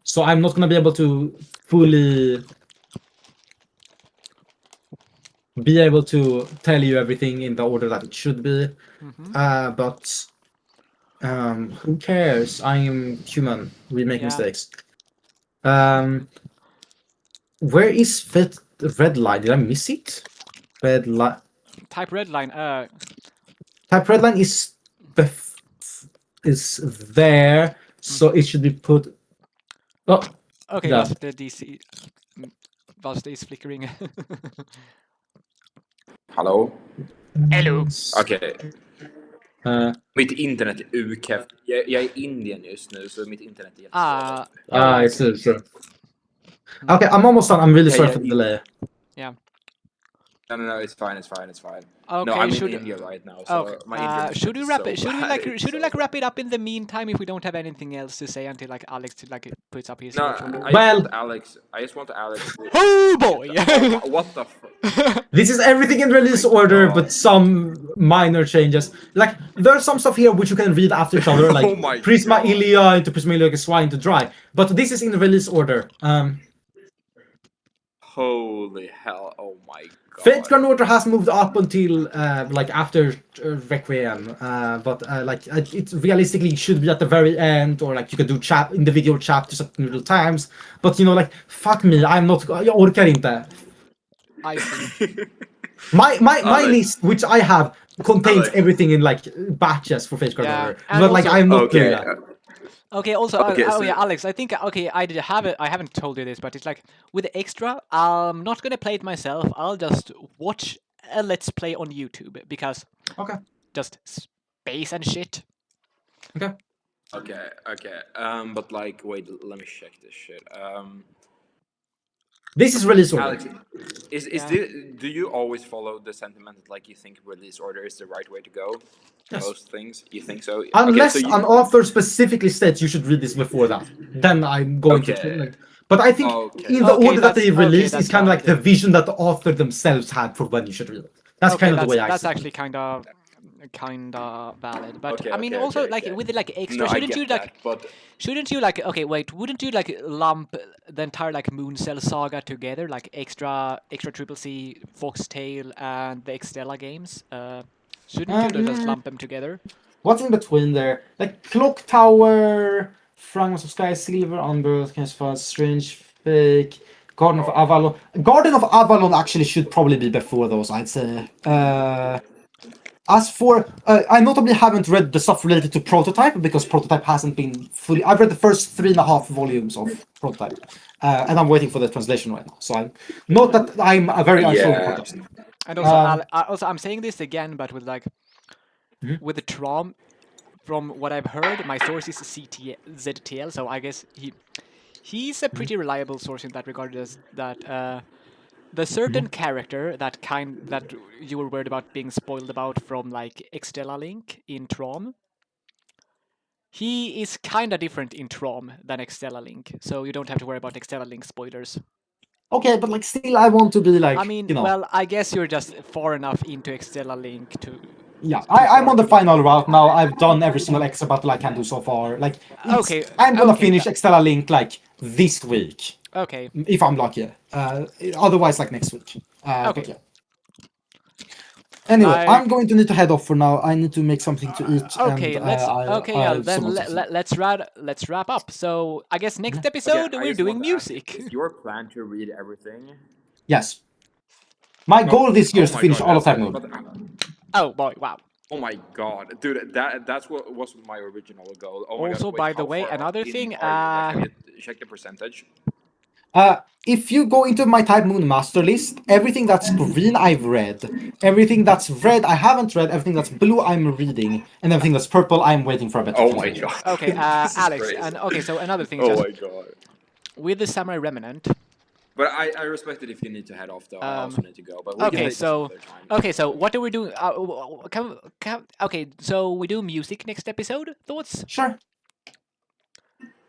Speaker 1: So I'm not gonna be able to fully be able to tell you everything in the order that it should be. But who cares? I am human. We make
Speaker 3: Yeah.
Speaker 1: mistakes. Where is Fate Red Line? Did I miss it? Red Line.
Speaker 3: Type Redline.
Speaker 1: Type Red Line is there, so it should be put. Oh,
Speaker 3: Okay,
Speaker 1: yeah.
Speaker 3: that's the DC. Vasta is flickering.
Speaker 2: Hallå?
Speaker 3: Hello.
Speaker 2: Okej. Mitt internet är ukräft. Jag är i Indien just nu, så mitt internet är jättedåligt.
Speaker 1: I see. Okay, I'm almost done. I'm really sorry for the delay.
Speaker 3: Yeah.
Speaker 2: No, it's fine.
Speaker 3: Okay,
Speaker 2: no, I'm in India right now, so my internet
Speaker 3: should we wrap
Speaker 2: so
Speaker 3: it? Should we
Speaker 2: bad,
Speaker 3: like?
Speaker 2: it's
Speaker 3: Should we
Speaker 2: so
Speaker 3: like wrap it up in the meantime if we don't have anything else to say until like Alex like puts up his?
Speaker 2: No,
Speaker 3: watch order?
Speaker 2: I just want Alex. To,
Speaker 3: Oh boy!
Speaker 2: what the fuck?
Speaker 1: This is everything in release order, but some minor changes. Like there's some stuff here which you can read after each other, like
Speaker 2: Oh my
Speaker 1: Prisma
Speaker 2: God.
Speaker 1: Ilia into Prisma Ilia Swine to Dry. But this is in release order.
Speaker 2: Holy hell! Oh my god!
Speaker 1: Fate Grand Order has moved up until like after Requiem, but like it realistically should be at the very end, or like you can do individual chapters at individual times. But you know, like fuck me, I'm not. Jag orkar inte.
Speaker 3: I see.
Speaker 1: My list, which I have, contains
Speaker 2: Alex.
Speaker 1: everything in like batches for Fate Grand Order.
Speaker 3: and
Speaker 1: But like
Speaker 3: also-
Speaker 1: I'm not doing that.
Speaker 3: Okay. Also,
Speaker 2: so-
Speaker 3: yeah, Alex. I think I haven't told you this, but it's like with the extra. I'm not gonna play it myself. I'll just watch a let's play on YouTube because
Speaker 1: Okay.
Speaker 3: just space and shit.
Speaker 1: Okay.
Speaker 2: Okay. But like, wait, let me check this shit.
Speaker 1: This is release order.
Speaker 2: Alex, do you always follow the sentiment that like you think release order is the right way to go?
Speaker 1: Yes.
Speaker 2: Most things, you think so?
Speaker 1: Unless
Speaker 2: okay, so
Speaker 1: an author specifically states you should read this before that, then I'm going to. Like, but I think in the order that they released, it's kind of like the vision that the author themselves had for when you should read it. That's kind of the way I see it.
Speaker 3: That's actually kind of valid. But
Speaker 2: Okay,
Speaker 3: I mean,
Speaker 2: okay,
Speaker 3: also
Speaker 2: okay,
Speaker 3: like
Speaker 2: okay.
Speaker 3: with the like extra,
Speaker 2: No, I
Speaker 3: shouldn't
Speaker 2: get
Speaker 3: you like?
Speaker 2: that, but
Speaker 3: Shouldn't you like? Okay, wait. Wouldn't you like lump the entire like Moon Cell saga together, like extra Triple C, Foxtail, and the Extella games? Shouldn't you just lump them together?
Speaker 1: What's in between there? Like Clock Tower, Fragments of Sky, Silver, Unbirth, Cancer, Strange Fake, Garden of Avalon. Garden of Avalon actually should probably be before those, I'd say. As for, I notably haven't read the stuff related to Prototype because Prototype hasn't been fully. I've read the first 3.5 volumes of Prototype, and I'm waiting for the translation right now. So I'm not that I'm very unsure about this.
Speaker 3: And also, also I'm saying this again, but with like with the Traum. From what I've heard, my source is ZTL, so I guess he's a pretty reliable source in that regard. As that the certain character that you were worried about being spoiled about from like Extella Link in Traum, he is kind of different in Traum than Extella Link, so you don't have to worry about Extella Link spoilers.
Speaker 1: Okay, but like still, I want to be like,
Speaker 3: I mean,
Speaker 1: you know,
Speaker 3: well, I guess you're just far enough into Extella Link to.
Speaker 1: yeah. I'm on the final route now. I've done every single extra battle I can do so far. Like,
Speaker 3: Okay,
Speaker 1: I'm gonna
Speaker 3: okay,
Speaker 1: finish Extella Link like this week,
Speaker 3: Okay.
Speaker 1: if I'm lucky. Otherwise, like next week.
Speaker 3: Okay.
Speaker 1: But yeah. Anyway,
Speaker 3: Like-
Speaker 1: I'm going to need to head off for now. I need to make something to eat.
Speaker 3: Okay,
Speaker 1: and,
Speaker 3: let's.
Speaker 1: I have
Speaker 3: Then
Speaker 1: someone to see.
Speaker 3: let's wrap up. So I guess next
Speaker 1: Yeah.
Speaker 3: episode
Speaker 2: I
Speaker 3: we're
Speaker 2: just
Speaker 3: doing
Speaker 2: want to ask,
Speaker 3: music.
Speaker 2: Is your plan to read everything?
Speaker 1: Yes. My goal this year is to
Speaker 2: my
Speaker 1: finish
Speaker 2: God,
Speaker 1: all of
Speaker 2: that's
Speaker 1: Type
Speaker 2: it.
Speaker 1: Mode.
Speaker 3: Oh boy! Wow.
Speaker 2: Oh my god, dude, that's what was my original goal. Oh my
Speaker 3: Also,
Speaker 2: god, wait,
Speaker 3: by the
Speaker 2: how
Speaker 3: way,
Speaker 2: far
Speaker 3: another
Speaker 2: in
Speaker 3: thing,
Speaker 2: are you? Like, have you checked the percentage?
Speaker 1: If you go into my Type Moon master list, everything that's green I've read, everything that's red I haven't read, everything that's blue I'm reading, and everything that's purple I'm waiting for a better
Speaker 2: Oh my
Speaker 1: translation.
Speaker 2: god.
Speaker 3: Okay,
Speaker 2: This is
Speaker 3: Alex,
Speaker 2: crazy.
Speaker 3: and okay, so another thing is
Speaker 2: Oh
Speaker 3: just
Speaker 2: my god.
Speaker 3: with the Samurai Remnant.
Speaker 2: But I respect it if you need to head off though. I also need to go. But we can
Speaker 3: Okay,
Speaker 2: take this
Speaker 3: so
Speaker 2: another time.
Speaker 3: okay, so what are we doing? Okay, so we do music next episode. Thoughts?
Speaker 1: Sure.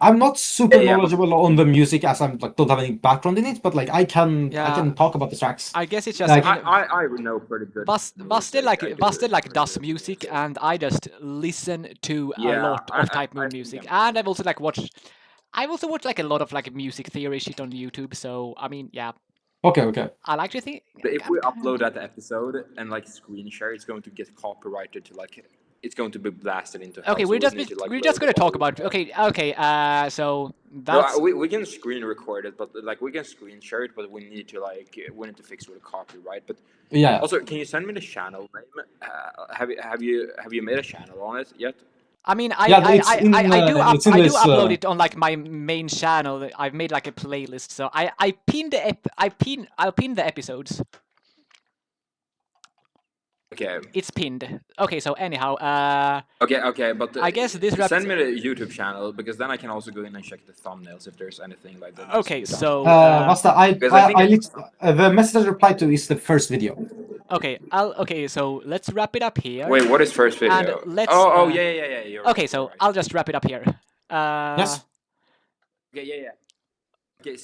Speaker 1: I'm not super
Speaker 2: Yeah, but-
Speaker 1: knowledgeable on the music as I'm like don't have any background in it, but like I can
Speaker 3: Yeah.
Speaker 1: talk about the tracks.
Speaker 3: I guess it's just
Speaker 1: Like-
Speaker 2: I know pretty good.
Speaker 3: Busted
Speaker 2: music. I do
Speaker 3: Busted like
Speaker 2: pretty
Speaker 3: does
Speaker 2: good
Speaker 3: music, and I just listen to a
Speaker 2: Yeah,
Speaker 3: lot
Speaker 2: I-
Speaker 3: of Type
Speaker 2: I
Speaker 3: Moon
Speaker 2: think
Speaker 3: music,
Speaker 2: I'm-
Speaker 3: and I've also watched like a lot of like music theory shit on YouTube. So I mean, yeah,
Speaker 1: Okay.
Speaker 3: I like to think.
Speaker 2: But if we upload that episode and like screen share, it's going to get copyrighted to like it's going to be blasted into hell.
Speaker 3: Okay,
Speaker 2: so
Speaker 3: we're
Speaker 2: we
Speaker 3: just
Speaker 2: need to, like,
Speaker 3: we're just
Speaker 2: load
Speaker 3: gonna talk
Speaker 2: all
Speaker 3: about.
Speaker 2: of
Speaker 3: Okay, so
Speaker 2: No,
Speaker 3: that's
Speaker 2: we can screen record it, but like we can screen share it, but we need to fix with the copyright. But
Speaker 1: Yeah.
Speaker 2: also, can you send me the channel name? Have you made a channel on it yet?
Speaker 3: I mean,
Speaker 1: Yeah, it's
Speaker 3: I do
Speaker 1: it's in
Speaker 3: I do
Speaker 1: this,
Speaker 3: upload it on like my main channel. I've made like a playlist, so I'll pin the episodes.
Speaker 2: Okay.
Speaker 3: It's pinned. Okay, so anyhow,
Speaker 2: Okay, but
Speaker 3: I guess this wraps-
Speaker 2: send me the YouTube channel because then I can also go in and check the thumbnails if there's anything like that. needs to
Speaker 3: Okay,
Speaker 2: be done.
Speaker 3: so
Speaker 1: Basta,
Speaker 2: Because I think
Speaker 1: the message I replied to is the first video.
Speaker 3: okay, so let's wrap it up here.
Speaker 2: Wait, what is first video?
Speaker 3: And let's,
Speaker 2: yeah. You're
Speaker 3: Okay,
Speaker 2: right,
Speaker 3: so
Speaker 2: you're right.
Speaker 3: I'll just wrap it up here.
Speaker 1: Yes.
Speaker 2: Okay, yeah. Okay,